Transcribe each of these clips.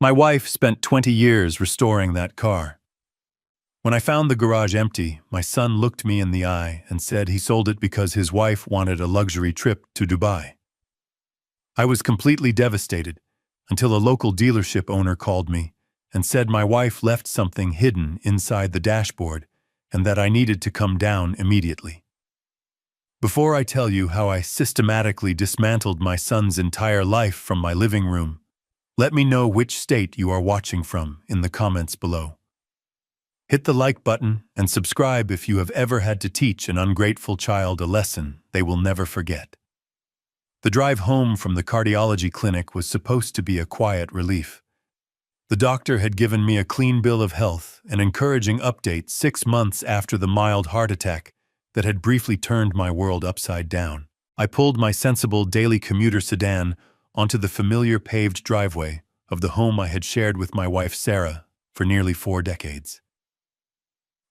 My wife spent 20 years restoring that car. When I found the garage empty, my son looked me in the eye and said he sold it because his wife wanted a luxury trip to Dubai. I was completely devastated until a local dealership owner called me and said my wife left something hidden inside the dashboard and that I needed to come down immediately. Before I tell you how I systematically dismantled my son's entire life from my living room, let me know which state you are watching from in the comments below. Hit the like button and subscribe if you have ever had to teach an ungrateful child a lesson they will never forget. The drive home from the cardiology clinic was supposed to be a quiet relief. The doctor had given me a clean bill of health, an encouraging update 6 months after the mild heart attack that had briefly turned my world upside down. I pulled my sensible daily commuter sedan onto the familiar paved driveway of the home I had shared with my wife Sarah for nearly 4 decades.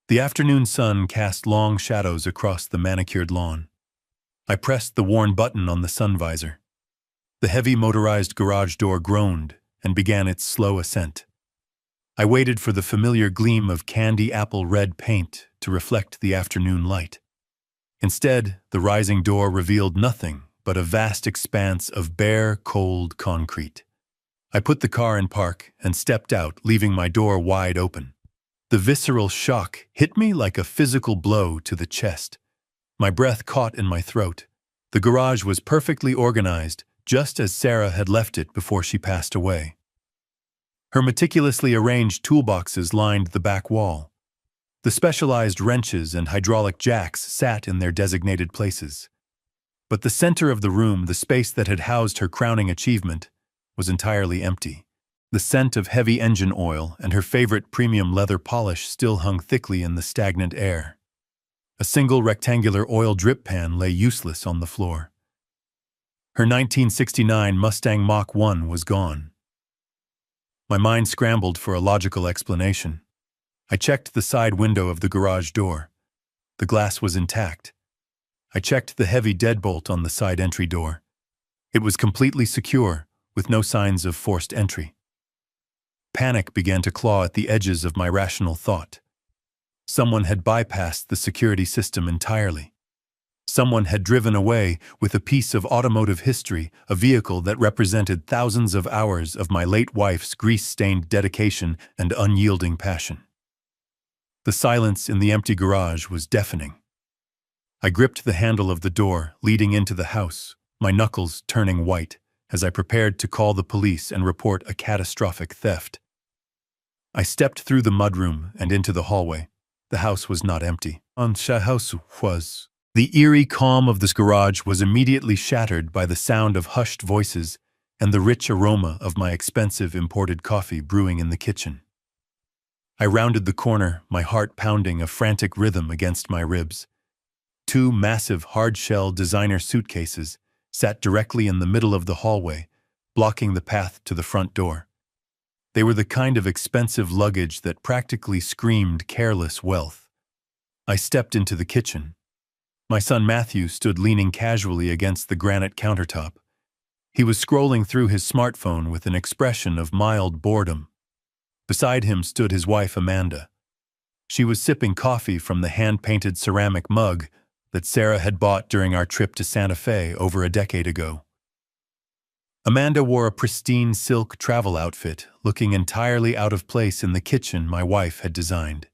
The afternoon sun cast long shadows across the manicured lawn. I pressed the worn button on the sun visor. The heavy motorized garage door groaned and began its slow ascent. I waited for the familiar gleam of candy apple red paint to reflect the afternoon light. Instead, the rising door revealed nothing but a vast expanse of bare, cold concrete. I put the car in park and stepped out, leaving my door wide open. The visceral shock hit me like a physical blow to the chest. My breath caught in my throat. The garage was perfectly organized, just as Sarah had left it before she passed away. Her meticulously arranged toolboxes lined the back wall. The specialized wrenches and hydraulic jacks sat in their designated places. But the center of the room, the space that had housed her crowning achievement, was entirely empty. The scent of heavy engine oil and her favorite premium leather polish still hung thickly in the stagnant air. A single rectangular oil drip pan lay useless on the floor. Her 1969 Mustang Mach 1 was gone. My mind scrambled for a logical explanation. I checked the side window of the garage door. The glass was intact. I checked the heavy deadbolt on the side entry door. It was completely secure, with no signs of forced entry. Panic began to claw at the edges of my rational thought. Someone had bypassed the security system entirely. Someone had driven away with a piece of automotive history, a vehicle that represented thousands of hours of my late wife's grease-stained dedication and unyielding passion. The silence in the empty garage was deafening. I gripped the handle of the door leading into the house, my knuckles turning white, as I prepared to call the police and report a catastrophic theft. I stepped through the mudroom and into the hallway. The house was not empty. The eerie calm of this garage was immediately shattered by the sound of hushed voices and the rich aroma of my expensive imported coffee brewing in the kitchen. I rounded the corner, my heart pounding a frantic rhythm against my ribs. 2 massive hard-shell designer suitcases sat directly in the middle of the hallway, blocking the path to the front door. They were the kind of expensive luggage that practically screamed careless wealth. I stepped into the kitchen. My son Matthew stood leaning casually against the granite countertop. He was scrolling through his smartphone with an expression of mild boredom. Beside him stood his wife Amanda. She was sipping coffee from the hand-painted ceramic mug that Sarah had bought during our trip to Santa Fe over a decade ago. Amanda wore a pristine silk travel outfit, looking entirely out of place in the kitchen my wife had designed.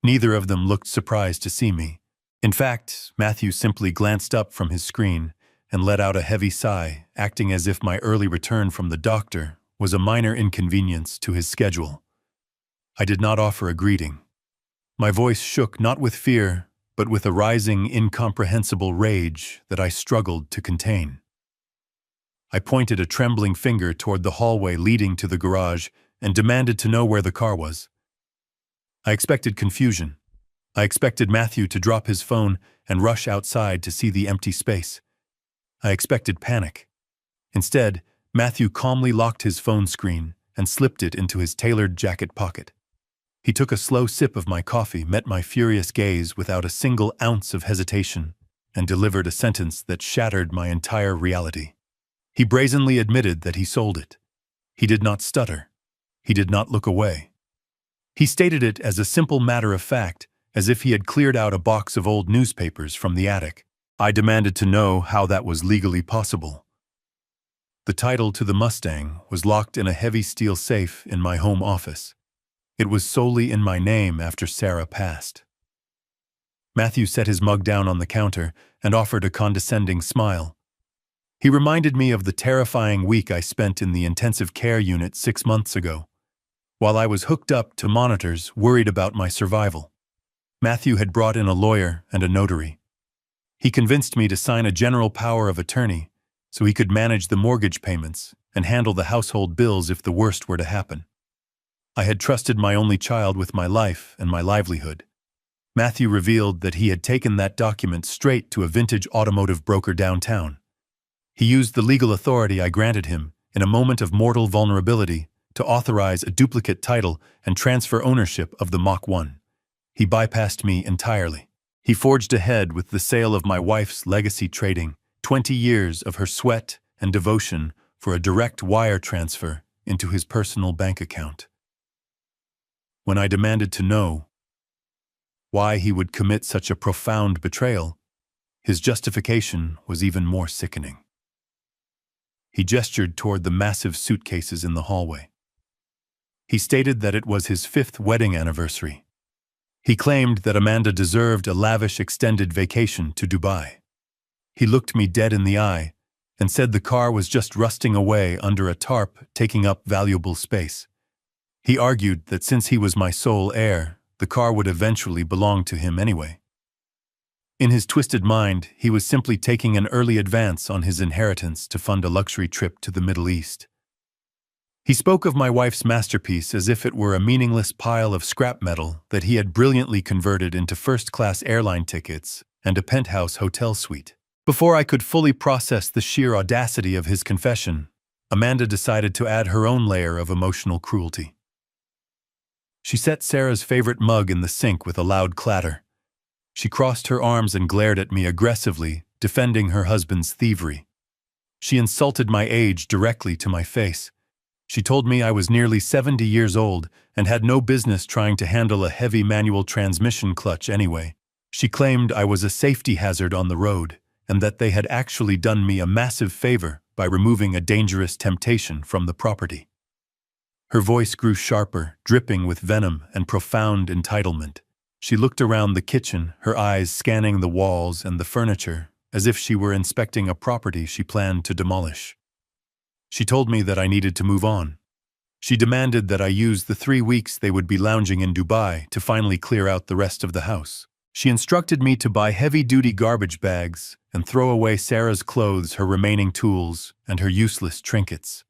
Neither of them looked surprised to see me. In fact, Matthew simply glanced up from his screen and let out a heavy sigh, acting as if my early return from the doctor was a minor inconvenience to his schedule. I did not offer a greeting. My voice shook not with fear, but with a rising, incomprehensible rage that I struggled to contain. I pointed a trembling finger toward the hallway leading to the garage and demanded to know where the car was. I expected confusion. I expected Matthew to drop his phone and rush outside to see the empty space. I expected panic. Instead, Matthew calmly locked his phone screen and slipped it into his tailored jacket pocket. He took a slow sip of my coffee, met my furious gaze without a single ounce of hesitation, and delivered a sentence that shattered my entire reality. He brazenly admitted that he sold it. He did not stutter. He did not look away. He stated it as a simple matter of fact, as if he had cleared out a box of old newspapers from the attic. I demanded to know how that was legally possible. The title to the Mustang was locked in a heavy steel safe in my home office. It was solely in my name after Sarah passed. Matthew set his mug down on the counter and offered a condescending smile. He reminded me of the terrifying week I spent in the intensive care unit 6 months ago, while I was hooked up to monitors worried about my survival. Matthew had brought in a lawyer and a notary. He convinced me to sign a general power of attorney so he could manage the mortgage payments and handle the household bills if the worst were to happen. I had trusted my only child with my life and my livelihood. Matthew revealed that he had taken that document straight to a vintage automotive broker downtown. He used the legal authority I granted him in a moment of mortal vulnerability to authorize a duplicate title and transfer ownership of the Mach 1. He bypassed me entirely. He forged ahead with the sale of my wife's legacy trading, 20 years of her sweat and devotion for a direct wire transfer into his personal bank account. When I demanded to know why he would commit such a profound betrayal, his justification was even more sickening. He gestured toward the massive suitcases in the hallway. He stated that it was his 5th wedding anniversary. He claimed that Amanda deserved a lavish extended vacation to Dubai. He looked me dead in the eye and said the car was just rusting away under a tarp, taking up valuable space. He argued that since he was my sole heir, the car would eventually belong to him anyway. In his twisted mind, he was simply taking an early advance on his inheritance to fund a luxury trip to the Middle East. He spoke of my wife's masterpiece as if it were a meaningless pile of scrap metal that he had brilliantly converted into first-class airline tickets and a penthouse hotel suite. Before I could fully process the sheer audacity of his confession, Amanda decided to add her own layer of emotional cruelty. She set Sarah's favorite mug in the sink with a loud clatter. She crossed her arms and glared at me aggressively, defending her husband's thievery. She insulted my age directly to my face. She told me I was nearly 70 years old and had no business trying to handle a heavy manual transmission clutch anyway. She claimed I was a safety hazard on the road and that they had actually done me a massive favor by removing a dangerous temptation from the property. Her voice grew sharper, dripping with venom and profound entitlement. She looked around the kitchen, her eyes scanning the walls and the furniture, as if she were inspecting a property she planned to demolish. She told me that I needed to move on. She demanded that I use the 3 weeks they would be lounging in Dubai to finally clear out the rest of the house. She instructed me to buy heavy-duty garbage bags and throw away Sarah's clothes, her remaining tools, and her useless trinkets.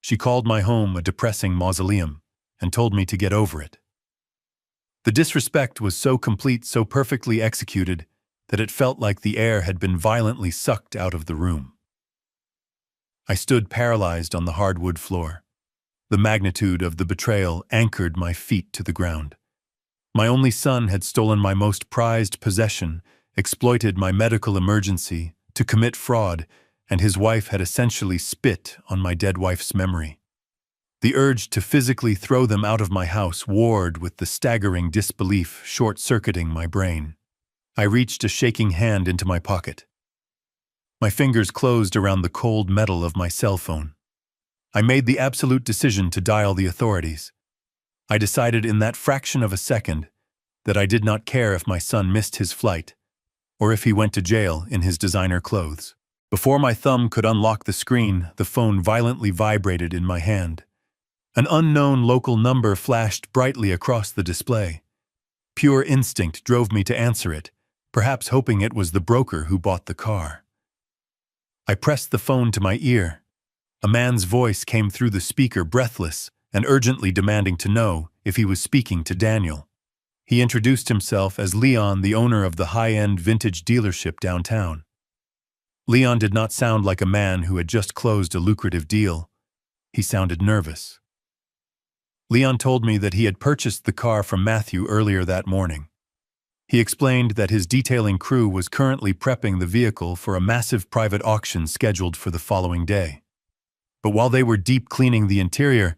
She called my home a depressing mausoleum and told me to get over it. The disrespect was so complete, so perfectly executed, that it felt like the air had been violently sucked out of the room. I stood paralyzed on the hardwood floor. The magnitude of the betrayal anchored my feet to the ground. My only son had stolen my most prized possession, exploited my medical emergency to commit fraud, and his wife had essentially spit on my dead wife's memory. The urge to physically throw them out of my house warred with the staggering disbelief short-circuiting my brain. I reached a shaking hand into my pocket. My fingers closed around the cold metal of my cell phone. I made the absolute decision to dial the authorities. I decided in that fraction of a second that I did not care if my son missed his flight or if he went to jail in his designer clothes. Before my thumb could unlock the screen, the phone violently vibrated in my hand. An unknown local number flashed brightly across the display. Pure instinct drove me to answer it, perhaps hoping it was the broker who bought the car. I pressed the phone to my ear. A man's voice came through the speaker, breathless and urgently demanding to know if he was speaking to Daniel. He introduced himself as Leon, the owner of the high-end vintage dealership downtown. Leon did not sound like a man who had just closed a lucrative deal. He sounded nervous. Leon told me that he had purchased the car from Matthew earlier that morning. He explained that his detailing crew was currently prepping the vehicle for a massive private auction scheduled for the following day. But while they were deep cleaning the interior,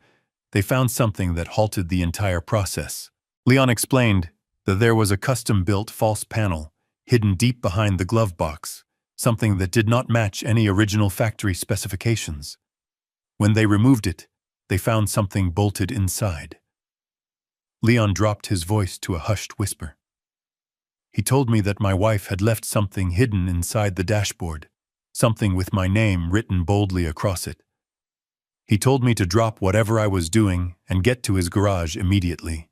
they found something that halted the entire process. Leon explained that there was a custom-built false panel hidden deep behind the glove box, something that did not match any original factory specifications. When they removed it, they found something bolted inside. Leon dropped his voice to a hushed whisper. He told me that my wife had left something hidden inside the dashboard, something with my name written boldly across it. He told me to drop whatever I was doing and get to his garage immediately.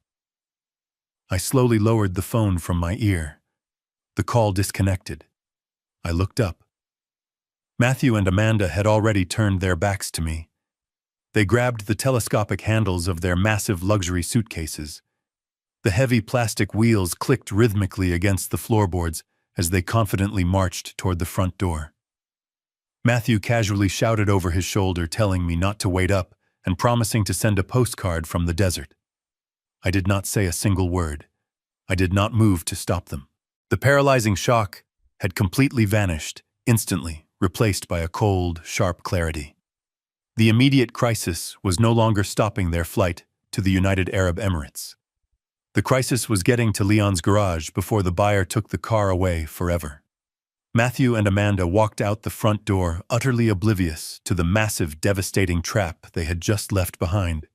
I slowly lowered the phone from my ear. The call disconnected. I looked up. Matthew and Amanda had already turned their backs to me. They grabbed the telescopic handles of their massive luxury suitcases. The heavy plastic wheels clicked rhythmically against the floorboards as they confidently marched toward the front door. Matthew casually shouted over his shoulder, telling me not to wait up and promising to send a postcard from the desert. I did not say a single word. I did not move to stop them. The paralyzing shock had completely vanished, instantly replaced by a cold, sharp clarity. The immediate crisis was no longer stopping their flight to the United Arab Emirates. The crisis was getting to Leon's garage before the buyer took the car away forever. Matthew and Amanda walked out the front door, utterly oblivious to the massive, devastating trap they had just left behind.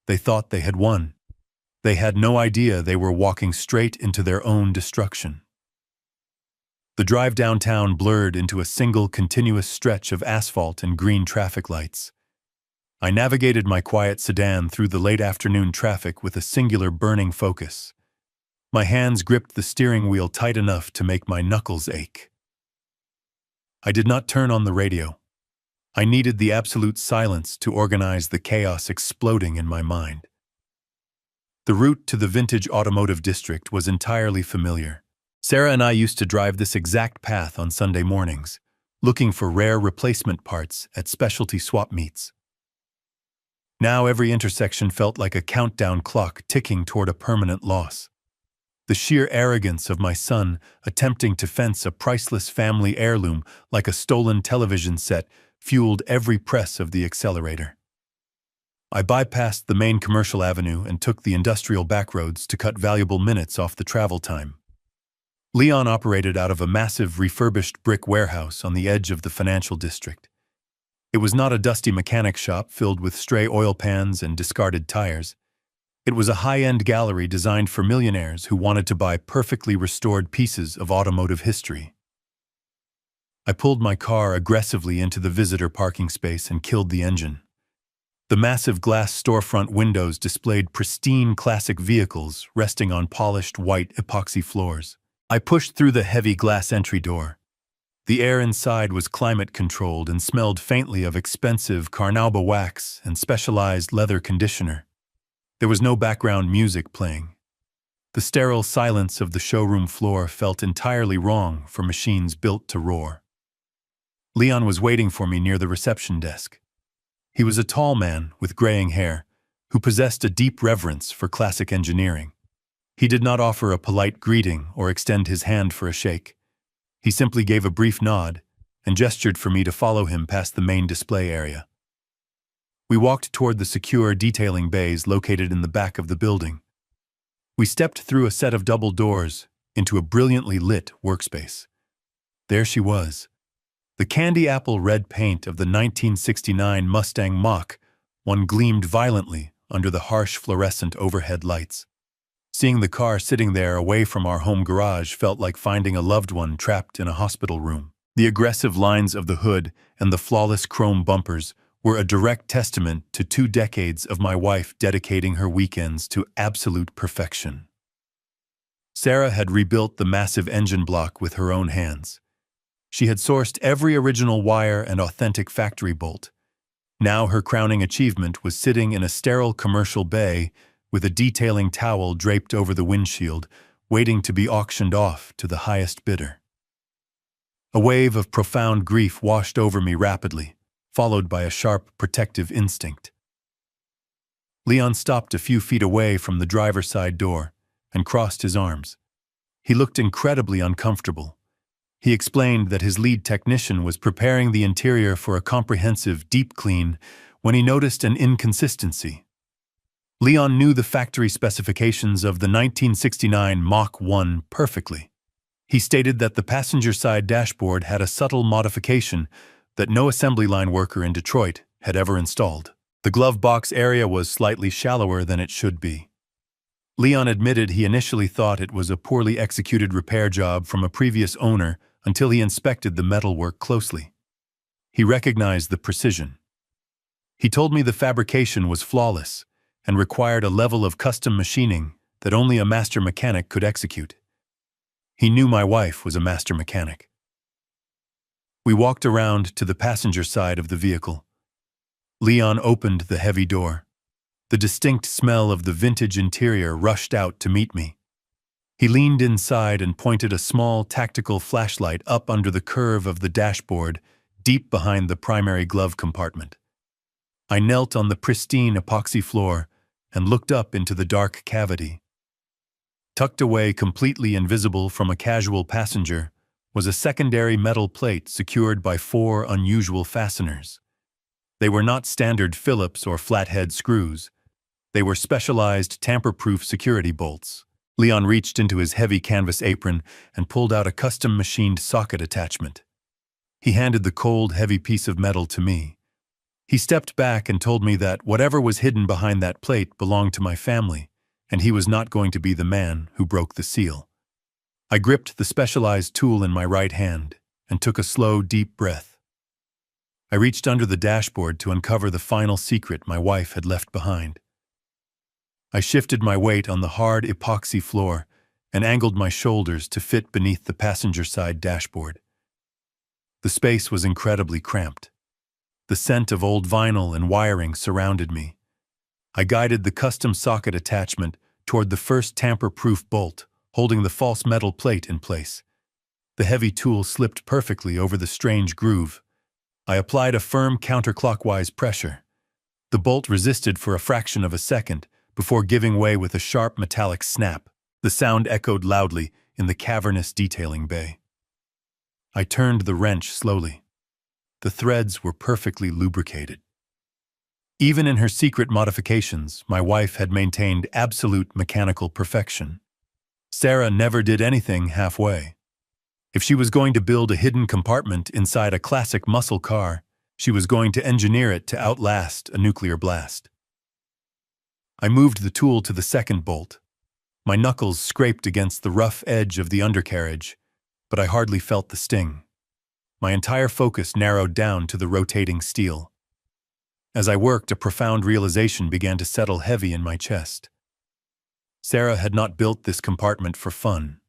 They thought they had won. They had no idea they were walking straight into their own destruction. The drive downtown blurred into a single continuous stretch of asphalt and green traffic lights. I navigated my quiet sedan through the late afternoon traffic with a singular burning focus. My hands gripped the steering wheel tight enough to make my knuckles ache. I did not turn on the radio. I needed the absolute silence to organize the chaos exploding in my mind. The route to the vintage automotive district was entirely familiar. Sarah and I used to drive this exact path on Sunday mornings, looking for rare replacement parts at specialty swap meets. Now every intersection felt like a countdown clock ticking toward a permanent loss. The sheer arrogance of my son attempting to fence a priceless family heirloom like a stolen television set fueled every press of the accelerator. I bypassed the main commercial avenue and took the industrial backroads to cut valuable minutes off the travel time. Leon operated out of a massive refurbished brick warehouse on the edge of the financial district. It was not a dusty mechanic shop filled with stray oil pans and discarded tires. It was a high-end gallery designed for millionaires who wanted to buy perfectly restored pieces of automotive history. I pulled my car aggressively into the visitor parking space and killed the engine. The massive glass storefront windows displayed pristine classic vehicles resting on polished white epoxy floors. I pushed through the heavy glass entry door. The air inside was climate-controlled and smelled faintly of expensive carnauba wax and specialized leather conditioner. There was no background music playing. The sterile silence of the showroom floor felt entirely wrong for machines built to roar. Leon was waiting for me near the reception desk. He was a tall man with graying hair, who possessed a deep reverence for classic engineering. He did not offer a polite greeting or extend his hand for a shake. He simply gave a brief nod and gestured for me to follow him past the main display area. We walked toward the secure detailing bays located in the back of the building. We stepped through a set of double doors into a brilliantly lit workspace. There she was. The candy apple red paint of the 1969 Mustang Mach, one gleamed violently under the harsh fluorescent overhead lights. Seeing the car sitting there away from our home garage felt like finding a loved one trapped in a hospital room. The aggressive lines of the hood and the flawless chrome bumpers were a direct testament to 2 decades of my wife dedicating her weekends to absolute perfection. Sarah had rebuilt the massive engine block with her own hands. She had sourced every original wire and authentic factory bolt. Now her crowning achievement was sitting in a sterile commercial bay with a detailing towel draped over the windshield, waiting to be auctioned off to the highest bidder. A wave of profound grief washed over me rapidly, followed by a sharp protective instinct. Leon stopped a few feet away from the driver's side door and crossed his arms. He looked incredibly uncomfortable. He explained that his lead technician was preparing the interior for a comprehensive deep clean when he noticed an inconsistency. Leon knew the factory specifications of the 1969 Mach 1 perfectly. He stated that the passenger side dashboard had a subtle modification that no assembly line worker in Detroit had ever installed. The glove box area was slightly shallower than it should be. Leon admitted he initially thought it was a poorly executed repair job from a previous owner until he inspected the metalwork closely. He recognized the precision. He told me the fabrication was flawless and required a level of custom machining that only a master mechanic could execute. He knew my wife was a master mechanic. We walked around to the passenger side of the vehicle. Leon opened the heavy door. The distinct smell of the vintage interior rushed out to meet me. He leaned inside and pointed a small tactical flashlight up under the curve of the dashboard, deep behind the primary glove compartment. I knelt on the pristine epoxy floor and looked up into the dark cavity. Tucked away completely invisible from a casual passenger was a secondary metal plate secured by 4 unusual fasteners. They were not standard Phillips or flathead screws. They were specialized tamper-proof security bolts. Leon reached into his heavy canvas apron and pulled out a custom-machined socket attachment. He handed the cold, heavy piece of metal to me. He stepped back and told me that whatever was hidden behind that plate belonged to my family, and he was not going to be the man who broke the seal. I gripped the specialized tool in my right hand and took a slow, deep breath. I reached under the dashboard to uncover the final secret my wife had left behind. I shifted my weight on the hard epoxy floor and angled my shoulders to fit beneath the passenger side dashboard. The space was incredibly cramped. The scent of old vinyl and wiring surrounded me. I guided the custom socket attachment toward the first tamper-proof bolt, holding the false metal plate in place. The heavy tool slipped perfectly over the strange groove. I applied a firm counterclockwise pressure. The bolt resisted for a fraction of a second before giving way with a sharp metallic snap. The sound echoed loudly in the cavernous detailing bay. I turned the wrench slowly. The threads were perfectly lubricated. Even in her secret modifications, my wife had maintained absolute mechanical perfection. Sarah never did anything halfway. If she was going to build a hidden compartment inside a classic muscle car, she was going to engineer it to outlast a nuclear blast. I moved the tool to the second bolt. My knuckles scraped against the rough edge of the undercarriage, but I hardly felt the sting. My entire focus narrowed down to the rotating steel. As I worked, a profound realization began to settle heavy in my chest. Sarah had not built this compartment for fun.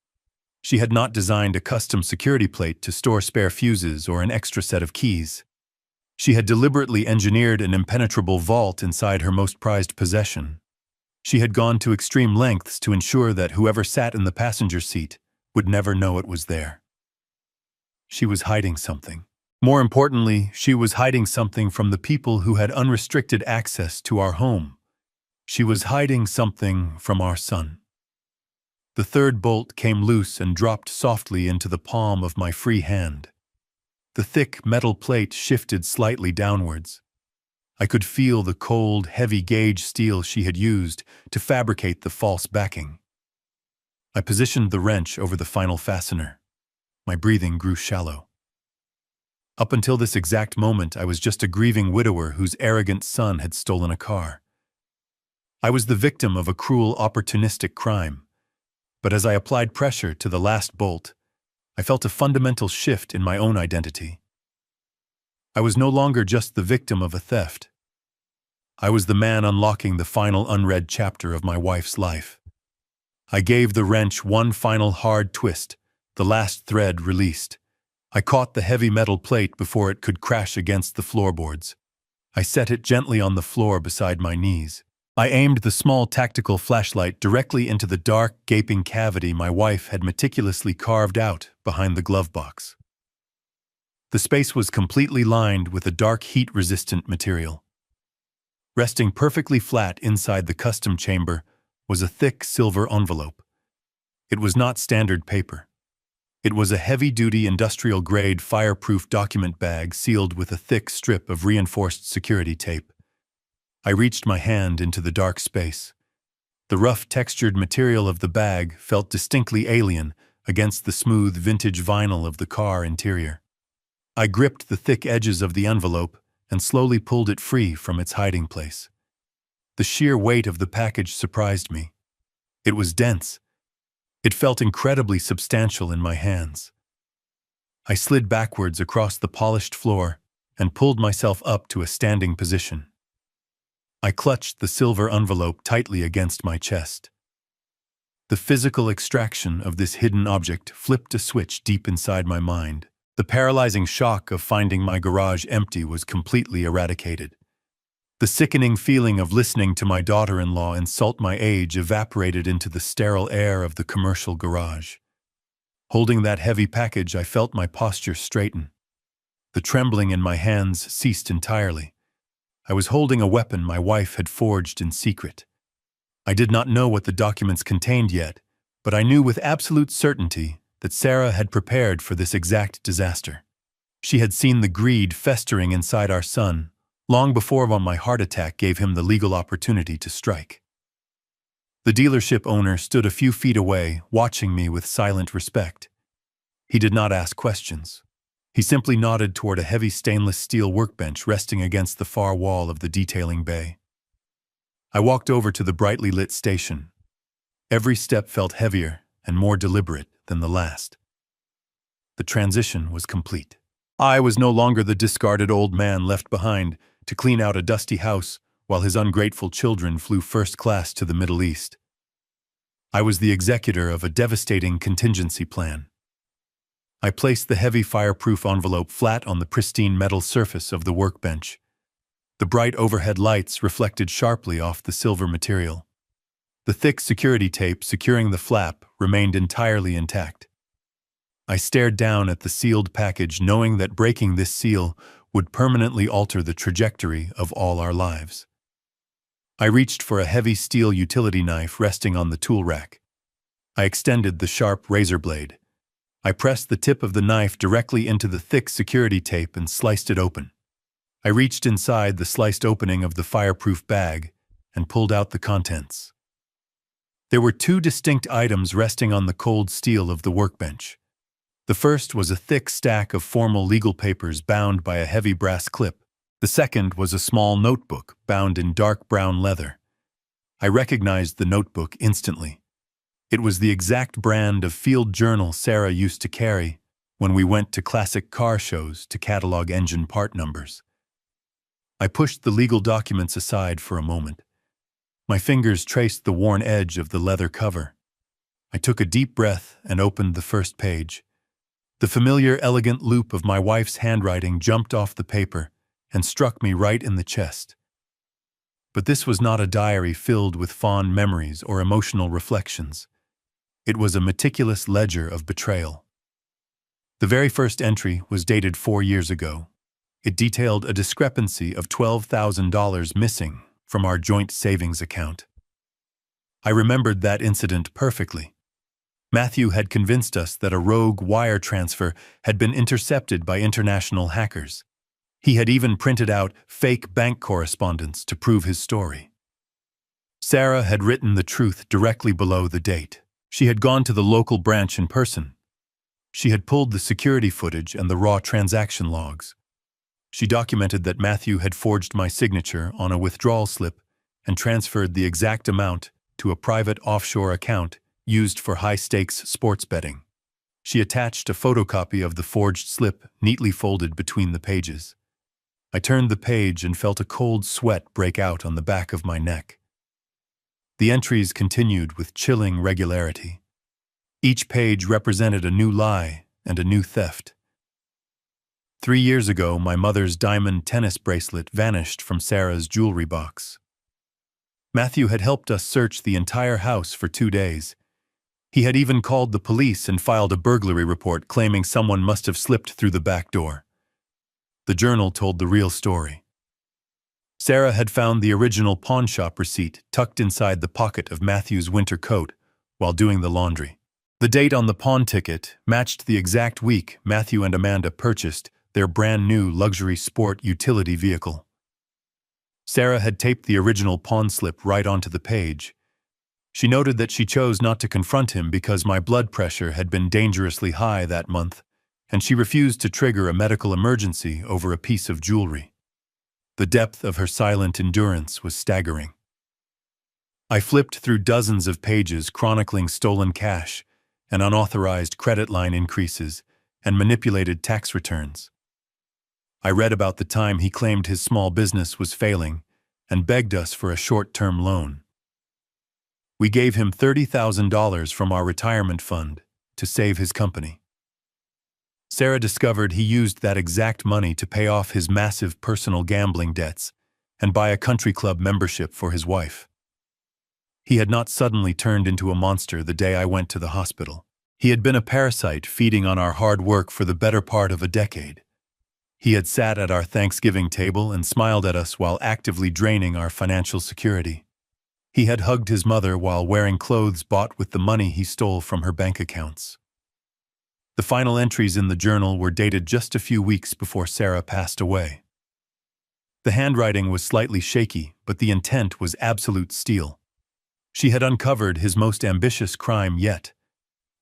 She had not designed a custom security plate to store spare fuses or an extra set of keys. She had deliberately engineered an impenetrable vault inside her most prized possession. She had gone to extreme lengths to ensure that whoever sat in the passenger seat would never know it was there. She was hiding something. More importantly, she was hiding something from the people who had unrestricted access to our home. She was hiding something from our son. The third bolt came loose and dropped softly into the palm of my free hand. The thick metal plate shifted slightly downwards. I could feel the cold, heavy gauge steel she had used to fabricate the false backing. I positioned the wrench over the final fastener. My breathing grew shallow. Up until this exact moment, I was just a grieving widower whose arrogant son had stolen a car. I was the victim of a cruel, opportunistic crime. But as I applied pressure to the last bolt, I felt a fundamental shift in my own identity. I was no longer just the victim of a theft. I was the man unlocking the final unread chapter of my wife's life. I gave the wrench one final hard twist, the last thread released. I caught the heavy metal plate before it could crash against the floorboards. I set it gently on the floor beside my knees. I aimed the small tactical flashlight directly into the dark, gaping cavity my wife had meticulously carved out behind the glove box. The space was completely lined with a dark, heat-resistant material. Resting perfectly flat inside the custom chamber was a thick silver envelope. It was not standard paper. It was a heavy-duty industrial-grade fireproof document bag sealed with a thick strip of reinforced security tape. I reached my hand into the dark space. The rough, textured material of the bag felt distinctly alien against the smooth, vintage vinyl of the car interior. I gripped the thick edges of the envelope and slowly pulled it free from its hiding place. The sheer weight of the package surprised me. It was dense. It felt incredibly substantial in my hands. I slid backwards across the polished floor and pulled myself up to a standing position. I clutched the silver envelope tightly against my chest. The physical extraction of this hidden object flipped a switch deep inside my mind. The paralyzing shock of finding my garage empty was completely eradicated. The sickening feeling of listening to my daughter-in-law insult my age evaporated into the sterile air of the commercial garage. Holding that heavy package, I felt my posture straighten. The trembling in my hands ceased entirely. I was holding a weapon my wife had forged in secret. I did not know what the documents contained yet, but I knew with absolute certainty that Sarah had prepared for this exact disaster. She had seen the greed festering inside our son long before my heart attack gave him the legal opportunity to strike. The dealership owner stood a few feet away, watching me with silent respect. He did not ask questions. He simply nodded toward a heavy stainless steel workbench resting against the far wall of the detailing bay. I walked over to the brightly lit station. Every step felt heavier and more deliberate than the last. The transition was complete. I was no longer the discarded old man left behind to clean out a dusty house while his ungrateful children flew first class to the Middle East. I was the executor of a devastating contingency plan. I placed the heavy fireproof envelope flat on the pristine metal surface of the workbench. The bright overhead lights reflected sharply off the silver material. The thick security tape securing the flap remained entirely intact. I stared down at the sealed package, knowing that breaking this seal would permanently alter the trajectory of all our lives. I reached for a heavy steel utility knife resting on the tool rack. I extended the sharp razor blade. I pressed the tip of the knife directly into the thick security tape and sliced it open. I reached inside the sliced opening of the fireproof bag and pulled out the contents. There were two distinct items resting on the cold steel of the workbench. The first was a thick stack of formal legal papers bound by a heavy brass clip. The second was a small notebook bound in dark brown leather. I recognized the notebook instantly. It was the exact brand of field journal Sarah used to carry when we went to classic car shows to catalog engine part numbers. I pushed the legal documents aside for a moment. My fingers traced the worn edge of the leather cover. I took a deep breath and opened the first page. The familiar, elegant loop of my wife's handwriting jumped off the paper and struck me right in the chest. But this was not a diary filled with fond memories or emotional reflections. It was a meticulous ledger of betrayal. The very first entry was dated 4 years ago. It detailed a discrepancy of $12,000 missing from our joint savings account. I remembered that incident perfectly. Matthew had convinced us that a rogue wire transfer had been intercepted by international hackers. He had even printed out fake bank correspondence to prove his story. Sarah had written the truth directly below the date. She had gone to the local branch in person. She had pulled the security footage and the raw transaction logs. She documented that Matthew had forged my signature on a withdrawal slip and transferred the exact amount to a private offshore account used for high-stakes sports betting. She attached a photocopy of the forged slip neatly folded between the pages. I turned the page and felt a cold sweat break out on the back of my neck. The entries continued with chilling regularity. Each page represented a new lie and a new theft. 3 years ago, my mother's diamond tennis bracelet vanished from Sarah's jewelry box. Matthew had helped us search the entire house for 2 days. He had even called the police and filed a burglary report claiming someone must have slipped through the back door. The journal told the real story. Sarah had found the original pawnshop receipt tucked inside the pocket of Matthew's winter coat while doing the laundry. The date on the pawn ticket matched the exact week Matthew and Amanda purchased their brand new luxury sport utility vehicle. Sarah had taped the original pawn slip right onto the page. She noted that she chose not to confront him because my blood pressure had been dangerously high that month, and she refused to trigger a medical emergency over a piece of jewelry. The depth of her silent endurance was staggering. I flipped through dozens of pages chronicling stolen cash and unauthorized credit line increases and manipulated tax returns. I read about the time he claimed his small business was failing and begged us for a short-term loan. We gave him $30,000 from our retirement fund to save his company. Sarah discovered he used that exact money to pay off his massive personal gambling debts and buy a country club membership for his wife. He had not suddenly turned into a monster the day I went to the hospital. He had been a parasite feeding on our hard work for the better part of a decade. He had sat at our Thanksgiving table and smiled at us while actively draining our financial security. He had hugged his mother while wearing clothes bought with the money he stole from her bank accounts. The final entries in the journal were dated just a few weeks before Sarah passed away. The handwriting was slightly shaky, but the intent was absolute steel. She had uncovered his most ambitious crime yet.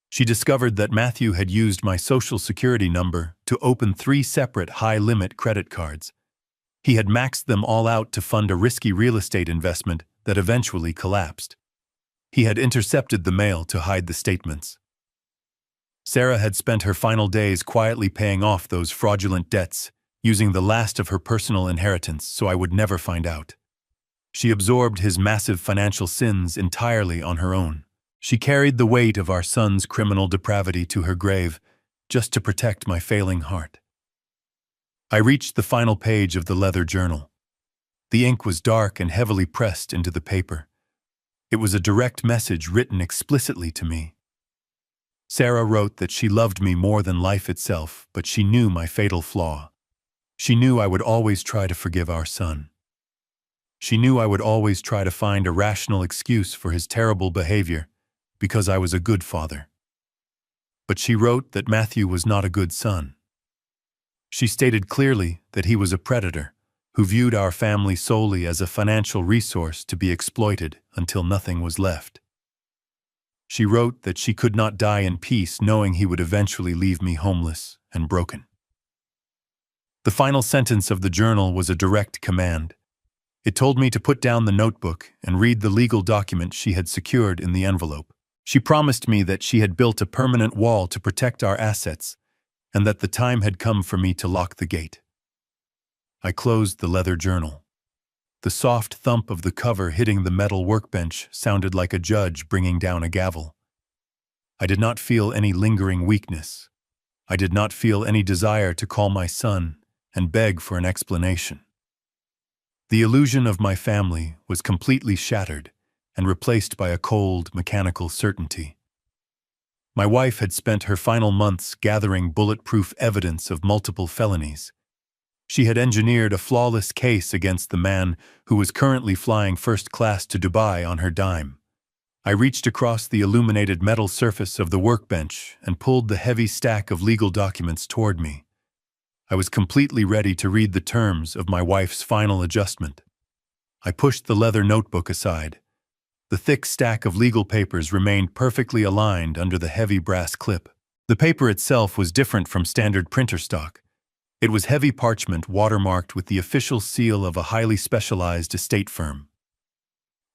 She discovered that Matthew had used my social security number to open 3 separate high-limit credit cards. He had maxed them all out to fund a risky real estate investment that eventually collapsed. He had intercepted the mail to hide the statements. Sarah had spent her final days quietly paying off those fraudulent debts, using the last of her personal inheritance so I would never find out. She absorbed his massive financial sins entirely on her own. She carried the weight of our son's criminal depravity to her grave, just to protect my failing heart. I reached the final page of the leather journal. The ink was dark and heavily pressed into the paper. It was a direct message written explicitly to me. Sarah wrote that she loved me more than life itself, but she knew my fatal flaw. She knew I would always try to forgive our son. She knew I would always try to find a rational excuse for his terrible behavior, because I was a good father. But she wrote that Matthew was not a good son. She stated clearly that he was a predator, who viewed our family solely as a financial resource to be exploited until nothing was left. She wrote that she could not die in peace knowing he would eventually leave me homeless and broken. The final sentence of the journal was a direct command. It told me to put down the notebook and read the legal document she had secured in the envelope. She promised me that she had built a permanent wall to protect our assets, and that the time had come for me to lock the gate. I closed the leather journal. The soft thump of the cover hitting the metal workbench sounded like a judge bringing down a gavel. I did not feel any lingering weakness. I did not feel any desire to call my son and beg for an explanation. The illusion of my family was completely shattered and replaced by a cold, mechanical certainty. My wife had spent her final months gathering bulletproof evidence of multiple felonies. She had engineered a flawless case against the man who was currently flying first class to Dubai on her dime. I reached across the illuminated metal surface of the workbench and pulled the heavy stack of legal documents toward me. I was completely ready to read the terms of my wife's final adjustment. I pushed the leather notebook aside. The thick stack of legal papers remained perfectly aligned under the heavy brass clip. The paper itself was different from standard printer stock. It was heavy parchment watermarked with the official seal of a highly specialized estate firm.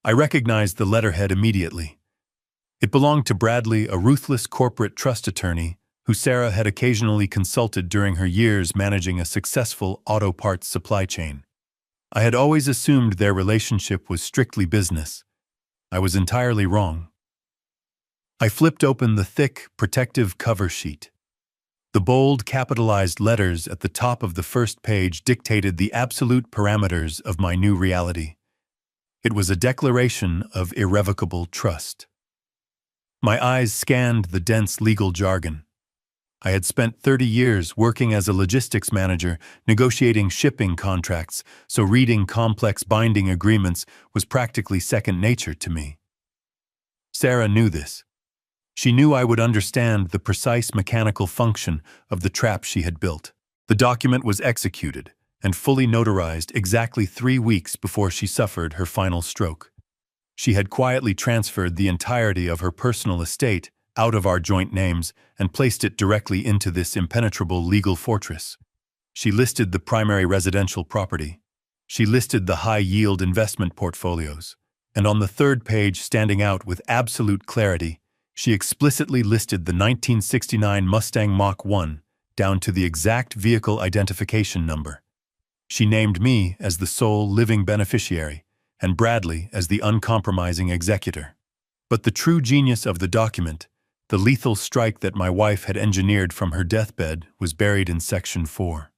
I recognized the letterhead immediately. It belonged to Bradley, a ruthless corporate trust attorney who Sarah had occasionally consulted during her years managing a successful auto parts supply chain. I had always assumed their relationship was strictly business. I was entirely wrong. I flipped open the thick, protective cover sheet. The bold, capitalized letters at the top of the first page dictated the absolute parameters of my new reality. It was a declaration of irrevocable trust. My eyes scanned the dense legal jargon. I had spent 30 years working as a logistics manager, negotiating shipping contracts, so reading complex binding agreements was practically second nature to me. Sarah knew this. She knew I would understand the precise mechanical function of the trap she had built. The document was executed and fully notarized exactly 3 weeks before she suffered her final stroke. She had quietly transferred the entirety of her personal estate out of our joint names and placed it directly into this impenetrable legal fortress. She listed the primary residential property. She listed the high-yield investment portfolios. And on the third page, standing out with absolute clarity, she explicitly listed the 1969 Mustang Mach 1 down to the exact vehicle identification number. She named me as the sole living beneficiary and Bradley as the uncompromising executor. But the true genius of the document, the lethal strike that my wife had engineered from her deathbed, was buried in Section 4.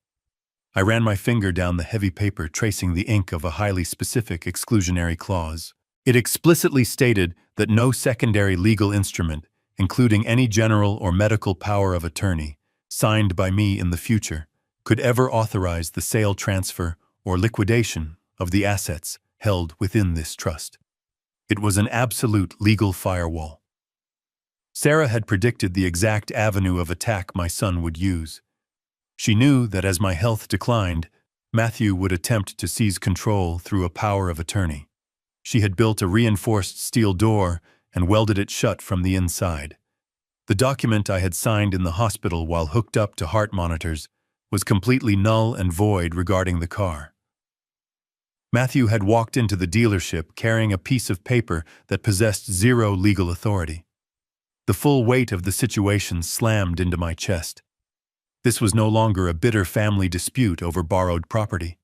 I ran my finger down the heavy paper, tracing the ink of a highly specific exclusionary clause. It explicitly stated that no secondary legal instrument, including any general or medical power of attorney, signed by me in the future, could ever authorize the sale, transfer, or liquidation of the assets held within this trust. It was an absolute legal firewall. Sarah had predicted the exact avenue of attack my son would use. She knew that as my health declined, Matthew would attempt to seize control through a power of attorney. She had built a reinforced steel door and welded it shut from the inside. The document I had signed in the hospital while hooked up to heart monitors was completely null and void regarding the car. Matthew had walked into the dealership carrying a piece of paper that possessed zero legal authority. The full weight of the situation slammed into my chest. This was no longer a bitter family dispute over borrowed property.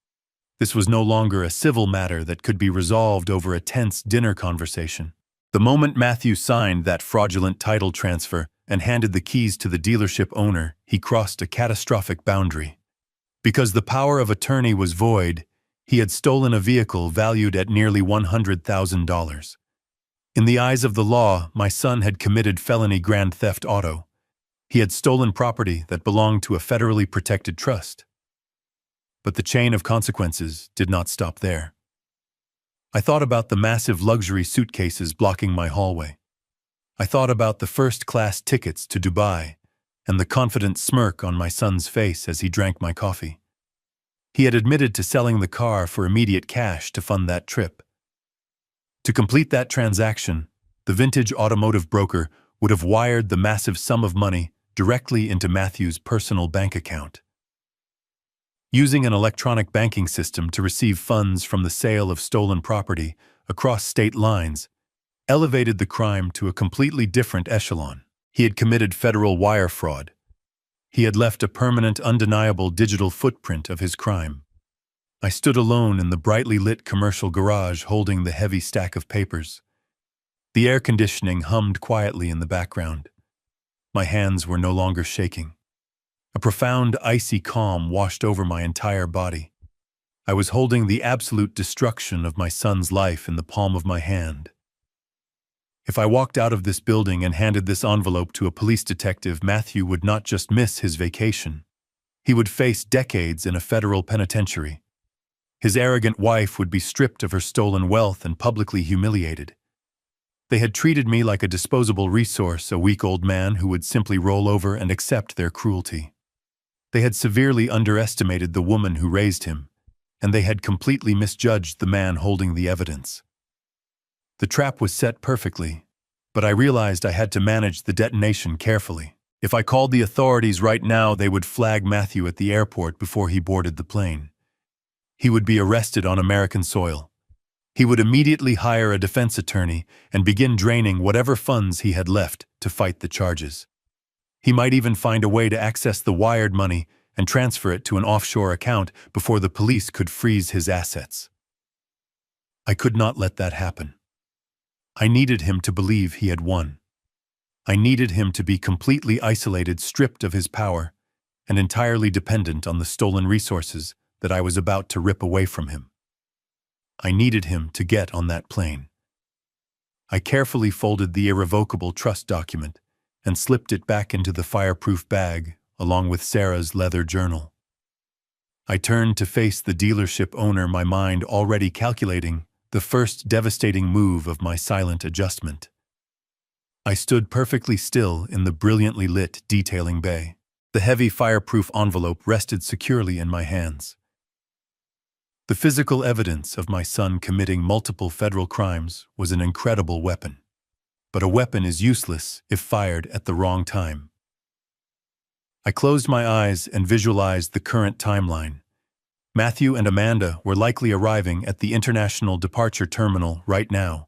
This was no longer a civil matter that could be resolved over a tense dinner conversation. The moment Matthew signed that fraudulent title transfer and handed the keys to the dealership owner, he crossed a catastrophic boundary. Because the power of attorney was void, he had stolen a vehicle valued at nearly $100,000. In the eyes of the law, my son had committed felony grand theft auto. He had stolen property that belonged to a federally protected trust. But the chain of consequences did not stop there. I thought about the massive luxury suitcases blocking my hallway. I thought about the first-class tickets to Dubai and the confident smirk on my son's face as he drank my coffee. He had admitted to selling the car for immediate cash to fund that trip. To complete that transaction, the vintage automotive broker would have wired the massive sum of money directly into Matthew's personal bank account. Using an electronic banking system to receive funds from the sale of stolen property across state lines elevated the crime to a completely different echelon. He had committed federal wire fraud. He had left a permanent, undeniable digital footprint of his crime. I stood alone in the brightly lit commercial garage holding the heavy stack of papers. The air conditioning hummed quietly in the background. My hands were no longer shaking. A profound, icy calm washed over my entire body. I was holding the absolute destruction of my son's life in the palm of my hand. If I walked out of this building and handed this envelope to a police detective, Matthew would not just miss his vacation. He would face decades in a federal penitentiary. His arrogant wife would be stripped of her stolen wealth and publicly humiliated. They had treated me like a disposable resource, a weak old man who would simply roll over and accept their cruelty. They had severely underestimated the woman who raised him, and they had completely misjudged the man holding the evidence. The trap was set perfectly, but I realized I had to manage the detonation carefully. If I called the authorities right now, they would flag Matthew at the airport before he boarded the plane. He would be arrested on American soil. He would immediately hire a defense attorney and begin draining whatever funds he had left to fight the charges. He might even find a way to access the wired money and transfer it to an offshore account before the police could freeze his assets. I could not let that happen. I needed him to believe he had won. I needed him to be completely isolated, stripped of his power, and entirely dependent on the stolen resources that I was about to rip away from him. I needed him to get on that plane. I carefully folded the irrevocable trust document and slipped it back into the fireproof bag along with Sarah's leather journal. I turned to face the dealership owner, my mind already calculating the first devastating move of my silent adjustment. I stood perfectly still in the brilliantly lit detailing bay. The heavy fireproof envelope rested securely in my hands. The physical evidence of my son committing multiple federal crimes was an incredible weapon. But a weapon is useless if fired at the wrong time. I closed my eyes and visualized the current timeline. Matthew and Amanda were likely arriving at the International Departure Terminal right now.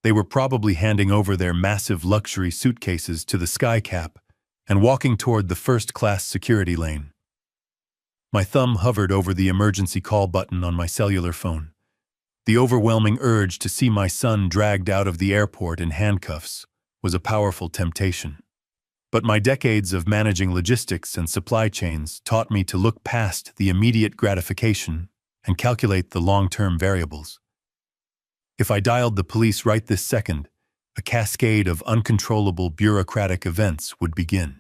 They were probably handing over their massive luxury suitcases to the skycap and walking toward the first-class security lane. My thumb hovered over the emergency call button on my cellular phone. The overwhelming urge to see my son dragged out of the airport in handcuffs was a powerful temptation. But my decades of managing logistics and supply chains taught me to look past the immediate gratification and calculate the long-term variables. If I dialed the police right this second, a cascade of uncontrollable bureaucratic events would begin.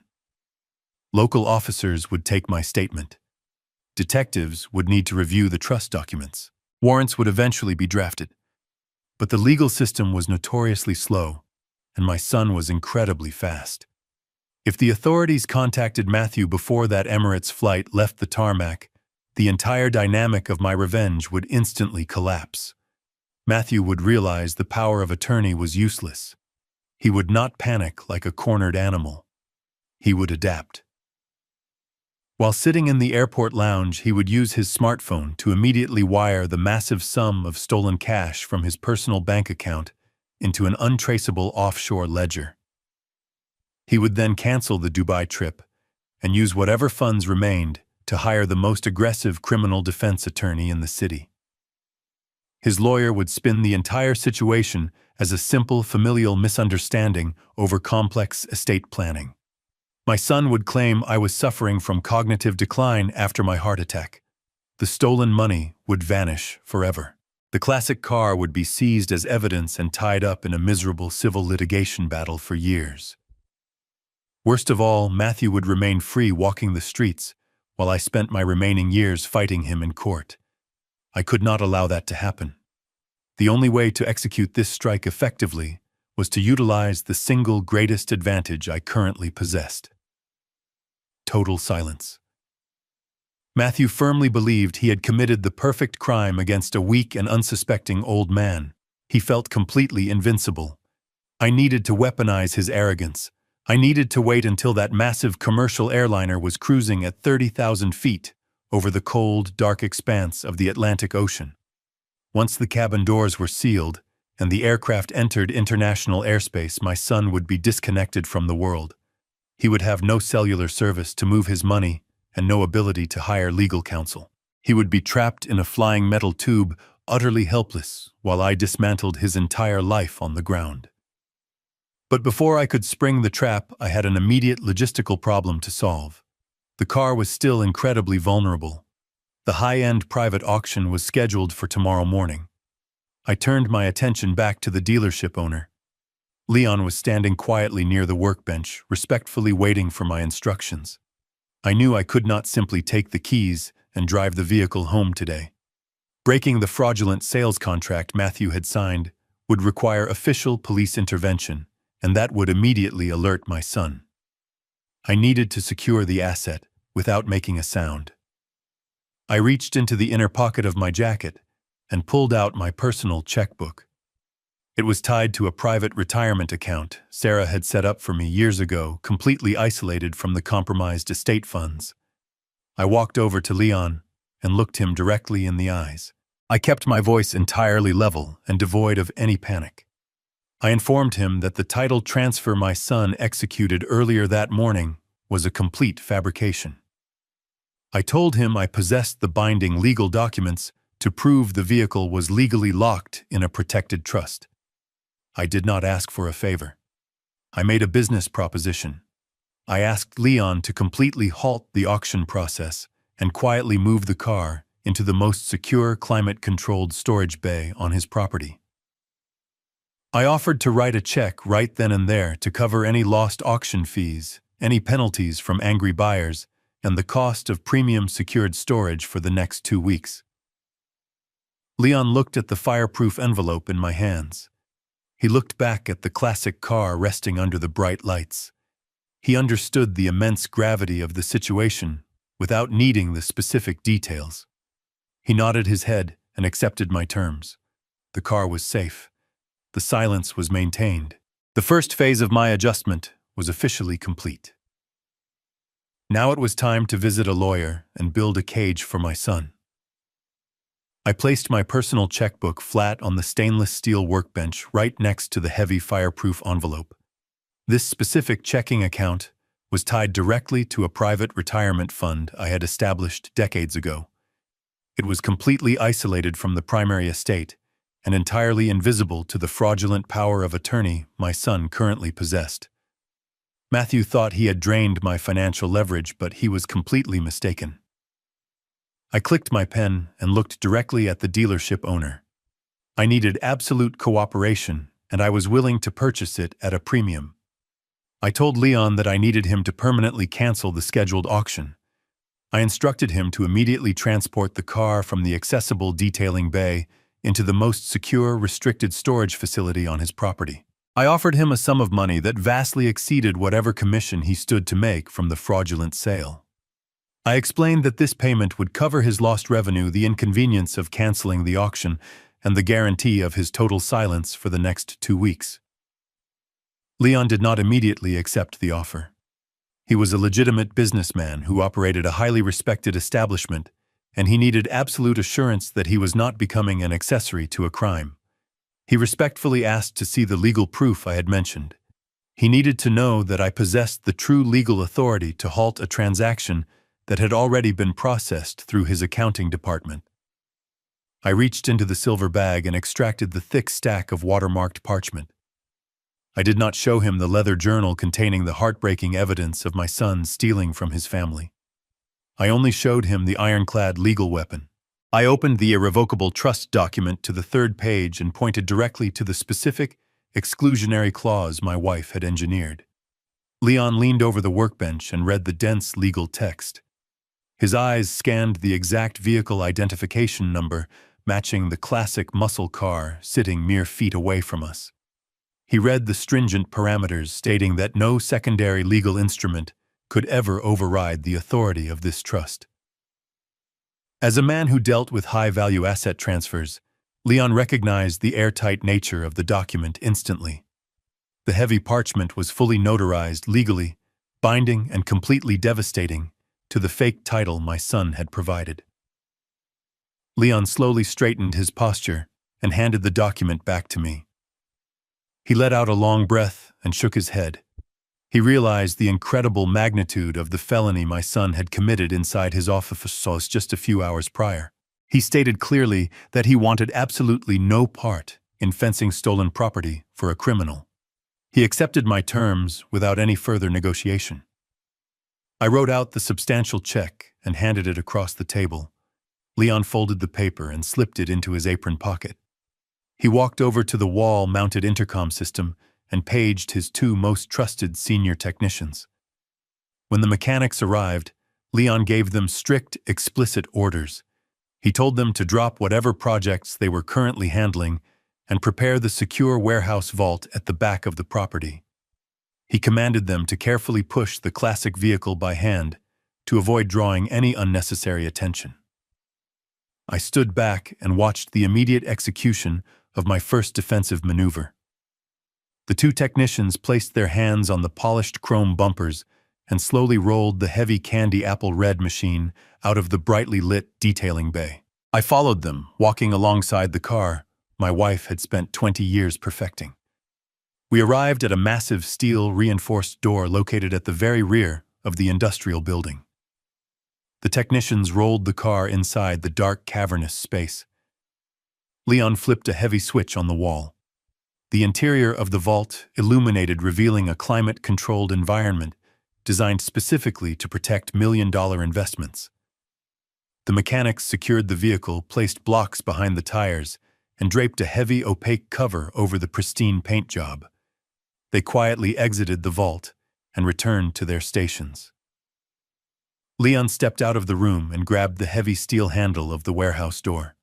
Local officers would take my statement. Detectives would need to review the trust documents. Warrants would eventually be drafted. But the legal system was notoriously slow, and my son was incredibly fast. If the authorities contacted Matthew before that Emirates flight left the tarmac, the entire dynamic of my revenge would instantly collapse. Matthew would realize the power of attorney was useless. He would not panic like a cornered animal. He would adapt. While sitting in the airport lounge, he would use his smartphone to immediately wire the massive sum of stolen cash from his personal bank account into an untraceable offshore ledger. He would then cancel the Dubai trip and use whatever funds remained to hire the most aggressive criminal defense attorney in the city. His lawyer would spin the entire situation as a simple familial misunderstanding over complex estate planning. My son would claim I was suffering from cognitive decline after my heart attack. The stolen money would vanish forever. The classic car would be seized as evidence and tied up in a miserable civil litigation battle for years. Worst of all, Matthew would remain free walking the streets while I spent my remaining years fighting him in court. I could not allow that to happen. The only way to execute this strike effectively was to utilize the single greatest advantage I currently possessed. Total silence. Matthew firmly believed he had committed the perfect crime against a weak and unsuspecting old man. He felt completely invincible. I needed to weaponize his arrogance. I needed to wait until that massive commercial airliner was cruising at 30,000 feet over the cold, dark expanse of the Atlantic Ocean. Once the cabin doors were sealed and the aircraft entered international airspace, my son would be disconnected from the world. He would have no cellular service to move his money and no ability to hire legal counsel. He would be trapped in a flying metal tube, utterly helpless, while I dismantled his entire life on the ground. But before I could spring the trap, I had an immediate logistical problem to solve. The car was still incredibly vulnerable. The high-end private auction was scheduled for tomorrow morning. I turned my attention back to the dealership owner. Leon was standing quietly near the workbench, respectfully waiting for my instructions. I knew I could not simply take the keys and drive the vehicle home today. Breaking the fraudulent sales contract Matthew had signed would require official police intervention, and that would immediately alert my son. I needed to secure the asset without making a sound. I reached into the inner pocket of my jacket and pulled out my personal checkbook. It was tied to a private retirement account Sarah had set up for me years ago, completely isolated from the compromised estate funds. I walked over to Leon and looked him directly in the eyes. I kept my voice entirely level and devoid of any panic. I informed him that the title transfer my son executed earlier that morning was a complete fabrication. I told him I possessed the binding legal documents to prove the vehicle was legally locked in a protected trust. I did not ask for a favor. I made a business proposition. I asked Leon to completely halt the auction process and quietly move the car into the most secure climate-controlled storage bay on his property. I offered to write a check right then and there to cover any lost auction fees, any penalties from angry buyers, and the cost of premium secured storage for the next 2 weeks. Leon looked at the fireproof envelope in my hands. He looked back at the classic car resting under the bright lights. He understood the immense gravity of the situation without needing the specific details. He nodded his head and accepted my terms. The car was safe. The silence was maintained. The first phase of my adjustment was officially complete. Now it was time to visit a lawyer and build a cage for my son. I placed my personal checkbook flat on the stainless steel workbench right next to the heavy fireproof envelope. This specific checking account was tied directly to a private retirement fund I had established decades ago. It was completely isolated from the primary estate and entirely invisible to the fraudulent power of attorney my son currently possessed. Matthew thought he had drained my financial leverage, but he was completely mistaken. I clicked my pen and looked directly at the dealership owner. I needed absolute cooperation, and I was willing to purchase it at a premium. I told Leon that I needed him to permanently cancel the scheduled auction. I instructed him to immediately transport the car from the accessible detailing bay into the most secure, restricted storage facility on his property. I offered him a sum of money that vastly exceeded whatever commission he stood to make from the fraudulent sale. I explained that this payment would cover his lost revenue, the inconvenience of canceling the auction, and the guarantee of his total silence for the next 2 weeks. Leon did not immediately accept the offer. He was a legitimate businessman who operated a highly respected establishment, and he needed absolute assurance that he was not becoming an accessory to a crime. He respectfully asked to see the legal proof I had mentioned. He needed to know that I possessed the true legal authority to halt a transaction that had already been processed through his accounting department. I reached into the silver bag and extracted the thick stack of watermarked parchment. I did not show him the leather journal containing the heartbreaking evidence of my son stealing from his family. I only showed him the ironclad legal weapon. I opened the irrevocable trust document to the 3rd page and pointed directly to the specific, exclusionary clause my wife had engineered. Leon leaned over the workbench and read the dense legal text. His eyes scanned the exact vehicle identification number, matching the classic muscle car sitting mere feet away from us. He read the stringent parameters stating that no secondary legal instrument could ever override the authority of this trust. As a man who dealt with high-value asset transfers, Leon recognized the airtight nature of the document instantly. The heavy parchment was fully notarized legally, binding and completely devastating to the fake title my son had provided. Leon slowly straightened his posture and handed the document back to me. He let out a long breath and shook his head. He realized the incredible magnitude of the felony my son had committed inside his office just a few hours prior. He stated clearly that he wanted absolutely no part in fencing stolen property for a criminal. He accepted my terms without any further negotiation. I wrote out the substantial check and handed it across the table. Leon folded the paper and slipped it into his apron pocket. He walked over to the wall-mounted intercom system and paged his 2 most trusted senior technicians. When the mechanics arrived, Leon gave them strict, explicit orders. He told them to drop whatever projects they were currently handling and prepare the secure warehouse vault at the back of the property. He commanded them to carefully push the classic vehicle by hand to avoid drawing any unnecessary attention. I stood back and watched the immediate execution of my first defensive maneuver. The 2 technicians placed their hands on the polished chrome bumpers and slowly rolled the heavy candy apple red machine out of the brightly lit detailing bay. I followed them, walking alongside the car my wife had spent 20 years perfecting. We arrived at a massive steel-reinforced door located at the very rear of the industrial building. The technicians rolled the car inside the dark, cavernous space. Leon flipped a heavy switch on the wall. The interior of the vault illuminated, revealing a climate-controlled environment designed specifically to protect million-dollar investments. The mechanics secured the vehicle, placed blocks behind the tires, and draped a heavy, opaque cover over the pristine paint job. They quietly exited the vault and returned to their stations. Leon stepped out of the room and grabbed the heavy steel handle of the warehouse door.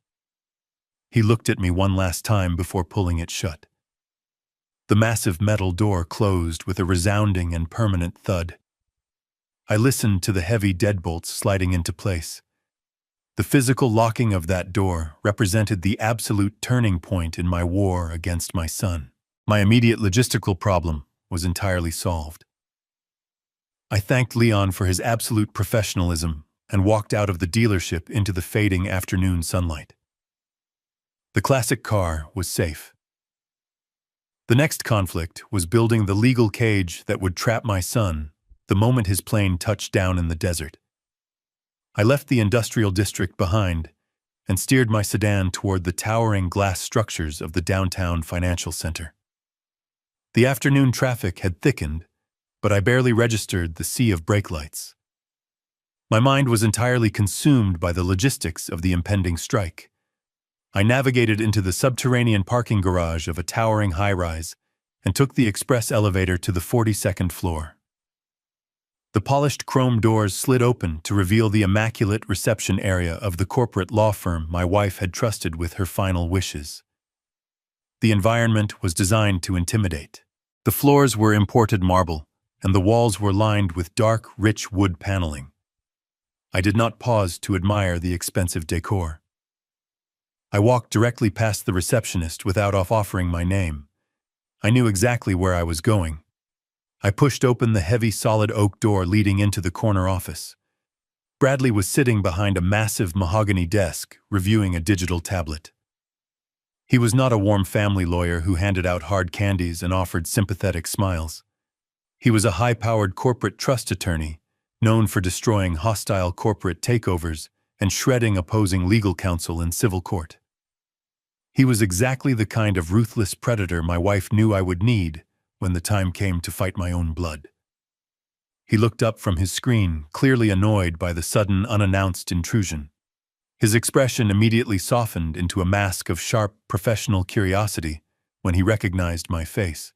He looked at me one last time before pulling it shut. The massive metal door closed with a resounding and permanent thud. I listened to the heavy deadbolts sliding into place. The physical locking of that door represented the absolute turning point in my war against my son. My immediate logistical problem was entirely solved. I thanked Leon for his absolute professionalism and walked out of the dealership into the fading afternoon sunlight. The classic car was safe. The next conflict was building the legal cage that would trap my son the moment his plane touched down in the desert. I left the industrial district behind and steered my sedan toward the towering glass structures of the downtown financial center. The afternoon traffic had thickened, but I barely registered the sea of brake lights. My mind was entirely consumed by the logistics of the impending strike. I navigated into the subterranean parking garage of a towering high-rise and took the express elevator to the 42nd floor. The polished chrome doors slid open to reveal the immaculate reception area of the corporate law firm my wife had trusted with her final wishes. The environment was designed to intimidate. The floors were imported marble, and the walls were lined with dark, rich wood paneling. I did not pause to admire the expensive decor. I walked directly past the receptionist without offering my name. I knew exactly where I was going. I pushed open the heavy solid oak door leading into the corner office. Bradley was sitting behind a massive mahogany desk, reviewing a digital tablet. He was not a warm family lawyer who handed out hard candies and offered sympathetic smiles. He was a high-powered corporate trust attorney, known for destroying hostile corporate takeovers and shredding opposing legal counsel in civil court. He was exactly the kind of ruthless predator my wife knew I would need when the time came to fight my own blood. He looked up from his screen, clearly annoyed by the sudden, unannounced intrusion. His expression immediately softened into a mask of sharp, professional curiosity when he recognized my face.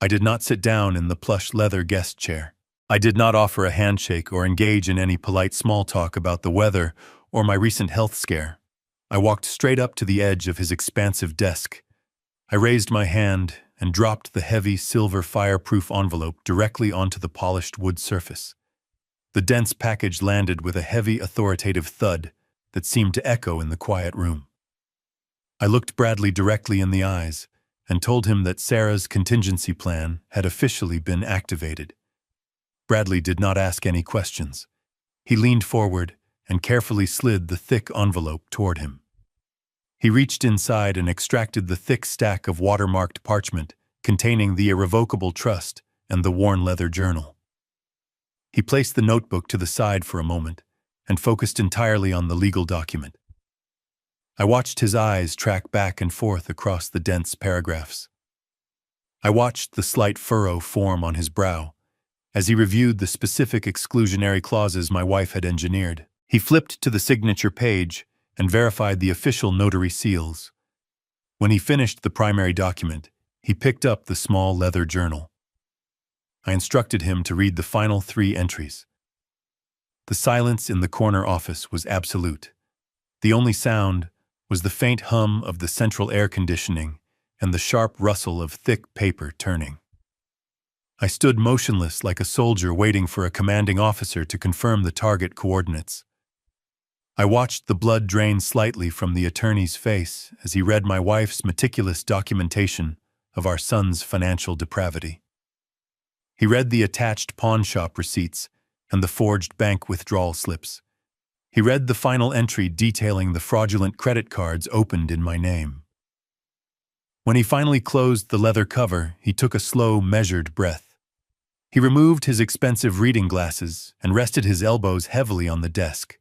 I did not sit down in the plush leather guest chair. I did not offer a handshake or engage in any polite small talk about the weather or my recent health scare. I walked straight up to the edge of his expansive desk. I raised my hand and dropped the heavy silver fireproof envelope directly onto the polished wood surface. The dense package landed with a heavy, authoritative thud that seemed to echo in the quiet room. I looked Bradley directly in the eyes and told him that Sarah's contingency plan had officially been activated. Bradley did not ask any questions. He leaned forward and carefully slid the thick envelope toward him. He reached inside and extracted the thick stack of watermarked parchment containing the irrevocable trust and the worn leather journal. He placed the notebook to the side for a moment and focused entirely on the legal document. I watched his eyes track back and forth across the dense paragraphs. I watched the slight furrow form on his brow as he reviewed the specific exclusionary clauses my wife had engineered. He flipped to the signature page and verified the official notary seals. When he finished the primary document, he picked up the small leather journal. I instructed him to read the final 3 entries. The silence in the corner office was absolute. The only sound was the faint hum of the central air conditioning and the sharp rustle of thick paper turning. I stood motionless like a soldier waiting for a commanding officer to confirm the target coordinates. I watched the blood drain slightly from the attorney's face as he read my wife's meticulous documentation of our son's financial depravity. He read the attached pawn shop receipts and the forged bank withdrawal slips. He read the final entry detailing the fraudulent credit cards opened in my name. When he finally closed the leather cover, he took a slow, measured breath. He removed his expensive reading glasses and rested his elbows heavily on the desk.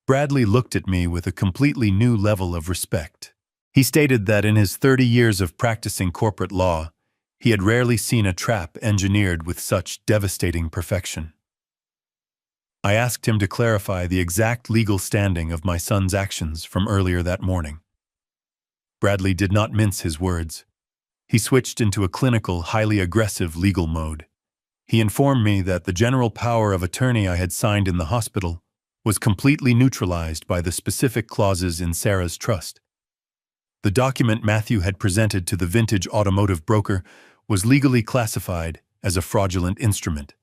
Bradley looked at me with a completely new level of respect. He stated that in his 30 years of practicing corporate law, he had rarely seen a trap engineered with such devastating perfection. I asked him to clarify the exact legal standing of my son's actions from earlier that morning. Bradley did not mince his words. He switched into a clinical, highly aggressive legal mode. He informed me that the general power of attorney I had signed in the hospital was completely neutralized by the specific clauses in Sarah's trust. The document Matthew had presented to the vintage automotive broker was legally classified as a fraudulent instrument.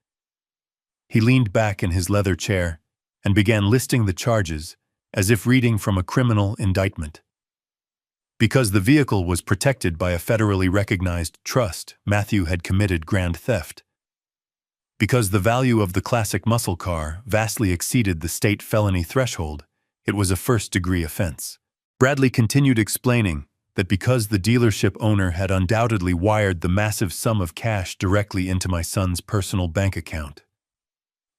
He leaned back in his leather chair and began listing the charges as if reading from a criminal indictment. Because the vehicle was protected by a federally recognized trust, Matthew had committed grand theft. Because the value of the classic muscle car vastly exceeded the state felony threshold, it was a first-degree offense. Bradley continued explaining that because the dealership owner had undoubtedly wired the massive sum of cash directly into my son's personal bank account,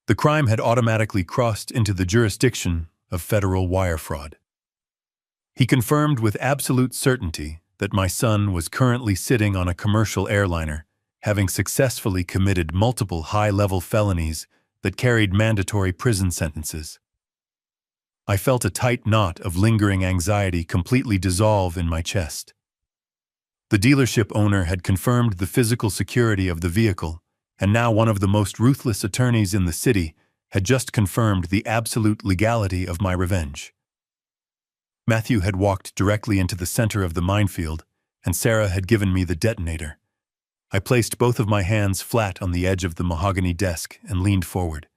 the crime had automatically crossed into the jurisdiction of federal wire fraud. He confirmed with absolute certainty that my son was currently sitting on a commercial airliner, having successfully committed multiple high-level felonies that carried mandatory prison sentences. I felt a tight knot of lingering anxiety completely dissolve in my chest. The dealership owner had confirmed the physical security of the vehicle, and now one of the most ruthless attorneys in the city had just confirmed the absolute legality of my revenge. Matthew had walked directly into the center of the minefield, and Sarah had given me the detonator. I placed both of my hands flat on the edge of the mahogany desk and leaned forward.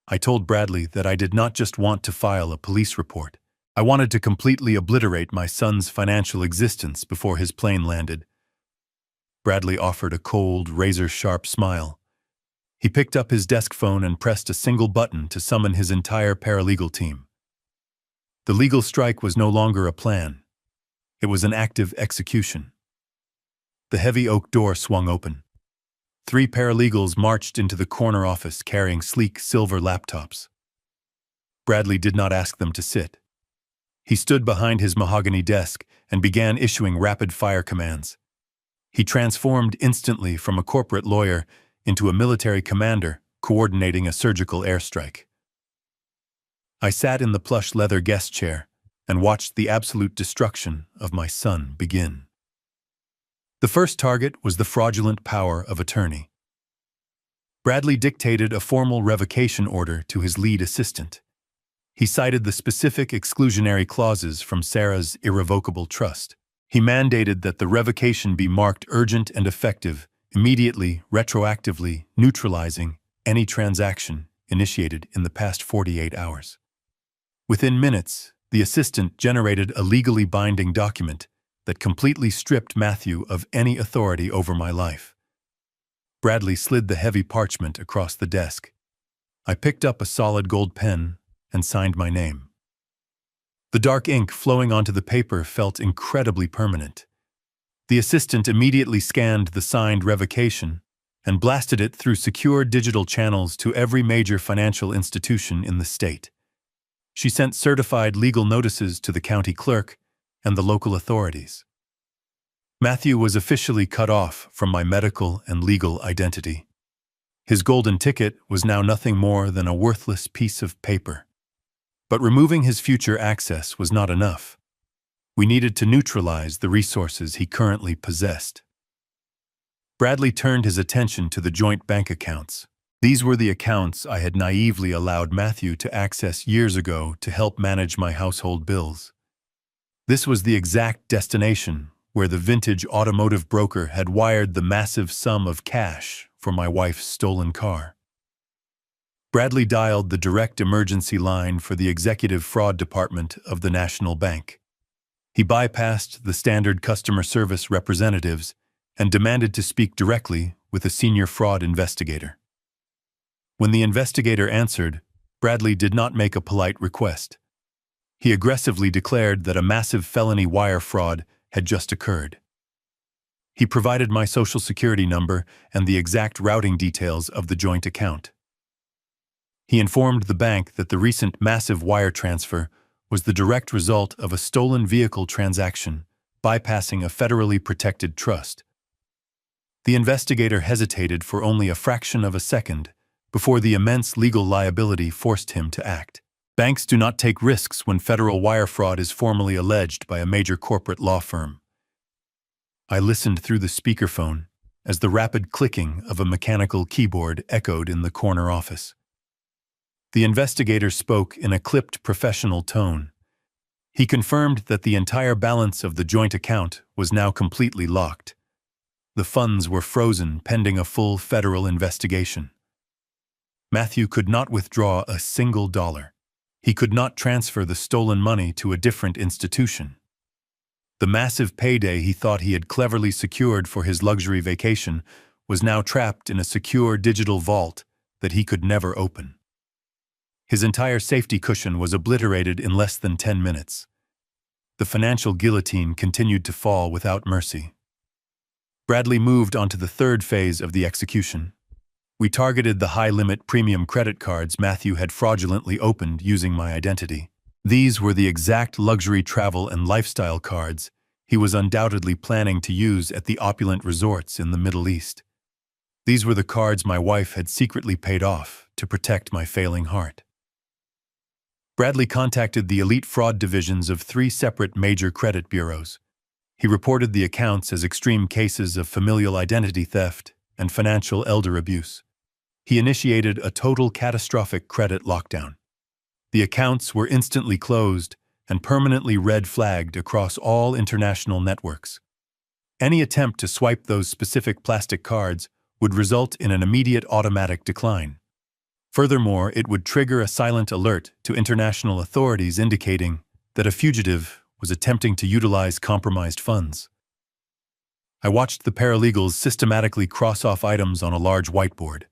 I told Bradley that I did not just want to file a police report. I wanted to completely obliterate my son's financial existence before his plane landed. Bradley offered a cold, razor-sharp smile. He picked up his desk phone and pressed a single button to summon his entire paralegal team. The legal strike was no longer a plan. It was an active execution. The heavy oak door swung open. 3 paralegals marched into the corner office carrying sleek silver laptops. Bradley did not ask them to sit. He stood behind his mahogany desk and began issuing rapid-fire commands. He transformed instantly from a corporate lawyer into a military commander coordinating a surgical airstrike. I sat in the plush leather guest chair and watched the absolute destruction of my son begin. The first target was the fraudulent power of attorney. Bradley dictated a formal revocation order to his lead assistant. He cited the specific exclusionary clauses from Sarah's irrevocable trust. He mandated that the revocation be marked urgent and effective, immediately, retroactively, neutralizing any transaction initiated in the past 48 hours. Within minutes, the assistant generated a legally binding document that completely stripped Matthew of any authority over my life. Bradley slid the heavy parchment across the desk. I picked up a solid gold pen and signed my name. The dark ink flowing onto the paper felt incredibly permanent. The assistant immediately scanned the signed revocation and blasted it through secure digital channels to every major financial institution in the state. She sent certified legal notices to the county clerk and the local authorities. Matthew was officially cut off from my medical and legal identity. His golden ticket was now nothing more than a worthless piece of paper. But removing his future access was not enough. We needed to neutralize the resources he currently possessed. Bradley turned his attention to the joint bank accounts. These were the accounts I had naively allowed Matthew to access years ago to help manage my household bills. This was the exact destination where the vintage automotive broker had wired the massive sum of cash for my wife's stolen car. Bradley dialed the direct emergency line for the executive fraud department of the National Bank. He bypassed the standard customer service representatives and demanded to speak directly with a senior fraud investigator. When the investigator answered, Bradley did not make a polite request. He aggressively declared that a massive felony wire fraud had just occurred. He provided my social security number and the exact routing details of the joint account. He informed the bank that the recent massive wire transfer was the direct result of a stolen vehicle transaction, bypassing a federally protected trust. The investigator hesitated for only a fraction of a second before the immense legal liability forced him to act. Banks do not take risks when federal wire fraud is formally alleged by a major corporate law firm. I listened through the speakerphone as the rapid clicking of a mechanical keyboard echoed in the corner office. The investigator spoke in a clipped professional tone. He confirmed that the entire balance of the joint account was now completely locked. The funds were frozen pending a full federal investigation. Matthew could not withdraw a single dollar. He could not transfer the stolen money to a different institution. The massive payday he thought he had cleverly secured for his luxury vacation was now trapped in a secure digital vault that he could never open. His entire safety cushion was obliterated in less than 10 minutes. The financial guillotine continued to fall without mercy. Bradley moved on to the third phase of the execution. We targeted the high-limit premium credit cards Matthew had fraudulently opened using my identity. These were the exact luxury travel and lifestyle cards he was undoubtedly planning to use at the opulent resorts in the Middle East. These were the cards my wife had secretly paid off to protect my failing heart. Bradley contacted the elite fraud divisions of 3 separate major credit bureaus. He reported the accounts as extreme cases of familial identity theft and financial elder abuse. He initiated a total catastrophic credit lockdown. The accounts were instantly closed and permanently red-flagged across all international networks. Any attempt to swipe those specific plastic cards would result in an immediate automatic decline. Furthermore, it would trigger a silent alert to international authorities indicating that a fugitive was attempting to utilize compromised funds. I watched the paralegals systematically cross off items on a large whiteboard.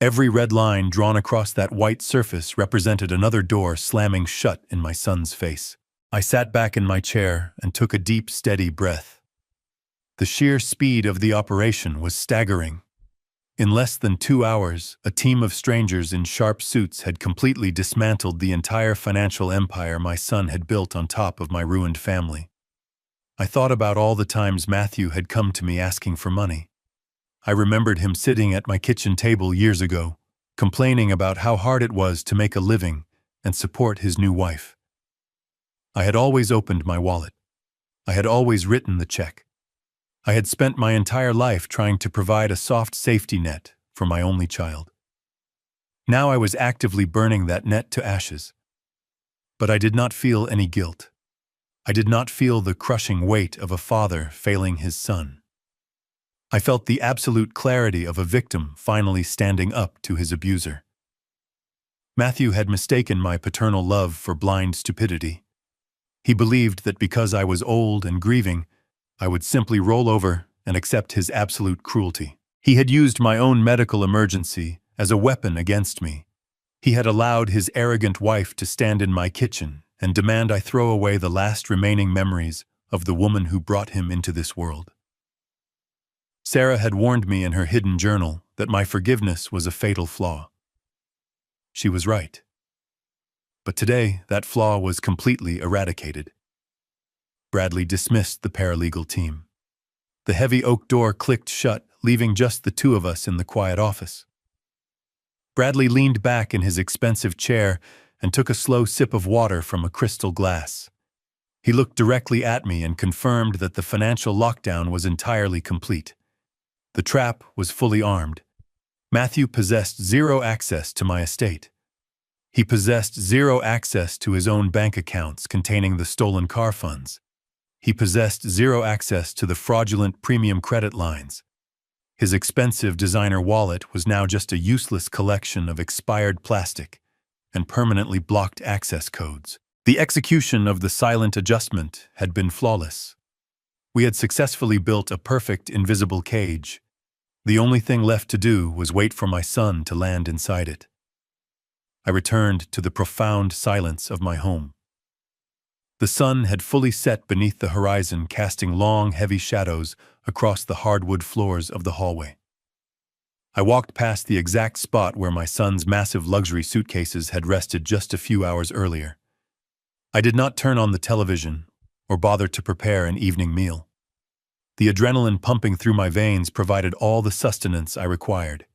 Every red line drawn across that white surface represented another door slamming shut in my son's face. I sat back in my chair and took a deep, steady breath. The sheer speed of the operation was staggering. In less than 2 hours, a team of strangers in sharp suits had completely dismantled the entire financial empire my son had built on top of my ruined family. I thought about all the times Matthew had come to me asking for money. I remembered him sitting at my kitchen table years ago, complaining about how hard it was to make a living and support his new wife. I had always opened my wallet. I had always written the check. I had spent my entire life trying to provide a soft safety net for my only child. Now I was actively burning that net to ashes. But I did not feel any guilt. I did not feel the crushing weight of a father failing his son. I felt the absolute clarity of a victim finally standing up to his abuser. Matthew had mistaken my paternal love for blind stupidity. He believed that because I was old and grieving, I would simply roll over and accept his absolute cruelty. He had used my own medical emergency as a weapon against me. He had allowed his arrogant wife to stand in my kitchen and demand I throw away the last remaining memories of the woman who brought him into this world. Sarah had warned me in her hidden journal that my forgiveness was a fatal flaw. She was right. But today, that flaw was completely eradicated. Bradley dismissed the paralegal team. The heavy oak door clicked shut, leaving just the 2 of us in the quiet office. Bradley leaned back in his expensive chair and took a slow sip of water from a crystal glass. He looked directly at me and confirmed that the financial lockdown was entirely complete. The trap was fully armed. Matthew possessed zero access to my estate. He possessed zero access to his own bank accounts containing the stolen car funds. He possessed zero access to the fraudulent premium credit lines. His expensive designer wallet was now just a useless collection of expired plastic and permanently blocked access codes. The execution of the silent adjustment had been flawless. We had successfully built a perfect invisible cage. The only thing left to do was wait for my son to land inside it. I returned to the profound silence of my home. The sun had fully set beneath the horizon, casting long, heavy shadows across the hardwood floors of the hallway. I walked past the exact spot where my son's massive luxury suitcases had rested just a few hours earlier. I did not turn on the television or bother to prepare an evening meal. The adrenaline pumping through my veins provided all the sustenance I required.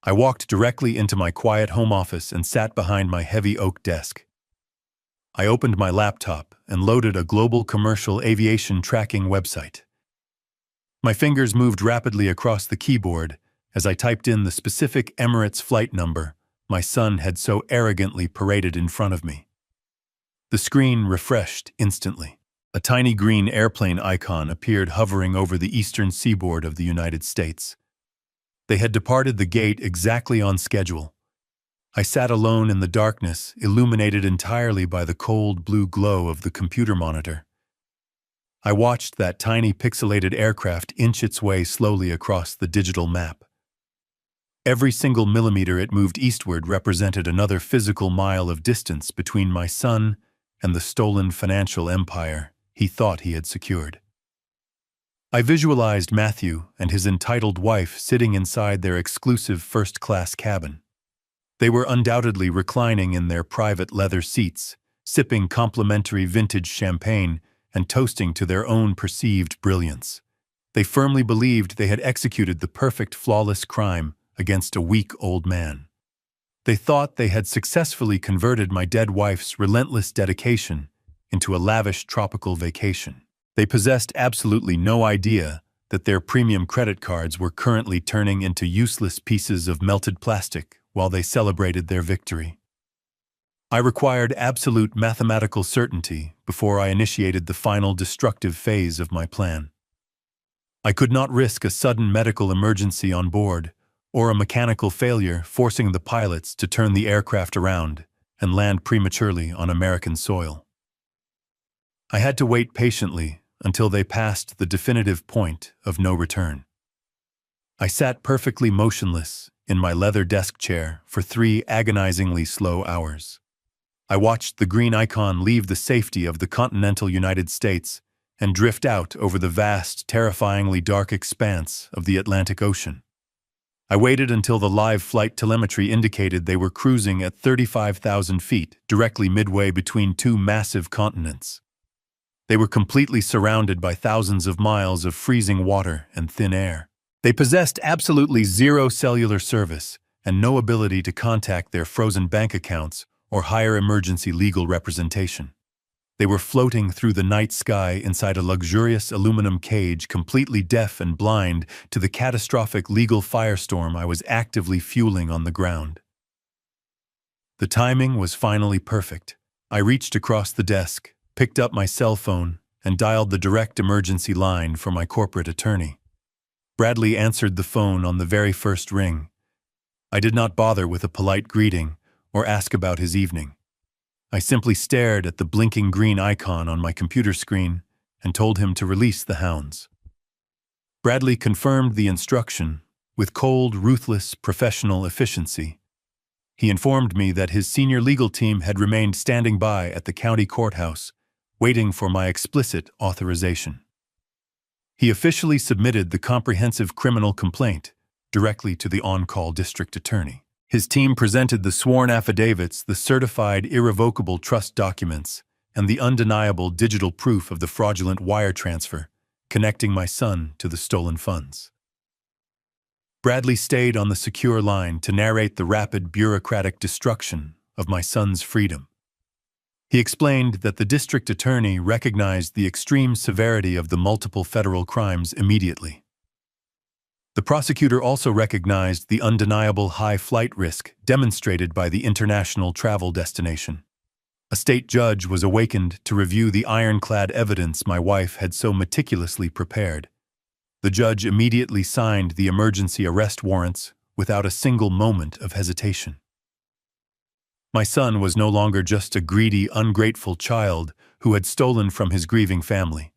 I walked directly into my quiet home office and sat behind my heavy oak desk. I opened my laptop and loaded a global commercial aviation tracking website. My fingers moved rapidly across the keyboard as I typed in the specific Emirates flight number my son had so arrogantly paraded in front of me. The screen refreshed instantly. A tiny green airplane icon appeared hovering over the eastern seaboard of the United States. They had departed the gate exactly on schedule. I sat alone in the darkness, illuminated entirely by the cold blue glow of the computer monitor. I watched that tiny pixelated aircraft inch its way slowly across the digital map. Every single millimeter it moved eastward represented another physical mile of distance between my son and the stolen financial empire he thought he had secured. I visualized Matthew and his entitled wife sitting inside their exclusive first-class cabin. They were undoubtedly reclining in their private leather seats, sipping complimentary vintage champagne and toasting to their own perceived brilliance. They firmly believed they had executed the perfect, flawless crime against a weak old man. They thought they had successfully converted my dead wife's relentless dedication into a lavish tropical vacation. They possessed absolutely no idea that their premium credit cards were currently turning into useless pieces of melted plastic while they celebrated their victory. I required absolute mathematical certainty before I initiated the final destructive phase of my plan. I could not risk a sudden medical emergency on board or a mechanical failure forcing the pilots to turn the aircraft around and land prematurely on American soil. I had to wait patiently until they passed the definitive point of no return. I sat perfectly motionless in my leather desk chair for 3 agonizingly slow hours. I watched the green icon leave the safety of the continental United States and drift out over the vast, terrifyingly dark expanse of the Atlantic Ocean. I waited until the live flight telemetry indicated they were cruising at 35,000 feet, directly midway between 2 massive continents. They were completely surrounded by thousands of miles of freezing water and thin air. They possessed absolutely zero cellular service and no ability to contact their frozen bank accounts or hire emergency legal representation. They were floating through the night sky inside a luxurious aluminum cage, completely deaf and blind to the catastrophic legal firestorm I was actively fueling on the ground. The timing was finally perfect. I reached across the desk, picked up my cell phone, and dialed the direct emergency line for my corporate attorney. Bradley answered the phone on the very first ring. I did not bother with a polite greeting or ask about his evening. I simply stared at the blinking green icon on my computer screen and told him to release the hounds. Bradley confirmed the instruction with cold, ruthless, professional efficiency. He informed me that his senior legal team had remained standing by at the county courthouse, waiting for my explicit authorization. He officially submitted the comprehensive criminal complaint directly to the on-call district attorney. His team presented the sworn affidavits, the certified irrevocable trust documents, and the undeniable digital proof of the fraudulent wire transfer connecting my son to the stolen funds. Bradley stayed on the secure line to narrate the rapid bureaucratic destruction of my son's freedom. He explained that the district attorney recognized the extreme severity of the multiple federal crimes immediately. The prosecutor also recognized the undeniable high flight risk demonstrated by the international travel destination. A state judge was awakened to review the ironclad evidence my wife had so meticulously prepared. The judge immediately signed the emergency arrest warrants without a single moment of hesitation. My son was no longer just a greedy, ungrateful child who had stolen from his grieving family.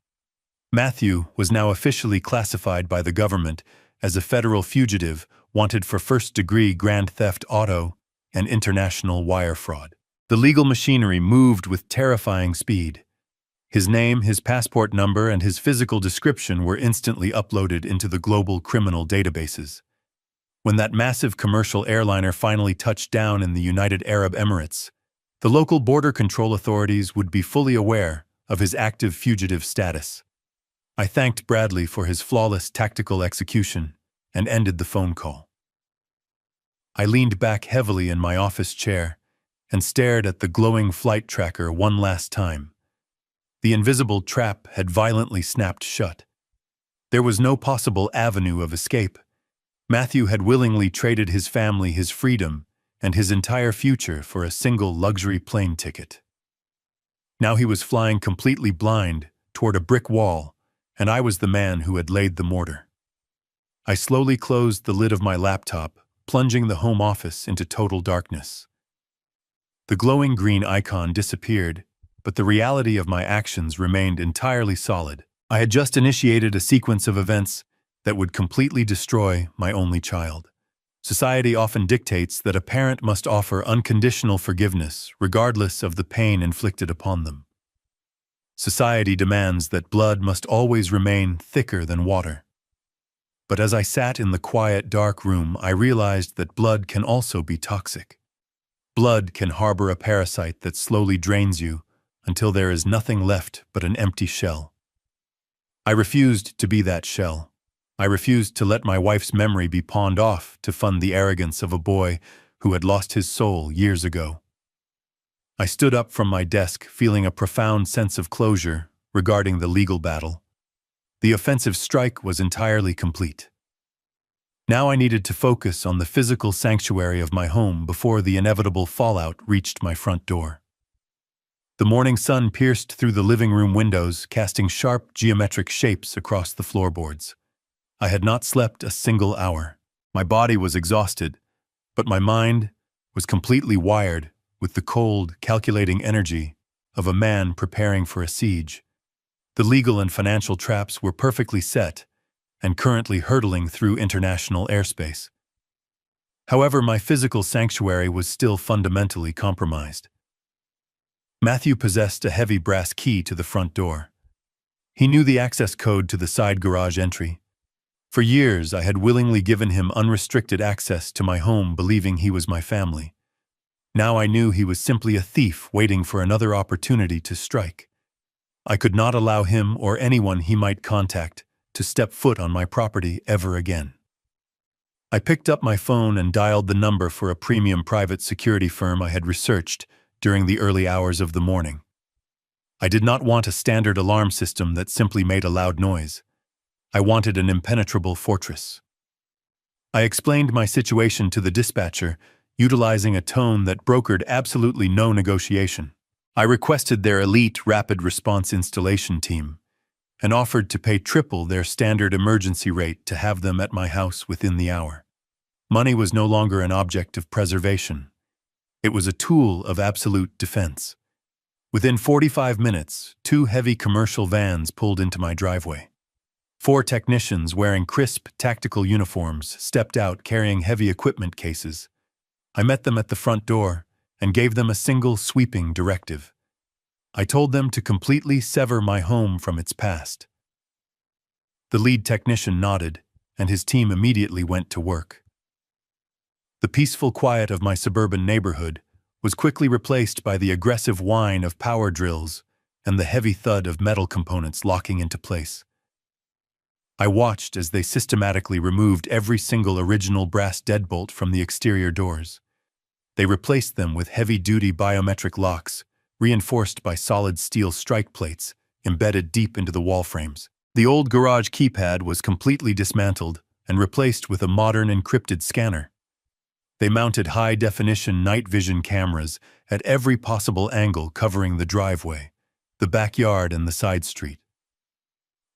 Matthew was now officially classified by the government as a federal fugitive wanted for first-degree grand theft auto and international wire fraud. The legal machinery moved with terrifying speed. His name, his passport number, and his physical description were instantly uploaded into the global criminal databases. When that massive commercial airliner finally touched down in the United Arab Emirates, the local border control authorities would be fully aware of his active fugitive status. I thanked Bradley for his flawless tactical execution and ended the phone call. I leaned back heavily in my office chair and stared at the glowing flight tracker one last time. The invisible trap had violently snapped shut. There was no possible avenue of escape. Matthew had willingly traded his family, his freedom, and his entire future for a single luxury plane ticket. Now he was flying completely blind toward a brick wall, and I was the man who had laid the mortar. I slowly closed the lid of my laptop, plunging the home office into total darkness. The glowing green icon disappeared, but the reality of my actions remained entirely solid. I had just initiated a sequence of events that would completely destroy my only child. Society often dictates that a parent must offer unconditional forgiveness, regardless of the pain inflicted upon them. Society demands that blood must always remain thicker than water. But as I sat in the quiet, dark room, I realized that blood can also be toxic. Blood can harbor a parasite that slowly drains you until there is nothing left but an empty shell. I refused to be that shell. I refused to let my wife's memory be pawned off to fund the arrogance of a boy who had lost his soul years ago. I stood up from my desk, feeling a profound sense of closure regarding the legal battle. The offensive strike was entirely complete. Now I needed to focus on the physical sanctuary of my home before the inevitable fallout reached my front door. The morning sun pierced through the living room windows, casting sharp geometric shapes across the floorboards. I had not slept a single hour. My body was exhausted, but my mind was completely wired with the cold, calculating energy of a man preparing for a siege. The legal and financial traps were perfectly set and currently hurtling through international airspace. However, my physical sanctuary was still fundamentally compromised. Matthew possessed a heavy brass key to the front door. He knew the access code to the side garage entry. For years, I had willingly given him unrestricted access to my home, believing he was my family. Now I knew he was simply a thief waiting for another opportunity to strike. I could not allow him or anyone he might contact to step foot on my property ever again. I picked up my phone and dialed the number for a premium private security firm I had researched during the early hours of the morning. I did not want a standard alarm system that simply made a loud noise. I wanted an impenetrable fortress. I explained my situation to the dispatcher, utilizing a tone that brokered absolutely no negotiation. I requested their elite rapid response installation team and offered to pay triple their standard emergency rate to have them at my house within the hour. Money was no longer an object of preservation. It was a tool of absolute defense. Within 45 minutes, 2 heavy commercial vans pulled into my driveway. 4 technicians wearing crisp, tactical uniforms stepped out carrying heavy equipment cases. I met them at the front door and gave them a single sweeping directive. I told them to completely sever my home from its past. The lead technician nodded, and his team immediately went to work. The peaceful quiet of my suburban neighborhood was quickly replaced by the aggressive whine of power drills and the heavy thud of metal components locking into place. I watched as they systematically removed every single original brass deadbolt from the exterior doors. They replaced them with heavy-duty biometric locks, reinforced by solid steel strike plates embedded deep into the wall frames. The old garage keypad was completely dismantled and replaced with a modern encrypted scanner. They mounted high-definition night vision cameras at every possible angle covering the driveway, the backyard, and the side street.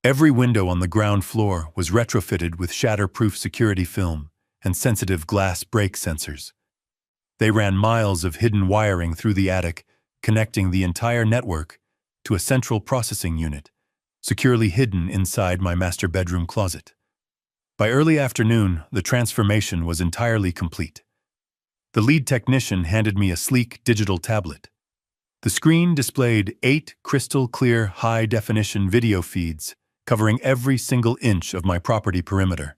Every window on the ground floor was retrofitted with shatterproof security film and sensitive glass break sensors. They ran miles of hidden wiring through the attic, connecting the entire network to a central processing unit, securely hidden inside my master bedroom closet. By early afternoon, the transformation was entirely complete. The lead technician handed me a sleek digital tablet. The screen displayed 8 crystal-clear, high-definition video feeds covering every single inch of my property perimeter.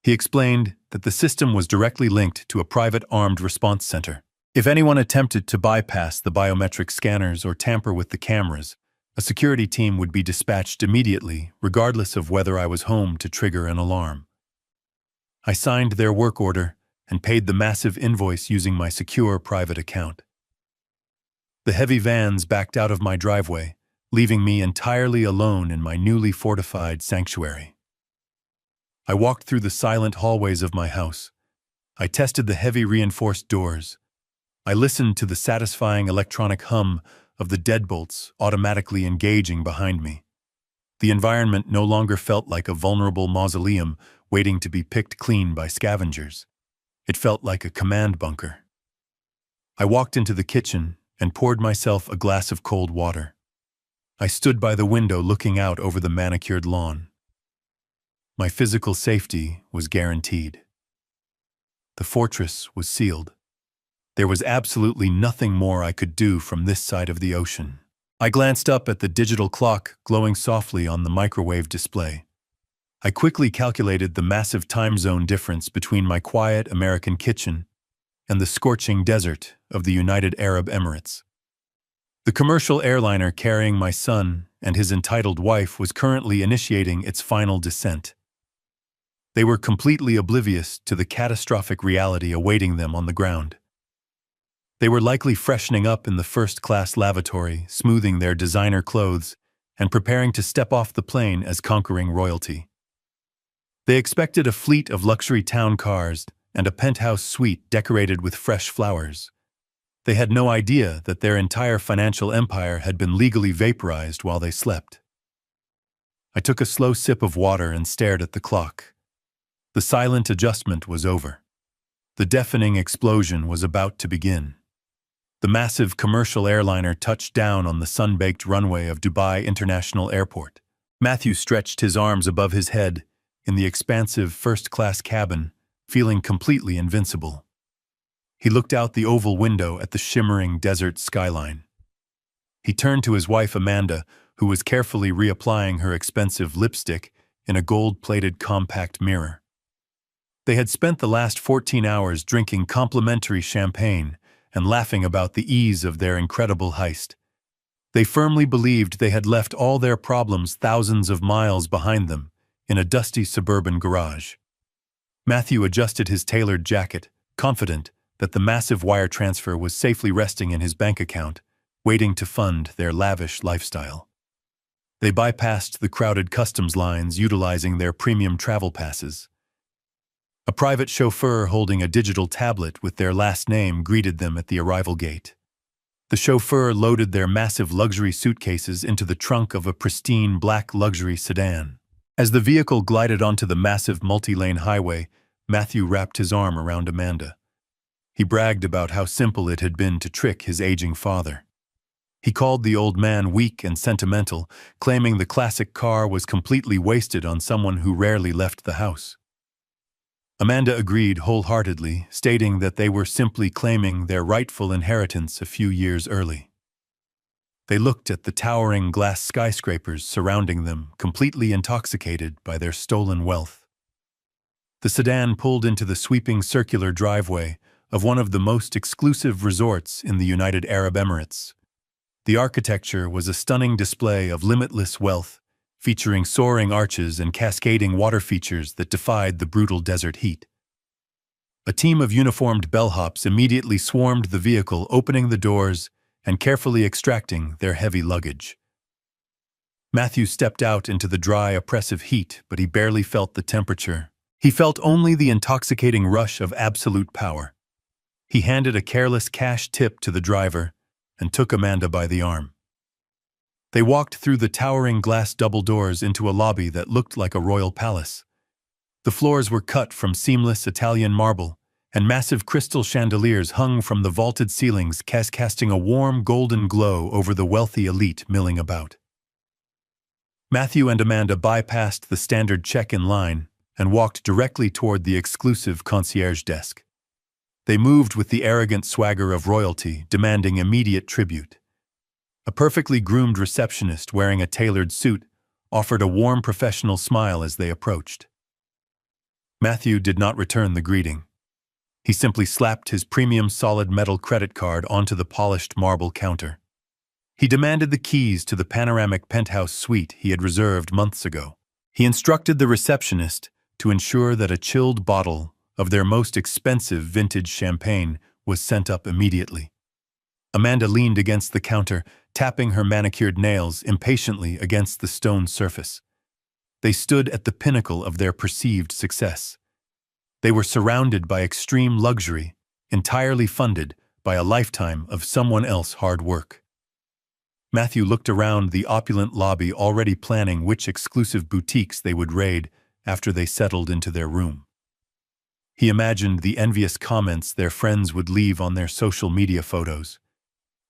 He explained that the system was directly linked to a private armed response center. If anyone attempted to bypass the biometric scanners or tamper with the cameras, a security team would be dispatched immediately, regardless of whether I was home to trigger an alarm. I signed their work order and paid the massive invoice using my secure private account. The heavy vans backed out of my driveway, leaving me entirely alone in my newly fortified sanctuary. I walked through the silent hallways of my house. I tested the heavy reinforced doors. I listened to the satisfying electronic hum of the deadbolts automatically engaging behind me. The environment no longer felt like a vulnerable mausoleum waiting to be picked clean by scavengers. It felt like a command bunker. I walked into the kitchen and poured myself a glass of cold water. I stood by the window looking out over the manicured lawn. My physical safety was guaranteed. The fortress was sealed. There was absolutely nothing more I could do from this side of the ocean. I glanced up at the digital clock glowing softly on the microwave display. I quickly calculated the massive time zone difference between my quiet American kitchen and the scorching desert of the United Arab Emirates. The commercial airliner carrying my son and his entitled wife was currently initiating its final descent. They were completely oblivious to the catastrophic reality awaiting them on the ground. They were likely freshening up in the first-class lavatory, smoothing their designer clothes, and preparing to step off the plane as conquering royalty. They expected a fleet of luxury town cars and a penthouse suite decorated with fresh flowers. They had no idea that their entire financial empire had been legally vaporized while they slept. I took a slow sip of water and stared at the clock. The silent adjustment was over. The deafening explosion was about to begin. The massive commercial airliner touched down on the sun-baked runway of Dubai International Airport. Matthew stretched his arms above his head in the expansive first-class cabin, feeling completely invincible. He looked out the oval window at the shimmering desert skyline. He turned to his wife Amanda, who was carefully reapplying her expensive lipstick in a gold-plated compact mirror. They had spent the last 14 hours drinking complimentary champagne and laughing about the ease of their incredible heist. They firmly believed they had left all their problems thousands of miles behind them in a dusty suburban garage. Matthew adjusted his tailored jacket, confident that the massive wire transfer was safely resting in his bank account, waiting to fund their lavish lifestyle. They bypassed the crowded customs lines utilizing their premium travel passes. A private chauffeur holding a digital tablet with their last name greeted them at the arrival gate. The chauffeur loaded their massive luxury suitcases into the trunk of a pristine black luxury sedan. As the vehicle glided onto the massive multi-lane highway, Matthew wrapped his arm around Amanda. He bragged about how simple it had been to trick his aging father. He called the old man weak and sentimental, claiming the classic car was completely wasted on someone who rarely left the house. Amanda agreed wholeheartedly, stating that they were simply claiming their rightful inheritance a few years early. They looked at the towering glass skyscrapers surrounding them, completely intoxicated by their stolen wealth. The sedan pulled into the sweeping circular driveway of one of the most exclusive resorts in the United Arab Emirates. The architecture was a stunning display of limitless wealth, featuring soaring arches and cascading water features that defied the brutal desert heat. A team of uniformed bellhops immediately swarmed the vehicle, opening the doors and carefully extracting their heavy luggage. Matthew stepped out into the dry, oppressive heat, but he barely felt the temperature. He felt only the intoxicating rush of absolute power. He handed a careless cash tip to the driver and took Amanda by the arm. They walked through the towering glass double doors into a lobby that looked like a royal palace. The floors were cut from seamless Italian marble, and massive crystal chandeliers hung from the vaulted ceilings, casting a warm golden glow over the wealthy elite milling about. Matthew and Amanda bypassed the standard check-in line and walked directly toward the exclusive concierge desk. They moved with the arrogant swagger of royalty, demanding immediate tribute. A perfectly groomed receptionist wearing a tailored suit offered a warm professional smile as they approached. Matthew did not return the greeting. He simply slapped his premium solid metal credit card onto the polished marble counter. He demanded the keys to the panoramic penthouse suite he had reserved months ago. He instructed the receptionist to ensure that a chilled bottle of their most expensive vintage champagne was sent up immediately. Amanda leaned against the counter, tapping her manicured nails impatiently against the stone surface. They stood at the pinnacle of their perceived success. They were surrounded by extreme luxury, entirely funded by a lifetime of someone else's hard work. Matthew looked around the opulent lobby, already planning which exclusive boutiques they would raid after they settled into their room. He imagined the envious comments their friends would leave on their social media photos.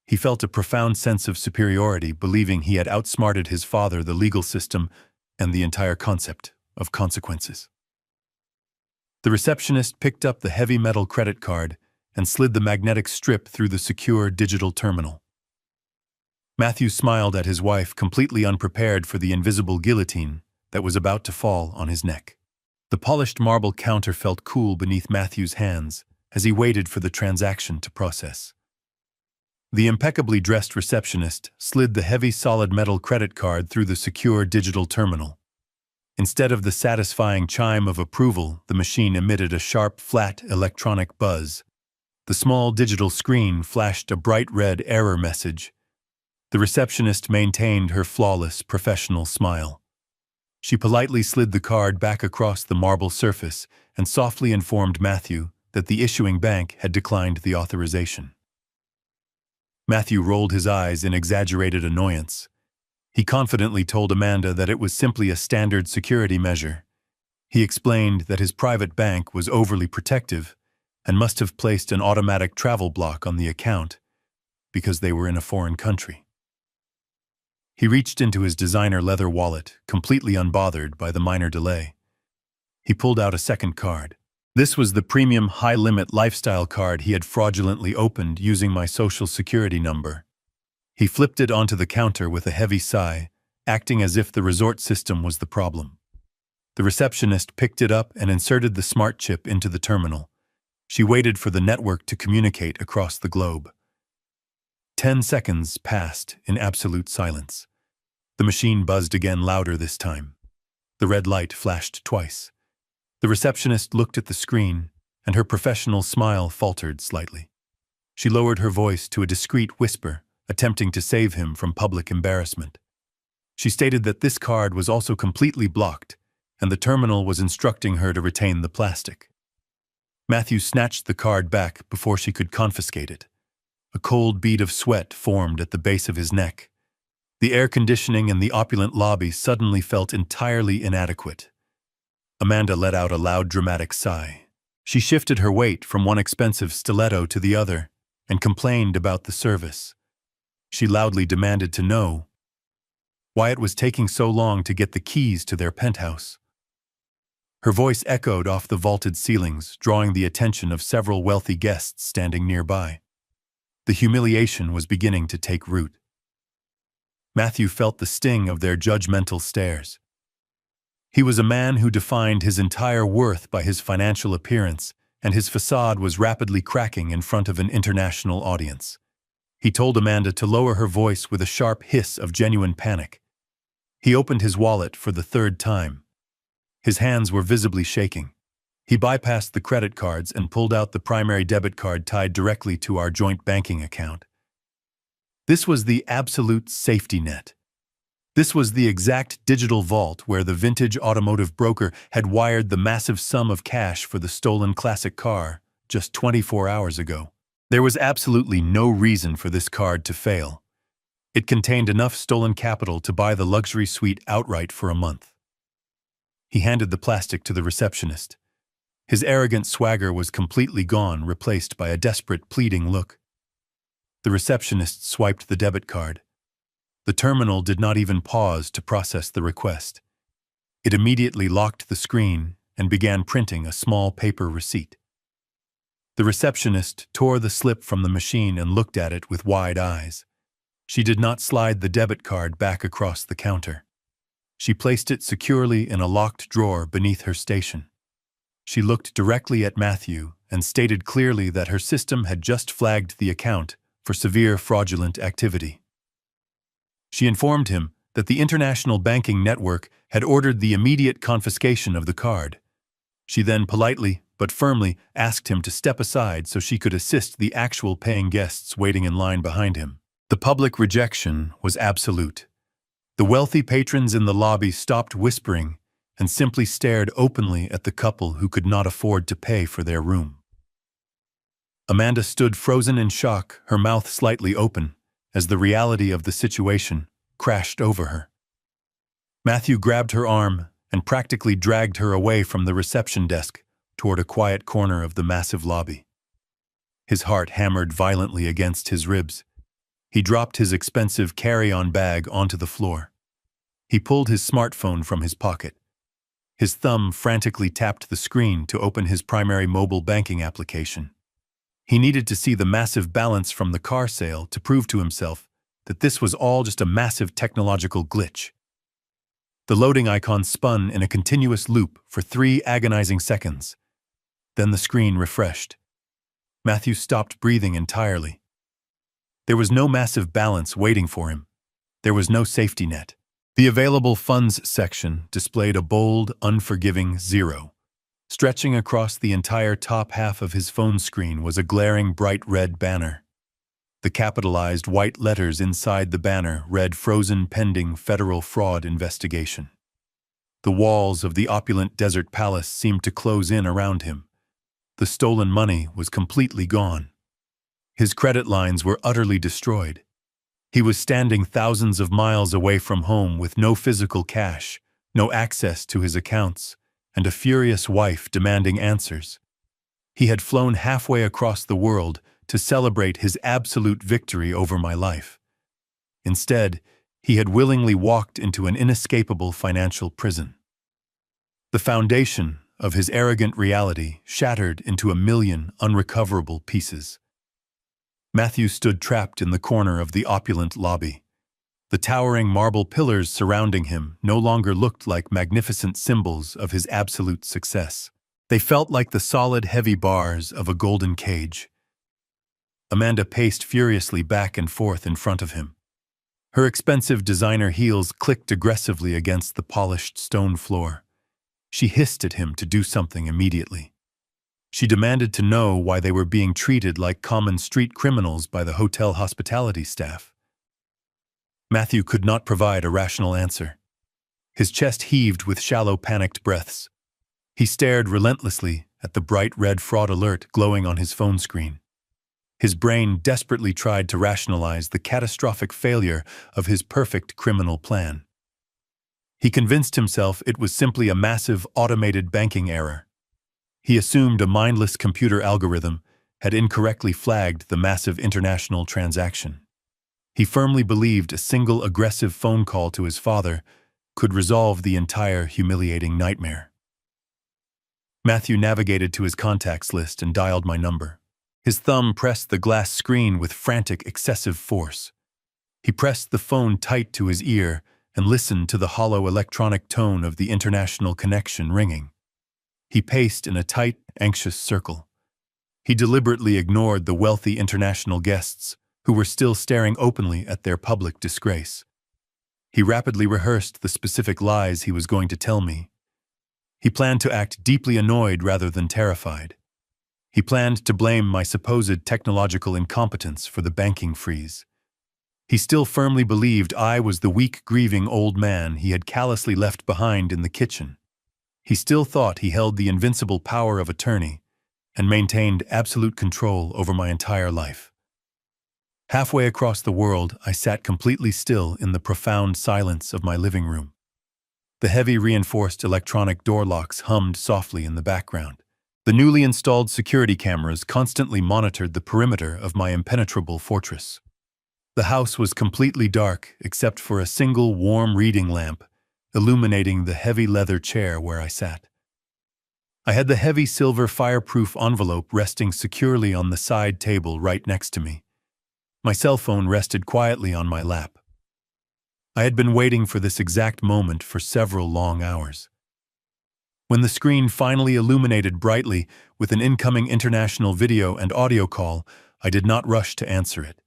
He felt a profound sense of superiority, believing he had outsmarted his father, the legal system, and the entire concept of consequences. The receptionist picked up the heavy metal credit card and slid the magnetic strip through the secure digital terminal. Matthew smiled at his wife, completely unprepared for the invisible guillotine that was about to fall on his neck. The polished marble counter felt cool beneath Matthew's hands as he waited for the transaction to process. The impeccably dressed receptionist slid the heavy solid metal credit card through the secure digital terminal. Instead of the satisfying chime of approval, the machine emitted a sharp, flat electronic buzz. The small digital screen flashed a bright red error message. The receptionist maintained her flawless, professional smile. She politely slid the card back across the marble surface and softly informed Matthew that the issuing bank had declined the authorization. Matthew rolled his eyes in exaggerated annoyance. He confidently told Amanda that it was simply a standard security measure. He explained that his private bank was overly protective and must have placed an automatic travel block on the account because they were in a foreign country. He reached into his designer leather wallet, completely unbothered by the minor delay. He pulled out a second card. This was the premium high-limit lifestyle card he had fraudulently opened using my social security number. He flipped it onto the counter with a heavy sigh, acting as if the resort system was the problem. The receptionist picked it up and inserted the smart chip into the terminal. She waited for the network to communicate across the globe. 10 seconds passed in absolute silence. The machine buzzed again, louder this time. The red light flashed twice. The receptionist looked at the screen, and her professional smile faltered slightly. She lowered her voice to a discreet whisper, attempting to save him from public embarrassment. She stated that this card was also completely blocked, and the terminal was instructing her to retain the plastic. Matthew snatched the card back before she could confiscate it. A cold bead of sweat formed at the base of his neck. The air conditioning in the opulent lobby suddenly felt entirely inadequate. Amanda let out a loud, dramatic sigh. She shifted her weight from one expensive stiletto to the other and complained about the service. She loudly demanded to know why it was taking so long to get the keys to their penthouse. Her voice echoed off the vaulted ceilings, drawing the attention of several wealthy guests standing nearby. The humiliation was beginning to take root. Matthew felt the sting of their judgmental stares. He was a man who defined his entire worth by his financial appearance, and his facade was rapidly cracking in front of an international audience. He told Amanda to lower her voice with a sharp hiss of genuine panic. He opened his wallet for the third time. His hands were visibly shaking. He bypassed the credit cards and pulled out the primary debit card tied directly to our joint banking account. This was the absolute safety net. This was the exact digital vault where the vintage automotive broker had wired the massive sum of cash for the stolen classic car just 24 hours ago. There was absolutely no reason for this card to fail. It contained enough stolen capital to buy the luxury suite outright for a month. He handed the plastic to the receptionist. His arrogant swagger was completely gone, replaced by a desperate, pleading look. The receptionist swiped the debit card. The terminal did not even pause to process the request. It immediately locked the screen and began printing a small paper receipt. The receptionist tore the slip from the machine and looked at it with wide eyes. She did not slide the debit card back across the counter. She placed it securely in a locked drawer beneath her station. She looked directly at Matthew and stated clearly that her system had just flagged the account for severe fraudulent activity. She informed him that the international banking network had ordered the immediate confiscation of the card. She then politely but firmly asked him to step aside so she could assist the actual paying guests waiting in line behind him. The public rejection was absolute. The wealthy patrons in the lobby stopped whispering and simply stared openly at the couple who could not afford to pay for their room. Amanda stood frozen in shock, her mouth slightly open, as the reality of the situation crashed over her. Matthew grabbed her arm and practically dragged her away from the reception desk toward a quiet corner of the massive lobby. His heart hammered violently against his ribs. He dropped his expensive carry-on bag onto the floor. He pulled his smartphone from his pocket. His thumb frantically tapped the screen to open his primary mobile banking application. He needed to see the massive balance from the car sale to prove to himself that this was all just a massive technological glitch. The loading icon spun in a continuous loop for 3 agonizing seconds. Then the screen refreshed. Matthew stopped breathing entirely. There was no massive balance waiting for him. There was no safety net. The available funds section displayed a bold, unforgiving 0. Stretching across the entire top half of his phone screen was a glaring bright red banner. The capitalized white letters inside the banner read "Frozen Pending Federal Fraud Investigation." The walls of the opulent desert palace seemed to close in around him. The stolen money was completely gone. His credit lines were utterly destroyed. He was standing thousands of miles away from home with no physical cash, no access to his accounts, and a furious wife demanding answers. He had flown halfway across the world to celebrate his absolute victory over my life. Instead, he had willingly walked into an inescapable financial prison. The foundation of his arrogant reality shattered into a million unrecoverable pieces. Matthew stood trapped in the corner of the opulent lobby. The towering marble pillars surrounding him no longer looked like magnificent symbols of his absolute success. They felt like the solid, heavy bars of a golden cage. Amanda paced furiously back and forth in front of him. Her expensive designer heels clicked aggressively against the polished stone floor. She hissed at him to do something immediately. She demanded to know why they were being treated like common street criminals by the hotel hospitality staff. Matthew could not provide a rational answer. His chest heaved with shallow, panicked breaths. He stared relentlessly at the bright red fraud alert glowing on his phone screen. His brain desperately tried to rationalize the catastrophic failure of his perfect criminal plan. He convinced himself it was simply a massive automated banking error. He assumed a mindless computer algorithm had incorrectly flagged the massive international transaction. He firmly believed a single aggressive phone call to his father could resolve the entire humiliating nightmare. Matthew navigated to his contacts list and dialed my number. His thumb pressed the glass screen with frantic, excessive force. He pressed the phone tight to his ear and listened to the hollow electronic tone of the international connection ringing. He paced in a tight, anxious circle. He deliberately ignored the wealthy international guests who were still staring openly at their public disgrace. He rapidly rehearsed the specific lies he was going to tell me. He planned to act deeply annoyed rather than terrified. He planned to blame my supposed technological incompetence for the banking freeze. He still firmly believed I was the weak, grieving old man he had callously left behind in the kitchen. He still thought he held the invincible power of attorney and maintained absolute control over my entire life. Halfway across the world, I sat completely still in the profound silence of my living room. The heavy reinforced electronic door locks hummed softly in the background. The newly installed security cameras constantly monitored the perimeter of my impenetrable fortress. The house was completely dark except for a single warm reading lamp illuminating the heavy leather chair where I sat. I had the heavy silver fireproof envelope resting securely on the side table right next to me. My cell phone rested quietly on my lap. I had been waiting for this exact moment for several long hours. When the screen finally illuminated brightly with an incoming international video and audio call, I did not rush to answer it.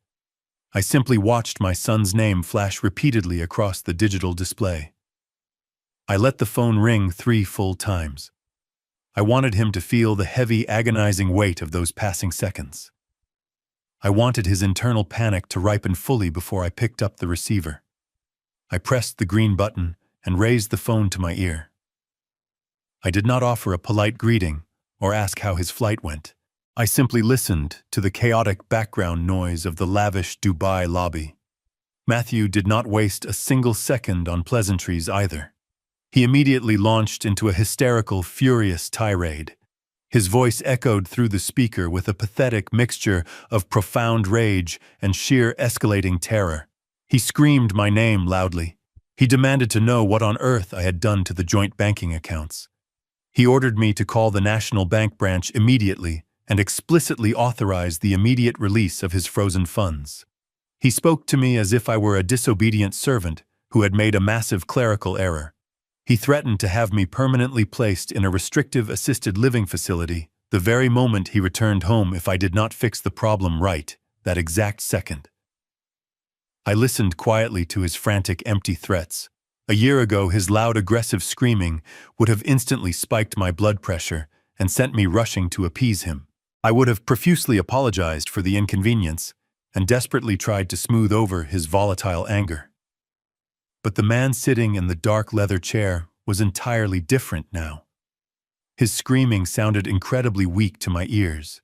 I simply watched my son's name flash repeatedly across the digital display. I let the phone ring 3 full times. I wanted him to feel the heavy, agonizing weight of those passing seconds. I wanted his internal panic to ripen fully before I picked up the receiver. I pressed the green button and raised the phone to my ear. I did not offer a polite greeting or ask how his flight went. I simply listened to the chaotic background noise of the lavish Dubai lobby. Matthew did not waste a single second on pleasantries either. He immediately launched into a hysterical, furious tirade. His voice echoed through the speaker with a pathetic mixture of profound rage and sheer escalating terror. He screamed my name loudly. He demanded to know what on earth I had done to the joint banking accounts. He ordered me to call the National Bank branch immediately and explicitly authorized the immediate release of his frozen funds. He spoke to me as if I were a disobedient servant who had made a massive clerical error. He threatened to have me permanently placed in a restrictive assisted living facility the very moment he returned home if I did not fix the problem right, that exact second. I listened quietly to his frantic, empty threats. A year ago, his loud, aggressive screaming would have instantly spiked my blood pressure and sent me rushing to appease him. I would have profusely apologized for the inconvenience and desperately tried to smooth over his volatile anger. But the man sitting in the dark leather chair was entirely different now. His screaming sounded incredibly weak to my ears.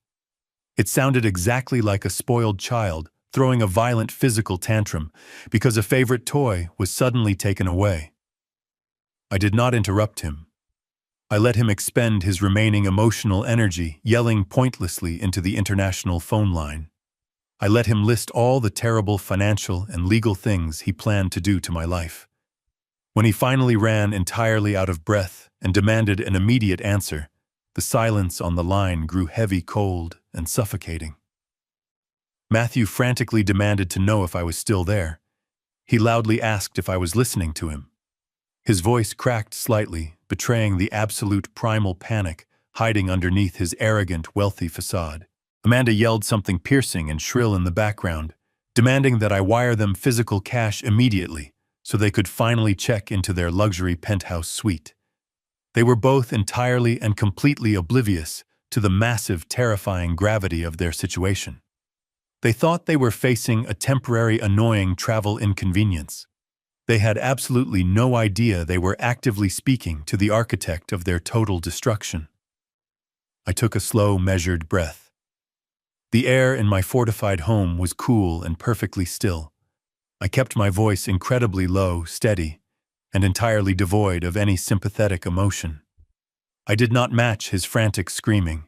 It sounded exactly like a spoiled child throwing a violent physical tantrum because a favorite toy was suddenly taken away. I did not interrupt him. I let him expend his remaining emotional energy, yelling pointlessly into the international phone line. I let him list all the terrible financial and legal things he planned to do to my life. When he finally ran entirely out of breath and demanded an immediate answer, the silence on the line grew heavy, cold, and suffocating. Matthew frantically demanded to know if I was still there. He loudly asked if I was listening to him. His voice cracked slightly, betraying the absolute primal panic hiding underneath his arrogant, wealthy facade. Amanda yelled something piercing and shrill in the background, demanding that I wire them physical cash immediately so they could finally check into their luxury penthouse suite. They were both entirely and completely oblivious to the massive, terrifying gravity of their situation. They thought they were facing a temporary, annoying travel inconvenience. They had absolutely no idea they were actively speaking to the architect of their total destruction. I took a slow, measured breath. The air in my fortified home was cool and perfectly still. I kept my voice incredibly low, steady, and entirely devoid of any sympathetic emotion. I did not match his frantic screaming.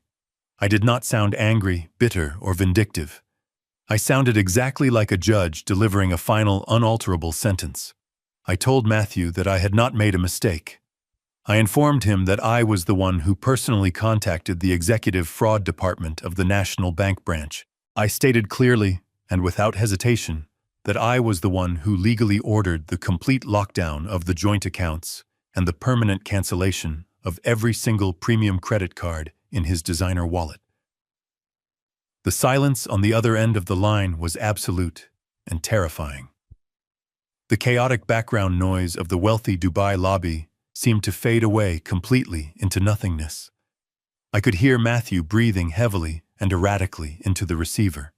I did not sound angry, bitter, or vindictive. I sounded exactly like a judge delivering a final, unalterable sentence. I told Matthew that I had not made a mistake. I informed him that I was the one who personally contacted the executive fraud department of the National Bank branch. I stated clearly, and without hesitation, that I was the one who legally ordered the complete lockdown of the joint accounts and the permanent cancellation of every single premium credit card in his designer wallet. The silence on the other end of the line was absolute and terrifying. The chaotic background noise of the wealthy Dubai lobby seemed to fade away completely into nothingness. I could hear Matthew breathing heavily and erratically into the receiver.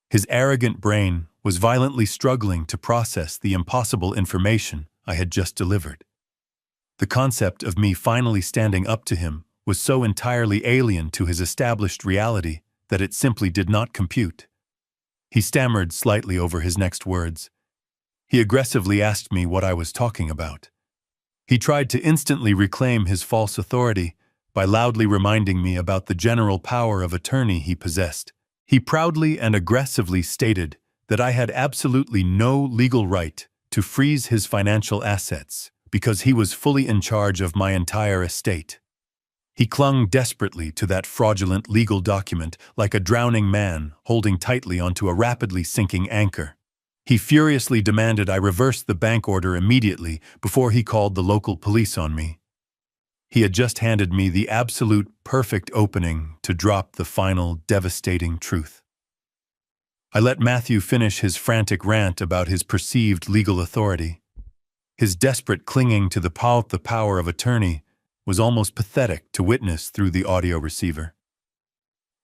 His arrogant brain was violently struggling to process the impossible information I had just delivered. The concept of me finally standing up to him was so entirely alien to his established reality that it simply did not compute. He stammered slightly over his next words. He aggressively asked me what I was talking about. He tried to instantly reclaim his false authority by loudly reminding me about the general power of attorney he possessed. He proudly and aggressively stated that I had absolutely no legal right to freeze his financial assets because he was fully in charge of my entire estate. He clung desperately to that fraudulent legal document like a drowning man holding tightly onto a rapidly sinking anchor. He furiously demanded I reverse the bank order immediately before he called the local police on me. He had just handed me the absolute perfect opening to drop the final devastating truth. I let Matthew finish his frantic rant about his perceived legal authority. His desperate clinging to the power of attorney was almost pathetic to witness through the audio receiver.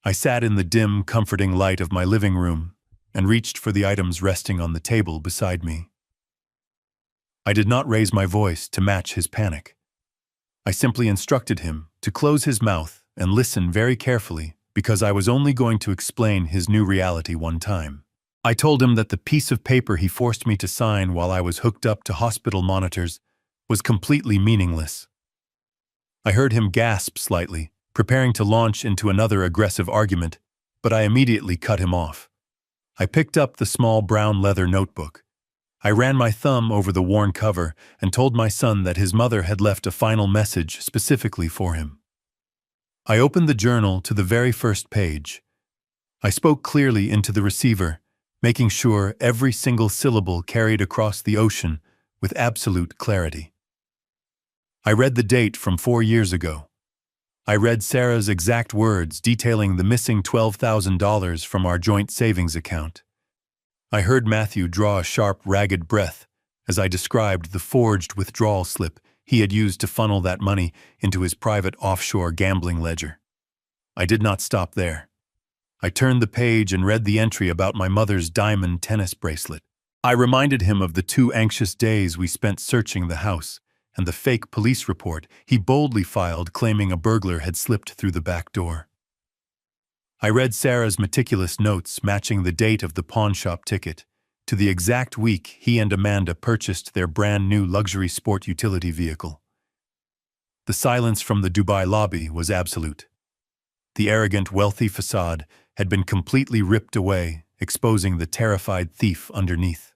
I sat in the dim, comforting light of my living room and reached for the items resting on the table beside me. I did not raise my voice to match his panic. I simply instructed him to close his mouth and listen very carefully because I was only going to explain his new reality one time. I told him that the piece of paper he forced me to sign while I was hooked up to hospital monitors was completely meaningless. I heard him gasp slightly, preparing to launch into another aggressive argument, but I immediately cut him off. I picked up the small brown leather notebook. I ran my thumb over the worn cover and told my son that his mother had left a final message specifically for him. I opened the journal to the very first page. I spoke clearly into the receiver, making sure every single syllable carried across the ocean with absolute clarity. I read the date from 4 years ago. I read Sarah's exact words detailing the missing $12,000 from our joint savings account. I heard Matthew draw a sharp, ragged breath as I described the forged withdrawal slip he had used to funnel that money into his private offshore gambling ledger. I did not stop there. I turned the page and read the entry about my mother's diamond tennis bracelet. I reminded him of the 2 anxious days we spent searching the house and the fake police report he boldly filed claiming a burglar had slipped through the back door. I read Sarah's meticulous notes matching the date of the pawnshop ticket to the exact week he and Amanda purchased their brand new luxury sport utility vehicle. The silence from the Dubai lobby was absolute. The arrogant, wealthy facade had been completely ripped away, exposing the terrified thief underneath.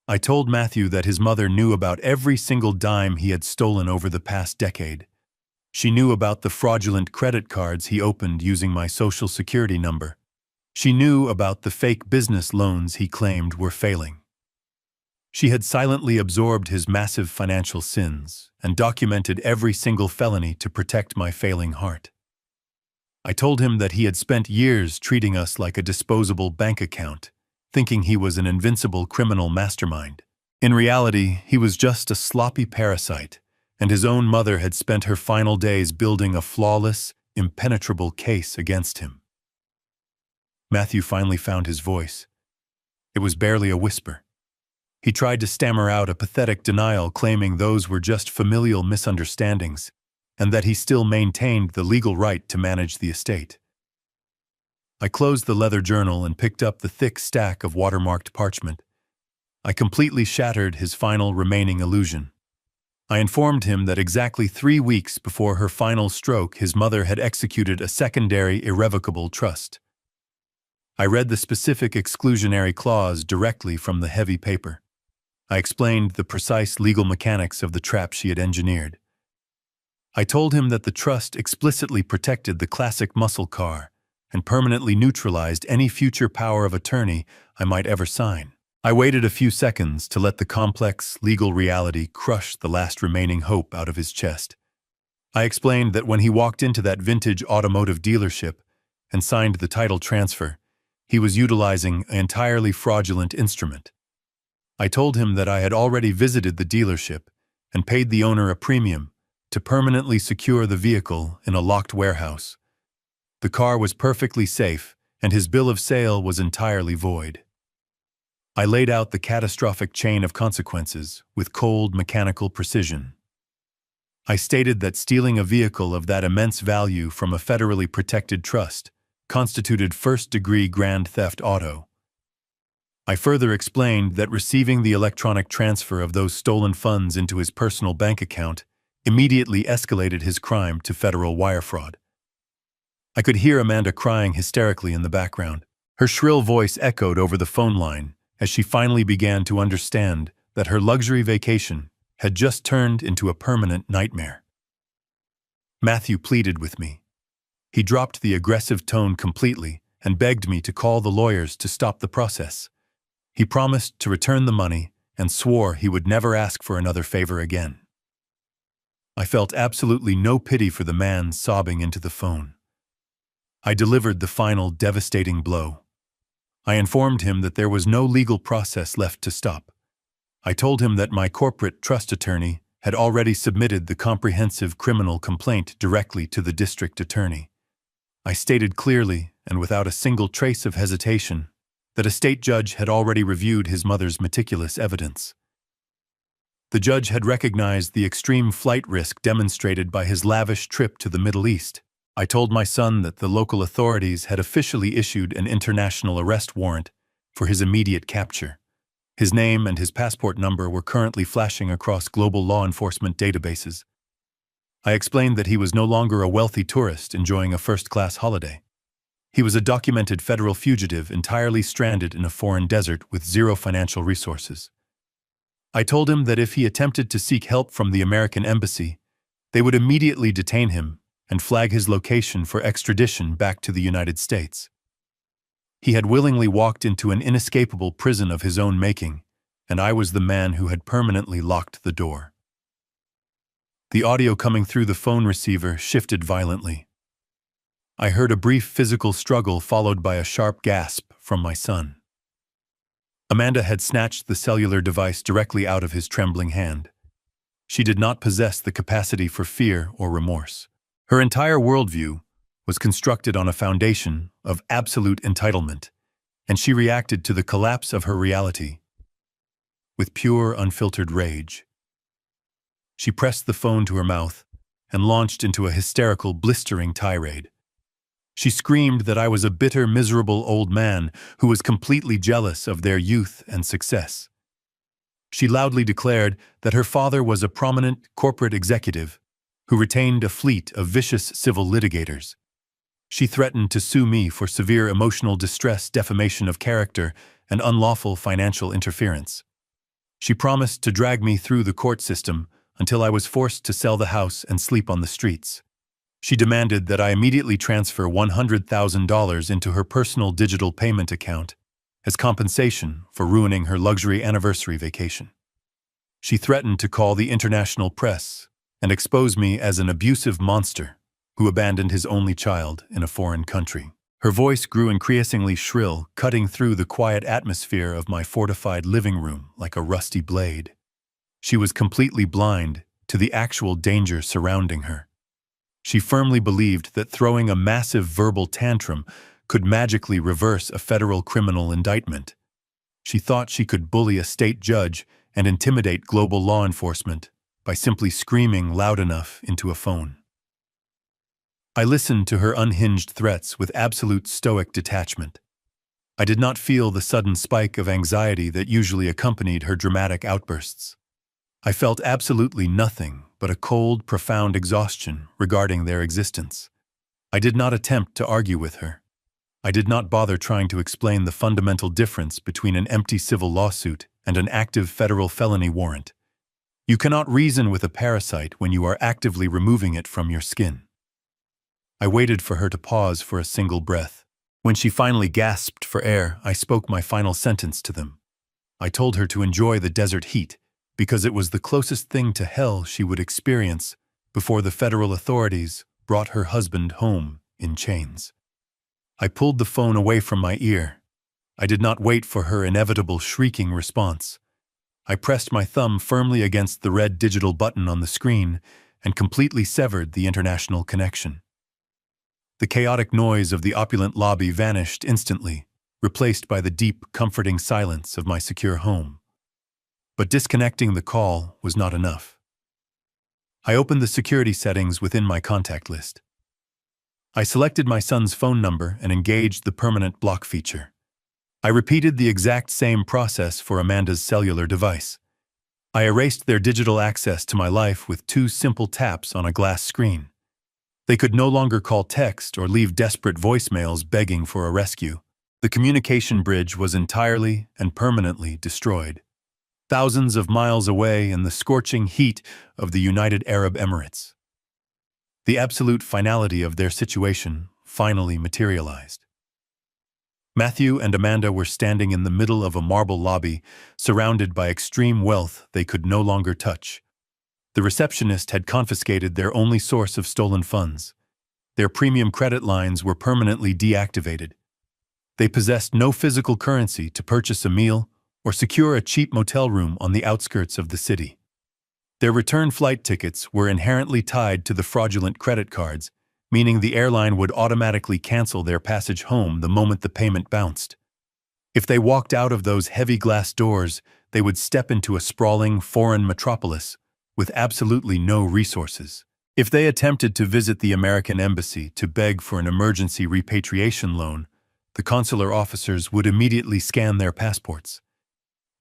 I told Matthew that his mother knew about every single dime he had stolen over the past decade. She knew about the fraudulent credit cards he opened using my social security number. She knew about the fake business loans he claimed were failing. She had silently absorbed his massive financial sins and documented every single felony to protect my failing heart. I told him that he had spent years treating us like a disposable bank account, thinking he was an invincible criminal mastermind. In reality, he was just a sloppy parasite, and his own mother had spent her final days building a flawless, impenetrable case against him. Matthew finally found his voice. It was barely a whisper. He tried to stammer out a pathetic denial claiming those were just familial misunderstandings, and that he still maintained the legal right to manage the estate. I closed the leather journal and picked up the thick stack of watermarked parchment. I completely shattered his final remaining illusion. I informed him that exactly 3 weeks before her final stroke, his mother had executed a secondary irrevocable trust. I read the specific exclusionary clause directly from the heavy paper. I explained the precise legal mechanics of the trap she had engineered. I told him that the trust explicitly protected the classic muscle car and permanently neutralized any future power of attorney I might ever sign. I waited a few seconds to let the complex legal reality crush the last remaining hope out of his chest. I explained that when he walked into that vintage automotive dealership and signed the title transfer, he was utilizing an entirely fraudulent instrument. I told him that I had already visited the dealership and paid the owner a premium to permanently secure the vehicle in a locked warehouse. The car was perfectly safe, and his bill of sale was entirely void. I laid out the catastrophic chain of consequences with cold, mechanical precision. I stated that stealing a vehicle of that immense value from a federally protected trust constituted first-degree grand theft auto. I further explained that receiving the electronic transfer of those stolen funds into his personal bank account immediately escalated his crime to federal wire fraud. I could hear Amanda crying hysterically in the background. Her shrill voice echoed over the phone line as she finally began to understand that her luxury vacation had just turned into a permanent nightmare. Matthew pleaded with me. He dropped the aggressive tone completely and begged me to call the lawyers to stop the process. He promised to return the money and swore he would never ask for another favor again. I felt absolutely no pity for the man sobbing into the phone. I delivered the final devastating blow. I informed him that there was no legal process left to stop. I told him that my corporate trust attorney had already submitted the comprehensive criminal complaint directly to the district attorney. I stated clearly, and without a single trace of hesitation, that a state judge had already reviewed his mother's meticulous evidence. The judge had recognized the extreme flight risk demonstrated by his lavish trip to the Middle East I told my son that the local authorities had officially issued an international arrest warrant for his immediate capture. His name and his passport number were currently flashing across global law enforcement databases. I explained that he was no longer a wealthy tourist enjoying a first-class holiday. He was a documented federal fugitive entirely stranded in a foreign desert with zero financial resources. I told him that if he attempted to seek help from the American embassy, they would immediately detain him and flag his location for extradition back to the United States. He had willingly walked into an inescapable prison of his own making, and I was the man who had permanently locked the door. The audio coming through the phone receiver shifted violently. I heard a brief physical struggle followed by a sharp gasp from my son. Amanda had snatched the cellular device directly out of his trembling hand. She did not possess the capacity for fear or remorse. Her entire worldview was constructed on a foundation of absolute entitlement, and she reacted to the collapse of her reality with pure, unfiltered rage. She pressed the phone to her mouth and launched into a hysterical, blistering tirade. She screamed that I was a bitter, miserable old man who was completely jealous of their youth and success. She loudly declared that her father was a prominent corporate executive who retained a fleet of vicious civil litigators. She threatened to sue me for severe emotional distress, defamation of character, and unlawful financial interference. She promised to drag me through the court system until I was forced to sell the house and sleep on the streets. She demanded that I immediately transfer $100,000 into her personal digital payment account as compensation for ruining her luxury anniversary vacation. She threatened to call the international press and expose me as an abusive monster who abandoned his only child in a foreign country. Her voice grew increasingly shrill, cutting through the quiet atmosphere of my fortified living room like a rusty blade. She was completely blind to the actual danger surrounding her. She firmly believed that throwing a massive verbal tantrum could magically reverse a federal criminal indictment. She thought she could bully a state judge and intimidate global law enforcement by simply screaming loud enough into a phone. I listened to her unhinged threats with absolute stoic detachment. I did not feel the sudden spike of anxiety that usually accompanied her dramatic outbursts. I felt absolutely nothing but a cold, profound exhaustion regarding their existence. I did not attempt to argue with her. I did not bother trying to explain the fundamental difference between an empty civil lawsuit and an active federal felony warrant. You cannot reason with a parasite when you are actively removing it from your skin. I waited for her to pause for a single breath. When she finally gasped for air, I spoke my final sentence to them. I told her to enjoy the desert heat, because it was the closest thing to hell she would experience before the federal authorities brought her husband home in chains. I pulled the phone away from my ear. I did not wait for her inevitable shrieking response. I pressed my thumb firmly against the red digital button on the screen and completely severed the international connection. The chaotic noise of the opulent lobby vanished instantly, replaced by the deep, comforting silence of my secure home. But disconnecting the call was not enough. I opened the security settings within my contact list. I selected my son's phone number and engaged the permanent block feature. I repeated the exact same process for Amanda's cellular device. I erased their digital access to my life with 2 simple taps on a glass screen. They could no longer call text or leave desperate voicemails begging for a rescue. The communication bridge was entirely and permanently destroyed. Thousands of miles away in the scorching heat of the United Arab Emirates. The absolute finality of their situation finally materialized. Matthew and Amanda were standing in the middle of a marble lobby, surrounded by extreme wealth they could no longer touch. The receptionist had confiscated their only source of stolen funds. Their premium credit lines were permanently deactivated. They possessed no physical currency to purchase a meal or secure a cheap motel room on the outskirts of the city. Their return flight tickets were inherently tied to the fraudulent credit cards, meaning the airline would automatically cancel their passage home the moment the payment bounced. If they walked out of those heavy glass doors, they would step into a sprawling foreign metropolis with absolutely no resources. If they attempted to visit the American embassy to beg for an emergency repatriation loan, the consular officers would immediately scan their passports.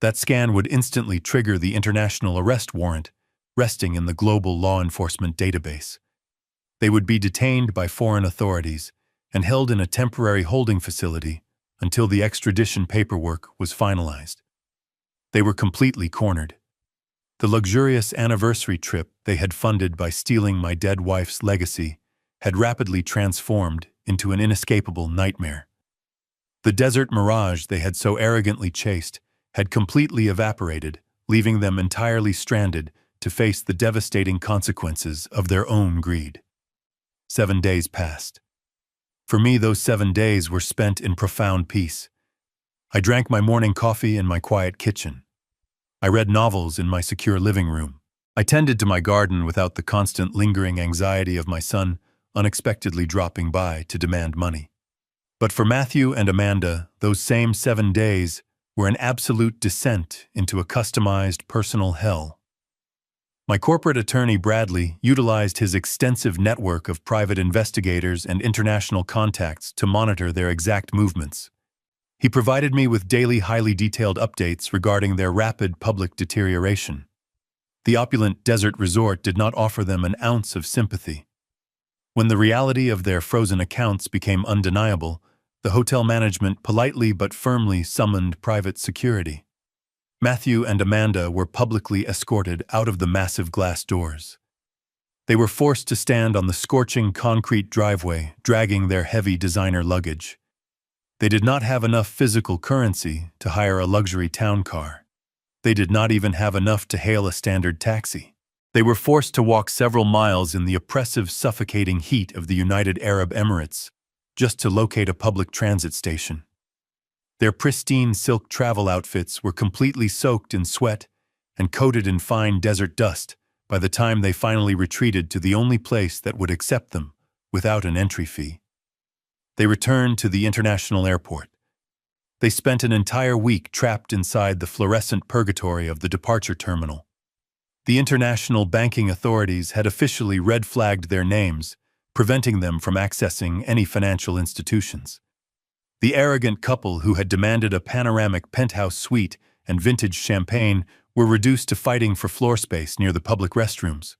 That scan would instantly trigger the international arrest warrant, resting in the global law enforcement database. They would be detained by foreign authorities and held in a temporary holding facility until the extradition paperwork was finalized. They were completely cornered. The luxurious anniversary trip they had funded by stealing my dead wife's legacy had rapidly transformed into an inescapable nightmare. The desert mirage they had so arrogantly chased had completely evaporated, leaving them entirely stranded to face the devastating consequences of their own greed. 7 days passed. For me, those 7 days were spent in profound peace. I drank my morning coffee in my quiet kitchen. I read novels in my secure living room. I tended to my garden without the constant lingering anxiety of my son unexpectedly dropping by to demand money. But for Matthew and Amanda, those same 7 days were an absolute descent into a customized personal hell. My corporate attorney, Bradley, utilized his extensive network of private investigators and international contacts to monitor their exact movements. He provided me with daily, highly detailed updates regarding their rapid public deterioration. The opulent desert resort did not offer them an ounce of sympathy. When the reality of their frozen accounts became undeniable, the hotel management politely but firmly summoned private security. Matthew and Amanda were publicly escorted out of the massive glass doors. They were forced to stand on the scorching concrete driveway, dragging their heavy designer luggage. They did not have enough physical currency to hire a luxury town car. They did not even have enough to hail a standard taxi. They were forced to walk several miles in the oppressive, suffocating heat of the United Arab Emirates just to locate a public transit station. Their pristine silk travel outfits were completely soaked in sweat and coated in fine desert dust by the time they finally retreated to the only place that would accept them without an entry fee. They returned to the international airport. They spent an entire week trapped inside the fluorescent purgatory of the departure terminal. The international banking authorities had officially red-flagged their names, preventing them from accessing any financial institutions. The arrogant couple who had demanded a panoramic penthouse suite and vintage champagne were reduced to fighting for floor space near the public restrooms.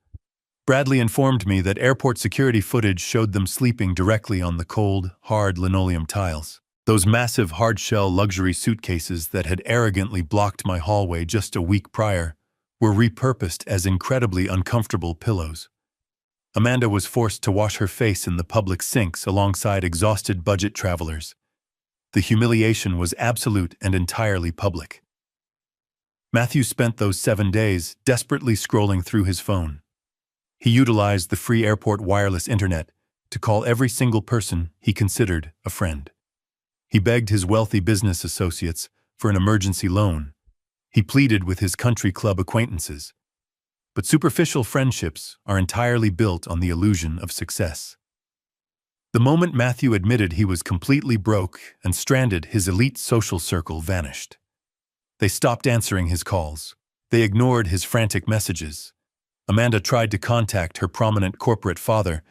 Bradley informed me that airport security footage showed them sleeping directly on the cold, hard linoleum tiles. Those massive hard-shell luxury suitcases that had arrogantly blocked my hallway just a week prior were repurposed as incredibly uncomfortable pillows. Amanda was forced to wash her face in the public sinks alongside exhausted budget travelers. The humiliation was absolute and entirely public. Matthew spent those 7 days desperately scrolling through his phone. He utilized the free airport wireless internet to call every single person he considered a friend. He begged his wealthy business associates for an emergency loan. He pleaded with his country club acquaintances. But superficial friendships are entirely built on the illusion of success. The moment Matthew admitted he was completely broke and stranded, his elite social circle vanished. They stopped answering his calls. They ignored his frantic messages. Amanda tried to contact her prominent corporate father,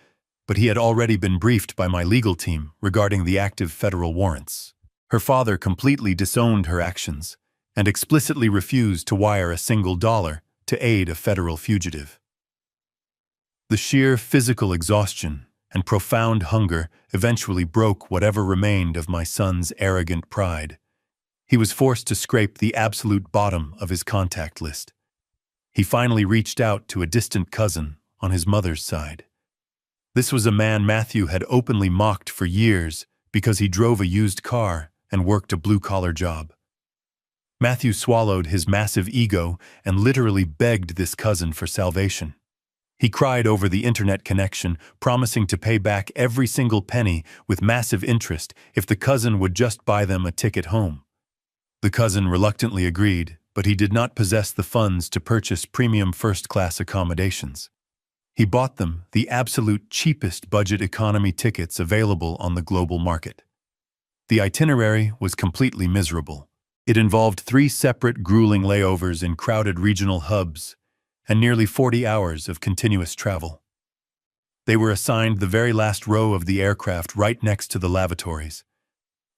but he had already been briefed by my legal team regarding the active federal warrants. Her father completely disowned her actions and explicitly refused to wire a single dollar to aid a federal fugitive. The sheer physical exhaustion and profound hunger eventually broke whatever remained of my son's arrogant pride. He was forced to scrape the absolute bottom of his contact list. He finally reached out to a distant cousin on his mother's side. This was a man Matthew had openly mocked for years because he drove a used car and worked a blue-collar job. Matthew swallowed his massive ego and literally begged this cousin for salvation. He cried over the internet connection, promising to pay back every single penny with massive interest if the cousin would just buy them a ticket home. The cousin reluctantly agreed, but he did not possess the funds to purchase premium first-class accommodations. He bought them the absolute cheapest budget economy tickets available on the global market. The itinerary was completely miserable. It involved 3 separate grueling layovers in crowded regional hubs and nearly 40 hours of continuous travel. They were assigned the very last row of the aircraft right next to the lavatories.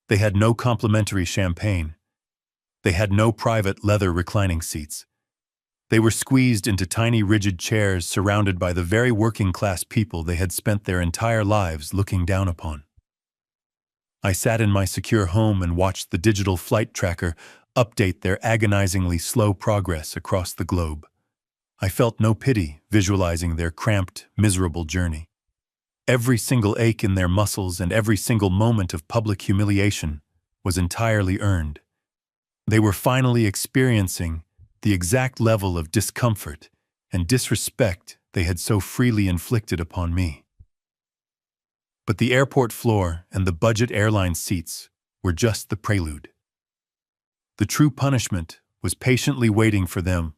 They had no complimentary champagne. They had no private leather reclining seats. They were squeezed into tiny rigid chairs surrounded by the very working-class people they had spent their entire lives looking down upon. I sat in my secure home and watched the digital flight tracker update their agonizingly slow progress across the globe. I felt no pity visualizing their cramped, miserable journey. Every single ache in their muscles and every single moment of public humiliation was entirely earned. They were finally experiencing the exact level of discomfort and disrespect they had so freely inflicted upon me. But the airport floor and the budget airline seats were just the prelude. The true punishment was patiently waiting for them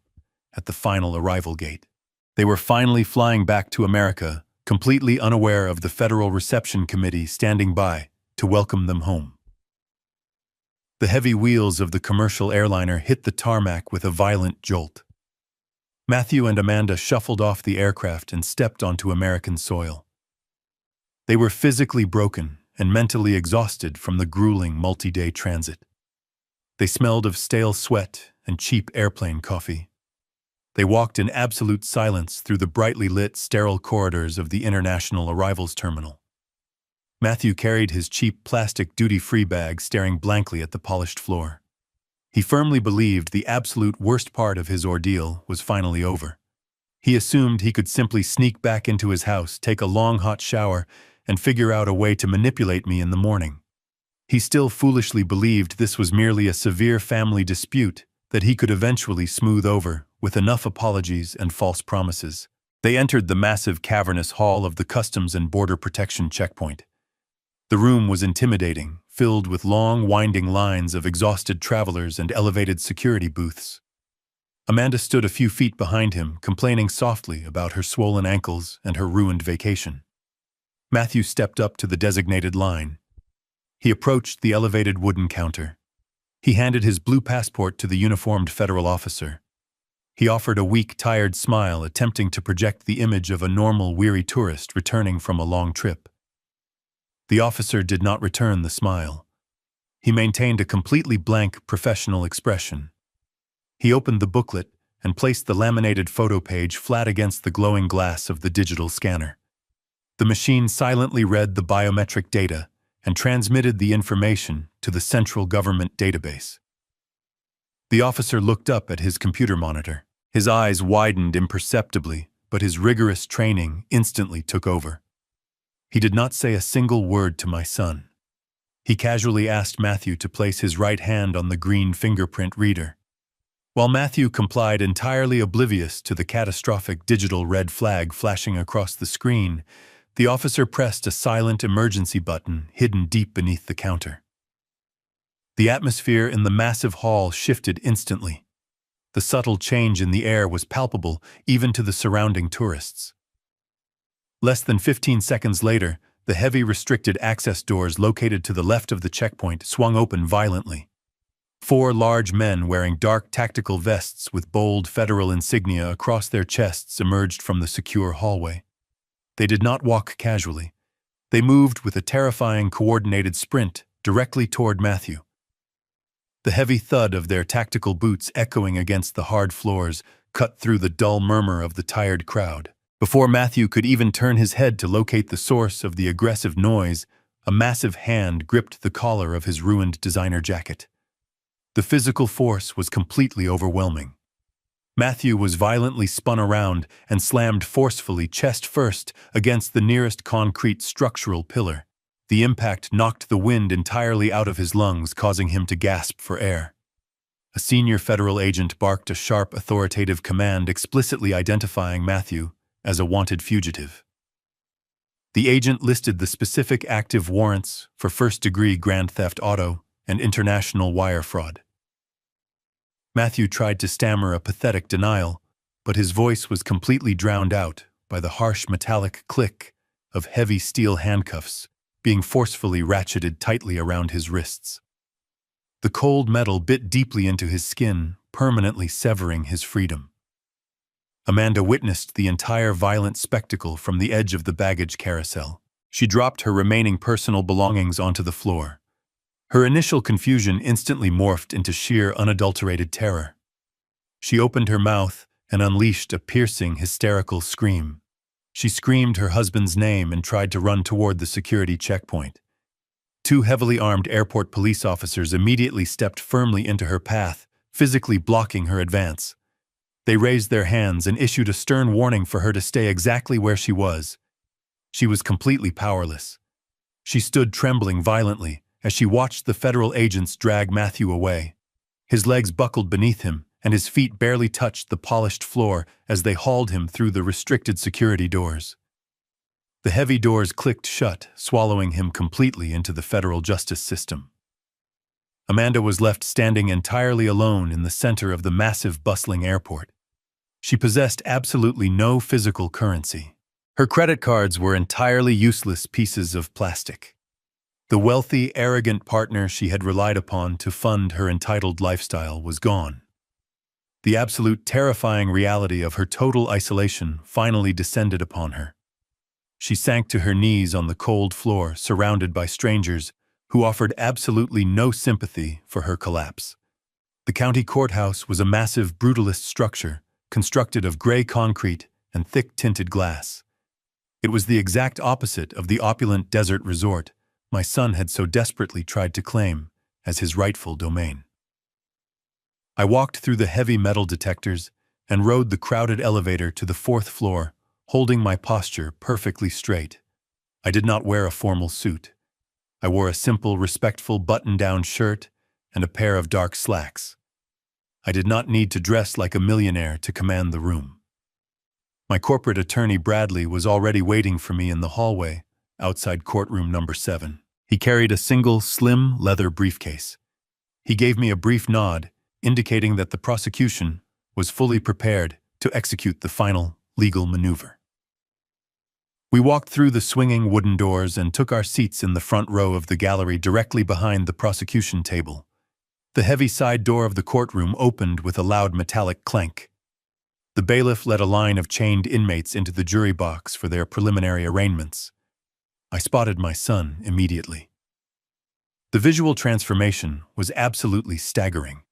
at the final arrival gate. They were finally flying back to America, completely unaware of the Federal Reception Committee standing by to welcome them home. The heavy wheels of the commercial airliner hit the tarmac with a violent jolt. Matthew and Amanda shuffled off the aircraft and stepped onto American soil. They were physically broken and mentally exhausted from the grueling multi-day transit. They smelled of stale sweat and cheap airplane coffee. They walked in absolute silence through the brightly lit, sterile corridors of the International Arrivals Terminal. Matthew carried his cheap plastic duty-free bag, staring blankly at the polished floor. He firmly believed the absolute worst part of his ordeal was finally over. He assumed he could simply sneak back into his house, take a long hot shower, and figure out a way to manipulate me in the morning. He still foolishly believed this was merely a severe family dispute that he could eventually smooth over with enough apologies and false promises. They entered the massive cavernous hall of the Customs and Border Protection checkpoint. The room was intimidating, filled with long, winding lines of exhausted travelers and elevated security booths. Amanda stood a few feet behind him, complaining softly about her swollen ankles and her ruined vacation. Matthew stepped up to the designated line. He approached the elevated wooden counter. He handed his blue passport to the uniformed federal officer. He offered a weak, tired smile, attempting to project the image of a normal, weary tourist returning from a long trip. The officer did not return the smile. He maintained a completely blank, professional expression. He opened the booklet and placed the laminated photo page flat against the glowing glass of the digital scanner. The machine silently read the biometric data and transmitted the information to the central government database. The officer looked up at his computer monitor. His eyes widened imperceptibly, but his rigorous training instantly took over. He did not say a single word to my son. He casually asked Matthew to place his right hand on the green fingerprint reader. While Matthew complied, entirely oblivious to the catastrophic digital red flag flashing across the screen, the officer pressed a silent emergency button hidden deep beneath the counter. The atmosphere in the massive hall shifted instantly. The subtle change in the air was palpable even to the surrounding tourists. Less than 15 seconds later, the heavy restricted access doors located to the left of the checkpoint swung open violently. 4 large men wearing dark tactical vests with bold federal insignia across their chests emerged from the secure hallway. They did not walk casually. They moved with a terrifying coordinated sprint directly toward Matthew. The heavy thud of their tactical boots echoing against the hard floors cut through the dull murmur of the tired crowd. Before Matthew could even turn his head to locate the source of the aggressive noise, a massive hand gripped the collar of his ruined designer jacket. The physical force was completely overwhelming. Matthew was violently spun around and slammed forcefully chest first against the nearest concrete structural pillar. The impact knocked the wind entirely out of his lungs, causing him to gasp for air. A senior federal agent barked a sharp, authoritative command explicitly identifying Matthew as a wanted fugitive. The agent listed the specific active warrants for first-degree grand theft auto and international wire fraud. Matthew tried to stammer a pathetic denial, but his voice was completely drowned out by the harsh metallic click of heavy steel handcuffs being forcefully ratcheted tightly around his wrists. The cold metal bit deeply into his skin, permanently severing his freedom. Amanda witnessed the entire violent spectacle from the edge of the baggage carousel. She dropped her remaining personal belongings onto the floor. Her initial confusion instantly morphed into sheer unadulterated terror. She opened her mouth and unleashed a piercing, hysterical scream. She screamed her husband's name and tried to run toward the security checkpoint. Two heavily armed airport police officers immediately stepped firmly into her path, physically blocking her advance. They raised their hands and issued a stern warning for her to stay exactly where she was. She was completely powerless. She stood trembling violently as she watched the federal agents drag Matthew away. His legs buckled beneath him, and his feet barely touched the polished floor as they hauled him through the restricted security doors. The heavy doors clicked shut, swallowing him completely into the federal justice system. Amanda was left standing entirely alone in the center of the massive, bustling airport. She possessed absolutely no physical currency. Her credit cards were entirely useless pieces of plastic. The wealthy, arrogant partner she had relied upon to fund her entitled lifestyle was gone. The absolute terrifying reality of her total isolation finally descended upon her. She sank to her knees on the cold floor, surrounded by strangers who offered absolutely no sympathy for her collapse. The county courthouse was a massive brutalist structure, constructed of gray concrete and thick-tinted glass. It was the exact opposite of the opulent desert resort my son had so desperately tried to claim as his rightful domain. I walked through the heavy metal detectors and rode the crowded elevator to the 4th floor, holding my posture perfectly straight. I did not wear a formal suit. I wore a simple, respectful button-down shirt and a pair of dark slacks. I did not need to dress like a millionaire to command the room. My corporate attorney Bradley was already waiting for me in the hallway, outside courtroom number 7. He carried a single, slim, leather briefcase. He gave me a brief nod, indicating that the prosecution was fully prepared to execute the final legal maneuver. We walked through the swinging wooden doors and took our seats in the front row of the gallery directly behind the prosecution table. The heavy side door of the courtroom opened with a loud metallic clank. The bailiff led a line of chained inmates into the jury box for their preliminary arraignments. I spotted my son immediately. The visual transformation was absolutely staggering.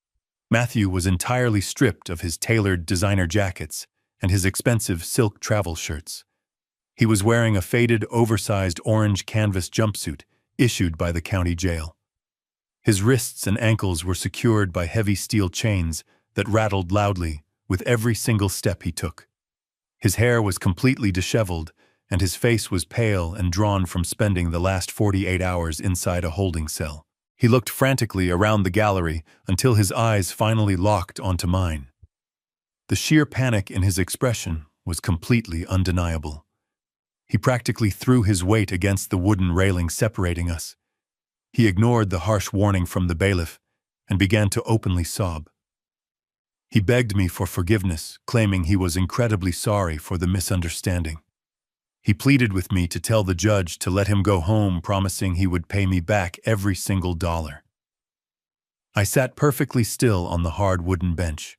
Matthew was entirely stripped of his tailored designer jackets and his expensive silk travel shirts. He was wearing a faded, oversized orange canvas jumpsuit issued by the county jail. His wrists and ankles were secured by heavy steel chains that rattled loudly with every single step he took. His hair was completely disheveled, and his face was pale and drawn from spending the last 48 hours inside a holding cell. He looked frantically around the gallery until his eyes finally locked onto mine. The sheer panic in his expression was completely undeniable. He practically threw his weight against the wooden railing separating us. He ignored the harsh warning from the bailiff and began to openly sob. He begged me for forgiveness, claiming he was incredibly sorry for the misunderstanding. He pleaded with me to tell the judge to let him go home, promising he would pay me back every single dollar. I sat perfectly still on the hard wooden bench.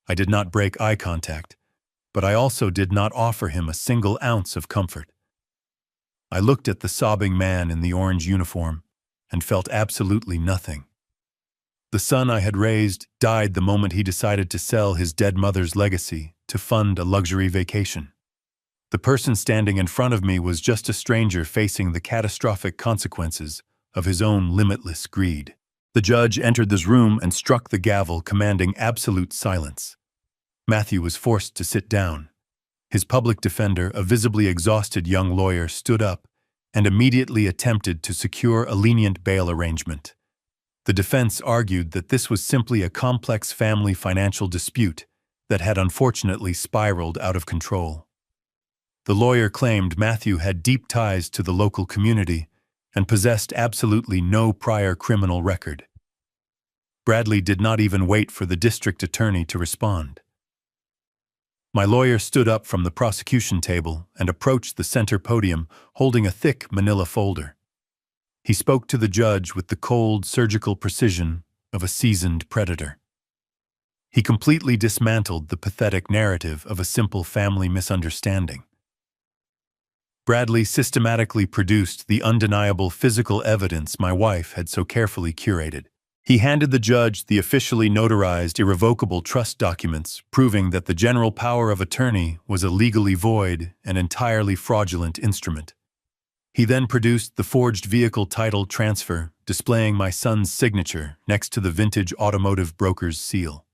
I did not break eye contact, but I also did not offer him a single ounce of comfort. I looked at the sobbing man in the orange uniform and felt absolutely nothing. The son I had raised died the moment he decided to sell his dead mother's legacy to fund a luxury vacation. The person standing in front of me was just a stranger facing the catastrophic consequences of his own limitless greed. The judge entered this room and struck the gavel, commanding absolute silence. Matthew was forced to sit down. His public defender, a visibly exhausted young lawyer, stood up and immediately attempted to secure a lenient bail arrangement. The defense argued that this was simply a complex family financial dispute that had unfortunately spiraled out of control. The lawyer claimed Matthew had deep ties to the local community and possessed absolutely no prior criminal record. Bradley did not even wait for the district attorney to respond. My lawyer stood up from the prosecution table and approached the center podium holding a thick manila folder. He spoke to the judge with the cold, surgical precision of a seasoned predator. He completely dismantled the pathetic narrative of a simple family misunderstanding. Bradley systematically produced the undeniable physical evidence my wife had so carefully curated. He handed the judge the officially notarized irrevocable trust documents, proving that the general power of attorney was a legally void and entirely fraudulent instrument. He then produced the forged vehicle title transfer, displaying my son's signature next to the vintage automotive broker's seal.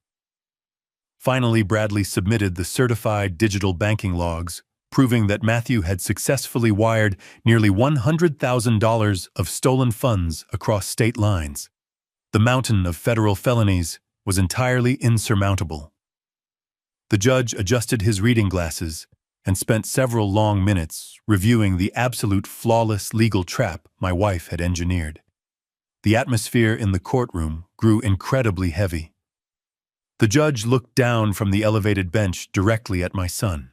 Finally, Bradley submitted the certified digital banking logs, proving that Matthew had successfully wired nearly $100,000 of stolen funds across state lines. The mountain of federal felonies was entirely insurmountable. The judge adjusted his reading glasses and spent several long minutes reviewing the absolute flawless legal trap my wife had engineered. The atmosphere in the courtroom grew incredibly heavy. The judge looked down from the elevated bench directly at my son.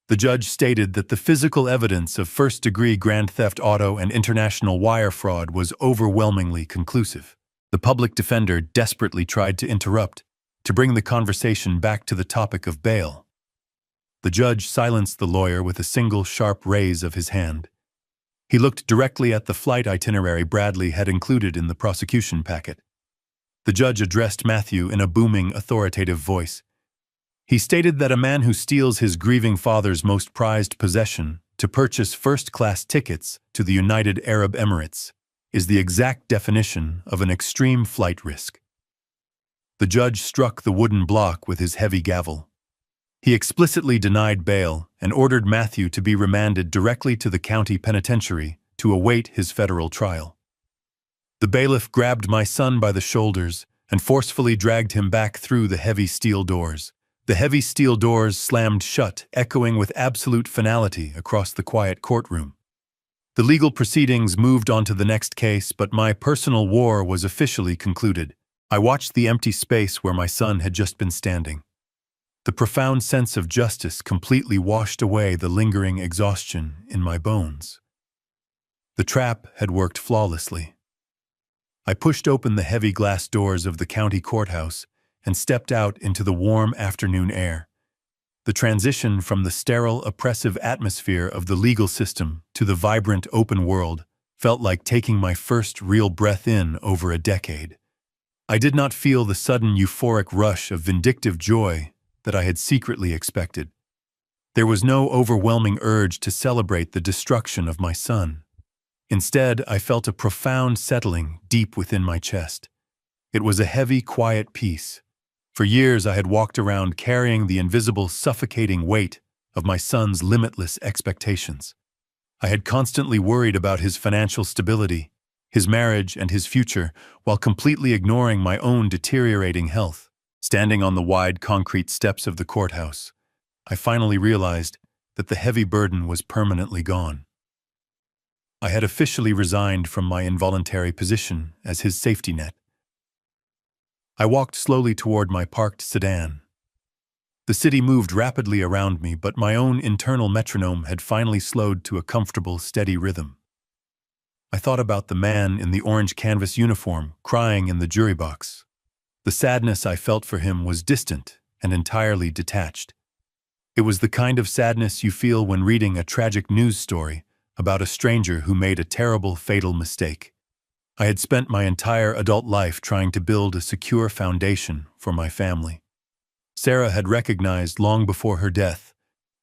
The judge stated that the physical evidence of first-degree grand theft auto and international wire fraud was overwhelmingly conclusive. The public defender desperately tried to interrupt, to bring the conversation back to the topic of bail. The judge silenced the lawyer with a single sharp raise of his hand. He looked directly at the flight itinerary Bradley had included in the prosecution packet. The judge addressed Matthew in a booming, authoritative voice. He stated that a man who steals his grieving father's most prized possession to purchase first-class tickets to the United Arab Emirates is the exact definition of an extreme flight risk. The judge struck the wooden block with his heavy gavel. He explicitly denied bail and ordered Matthew to be remanded directly to the county penitentiary to await his federal trial. The bailiff grabbed my son by the shoulders and forcefully dragged him back through the heavy steel doors. The heavy steel doors slammed shut, echoing with absolute finality across the quiet courtroom. The legal proceedings moved on to the next case, but my personal war was officially concluded. I watched the empty space where my son had just been standing. The profound sense of justice completely washed away the lingering exhaustion in my bones. The trap had worked flawlessly. I pushed open the heavy glass doors of the county courthouse and stepped out into the warm afternoon air. The transition from the sterile, oppressive atmosphere of the legal system to the vibrant open world felt like taking my first real breath in over a decade. I did not feel the sudden euphoric rush of vindictive joy that I had secretly expected. There was no overwhelming urge to celebrate the destruction of my son. Instead, I felt a profound settling deep within my chest. It was a heavy, quiet peace. For years, I had walked around carrying the invisible, suffocating weight of my son's limitless expectations. I had constantly worried about his financial stability, his marriage, and his future, while completely ignoring my own deteriorating health. Standing on the wide concrete steps of the courthouse, I finally realized that the heavy burden was permanently gone. I had officially resigned from my involuntary position as his safety net. I walked slowly toward my parked sedan. The city moved rapidly around me, but my own internal metronome had finally slowed to a comfortable, steady rhythm. I thought about the man in the orange canvas uniform crying in the jury box. The sadness I felt for him was distant and entirely detached. It was the kind of sadness you feel when reading a tragic news story about a stranger who made a terrible, fatal mistake. I had spent my entire adult life trying to build a secure foundation for my family. Sarah had recognized long before her death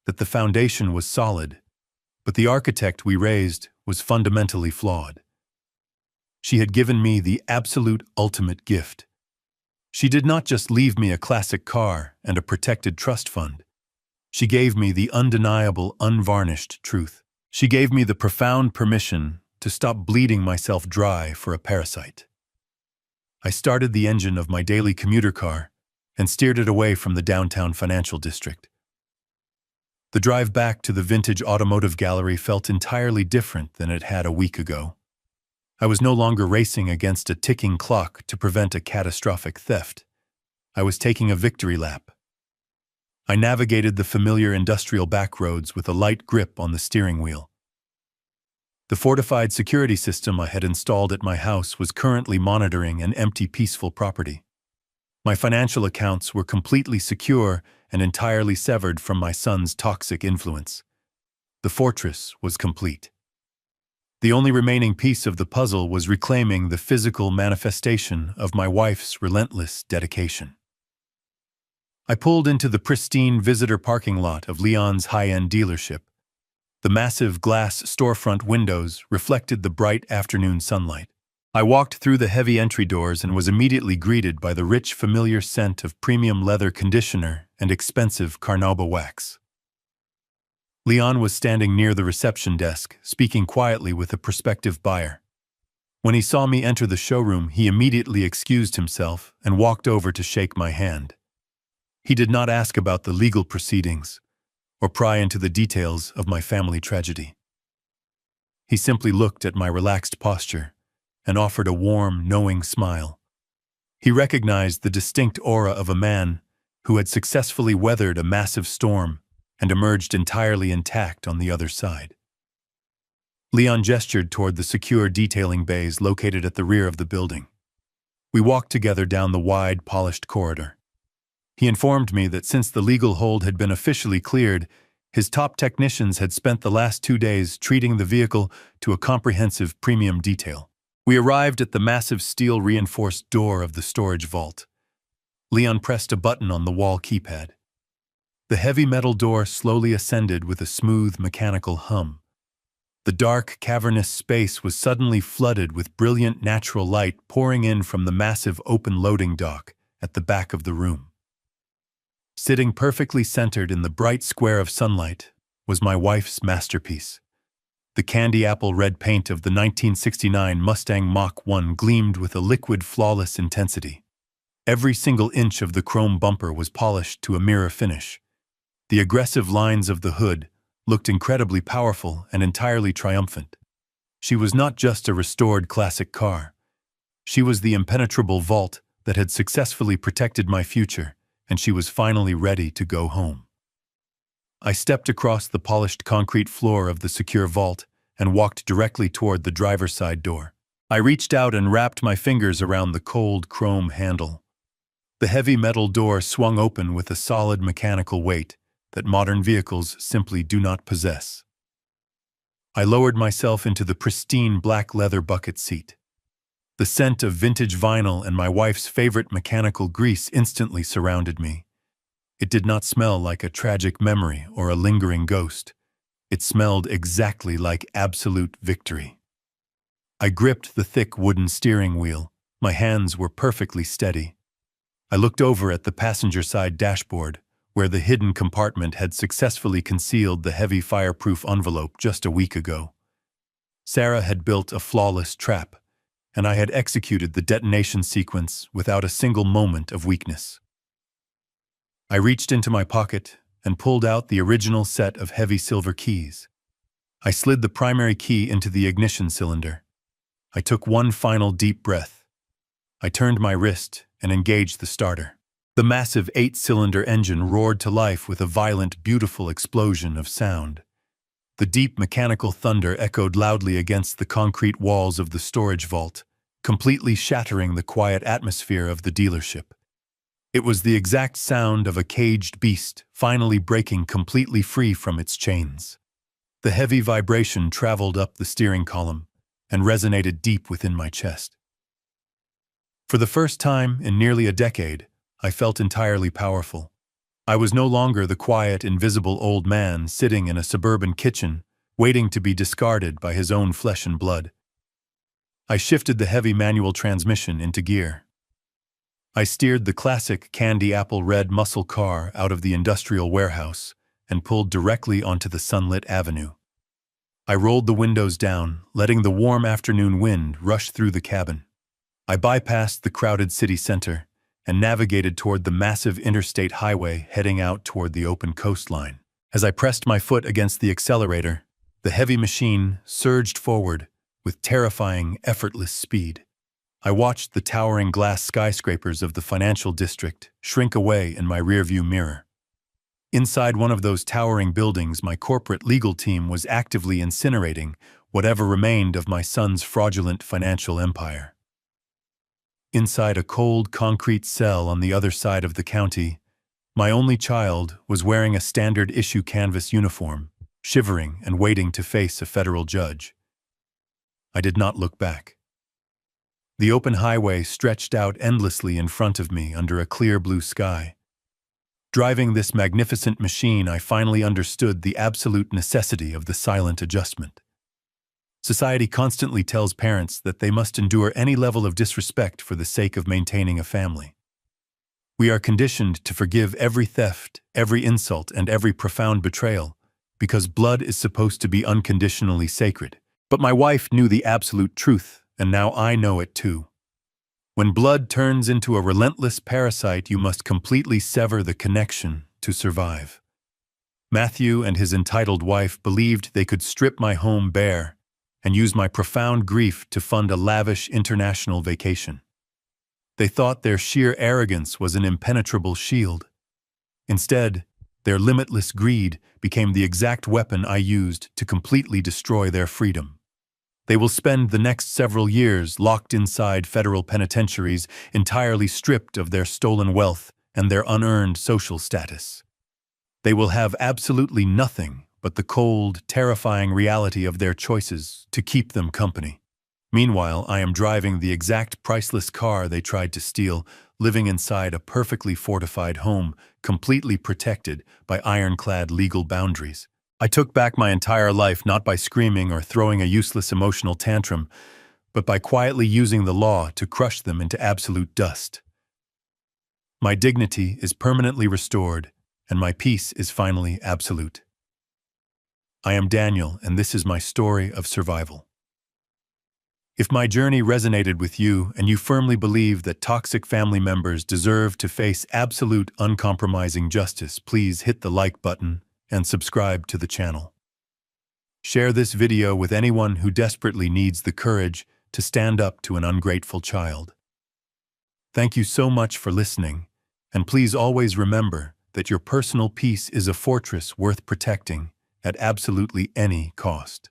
that the foundation was solid, but the architect we raised was fundamentally flawed. She had given me the absolute ultimate gift. She did not just leave me a classic car and a protected trust fund. She gave me the undeniable, unvarnished truth. She gave me the profound permission to stop bleeding myself dry for a parasite. I started the engine of my daily commuter car and steered it away from the downtown financial district. The drive back to the vintage automotive gallery felt entirely different than it had a week ago. I was no longer racing against a ticking clock to prevent a catastrophic theft. I was taking a victory lap. I navigated the familiar industrial back roads with a light grip on the steering wheel. The fortified security system I had installed at my house was currently monitoring an empty, peaceful property. My financial accounts were completely secure and entirely severed from my son's toxic influence. The fortress was complete. The only remaining piece of the puzzle was reclaiming the physical manifestation of my wife's relentless dedication. I pulled into the pristine visitor parking lot of Leon's high-end dealership. The massive glass storefront windows reflected the bright afternoon sunlight. I walked through the heavy entry doors and was immediately greeted by the rich, familiar scent of premium leather conditioner and expensive carnauba wax. Leon was standing near the reception desk, speaking quietly with a prospective buyer. When he saw me enter the showroom, he immediately excused himself and walked over to shake my hand. He did not ask about the legal proceedings or pry into the details of my family tragedy. He simply looked at my relaxed posture and offered a warm, knowing smile. He recognized the distinct aura of a man who had successfully weathered a massive storm and emerged entirely intact on the other side. Leon gestured toward the secure detailing bays located at the rear of the building. We walked together down the wide, polished corridor. He informed me that since the legal hold had been officially cleared, his top technicians had spent the last 2 days treating the vehicle to a comprehensive premium detail. We arrived at the massive steel-reinforced door of the storage vault. Leon pressed a button on the wall keypad. The heavy metal door slowly ascended with a smooth mechanical hum. The dark, cavernous space was suddenly flooded with brilliant natural light pouring in from the massive open loading dock at the back of the room. Sitting perfectly centered in the bright square of sunlight was my wife's masterpiece. The candy apple red paint of the 1969 Mustang Mach-1 gleamed with a liquid, flawless intensity. Every single inch of the chrome bumper was polished to a mirror finish. The aggressive lines of the hood looked incredibly powerful and entirely triumphant. She was not just a restored classic car. She was the impenetrable vault that had successfully protected my future, and she was finally ready to go home. I stepped across the polished concrete floor of the secure vault and walked directly toward the driver's side door. I reached out and wrapped my fingers around the cold chrome handle. The heavy metal door swung open with a solid mechanical weight that modern vehicles simply do not possess. I lowered myself into the pristine black leather bucket seat. The scent of vintage vinyl and my wife's favorite mechanical grease instantly surrounded me. It did not smell like a tragic memory or a lingering ghost. It smelled exactly like absolute victory. I gripped the thick wooden steering wheel. My hands were perfectly steady. I looked over at the passenger side dashboard, where the hidden compartment had successfully concealed the heavy fireproof envelope just a week ago. Sarah had built a flawless trap, and I had executed the detonation sequence without a single moment of weakness. I reached into my pocket and pulled out the original set of heavy silver keys. I slid the primary key into the ignition cylinder. I took one final deep breath. I turned my wrist and engaged the starter. The massive 8-cylinder engine roared to life with a violent, beautiful explosion of sound. The deep mechanical thunder echoed loudly against the concrete walls of the storage vault, completely shattering the quiet atmosphere of the dealership. It was the exact sound of a caged beast finally breaking completely free from its chains. The heavy vibration traveled up the steering column and resonated deep within my chest. For the first time in nearly a decade, I felt entirely powerful. I was no longer the quiet, invisible old man sitting in a suburban kitchen, waiting to be discarded by his own flesh and blood. I shifted the heavy manual transmission into gear. I steered the classic candy apple red muscle car out of the industrial warehouse and pulled directly onto the sunlit avenue. I rolled the windows down, letting the warm afternoon wind rush through the cabin. I bypassed the crowded city center and navigated toward the massive interstate highway heading out toward the open coastline. As I pressed my foot against the accelerator, the heavy machine surged forward with terrifying, effortless speed. I watched the towering glass skyscrapers of the financial district shrink away in my rearview mirror. Inside one of those towering buildings, my corporate legal team was actively incinerating whatever remained of my son's fraudulent financial empire. inside a cold concrete cell on the other side of the county, my only child was wearing a standard-issue canvas uniform, shivering and waiting to face a federal judge. I did not look back. The open highway stretched out endlessly in front of me under a clear blue sky. Driving this magnificent machine, I finally understood the absolute necessity of the silent adjustment. Society constantly tells parents that they must endure any level of disrespect for the sake of maintaining a family. We are conditioned to forgive every theft, every insult, and every profound betrayal, because blood is supposed to be unconditionally sacred. But my wife knew the absolute truth, and now I know it too. When blood turns into a relentless parasite, you must completely sever the connection to survive. Matthew and his entitled wife believed they could strip my home bare and use my profound grief to fund a lavish international vacation. They thought their sheer arrogance was an impenetrable shield. Instead, their limitless greed became the exact weapon I used to completely destroy their freedom. They will spend the next several years locked inside federal penitentiaries, entirely stripped of their stolen wealth and their unearned social status. They will have absolutely nothing but the cold, terrifying reality of their choices to keep them company. Meanwhile, I am driving the exact priceless car they tried to steal, living inside a perfectly fortified home, completely protected by ironclad legal boundaries. I took back my entire life not by screaming or throwing a useless emotional tantrum, but by quietly using the law to crush them into absolute dust. My dignity is permanently restored, and my peace is finally absolute. I am Daniel, and this is my story of survival. If my journey resonated with you and you firmly believe that toxic family members deserve to face absolute uncompromising justice, please hit the like button and subscribe to the channel. Share this video with anyone who desperately needs the courage to stand up to an ungrateful child. Thank you so much for listening, and please always remember that your personal peace is a fortress worth protecting at absolutely any cost.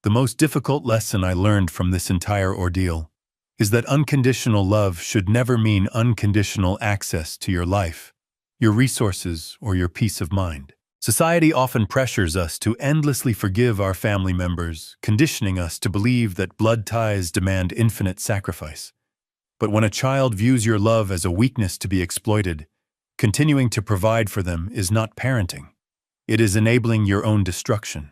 The most difficult lesson I learned from this entire ordeal is that unconditional love should never mean unconditional access to your life, your resources, or your peace of mind. Society often pressures us to endlessly forgive our family members, conditioning us to believe that blood ties demand infinite sacrifice. But when a child views your love as a weakness to be exploited, continuing to provide for them is not parenting. It is enabling your own destruction.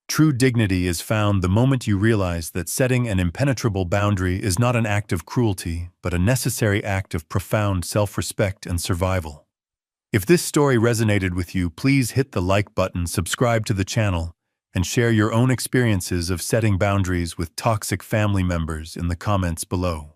True dignity is found the moment you realize that setting an impenetrable boundary is not an act of cruelty, but a necessary act of profound self-respect and survival. If this story resonated with you, please hit the like button, subscribe to the channel, and share your own experiences of setting boundaries with toxic family members in the comments below.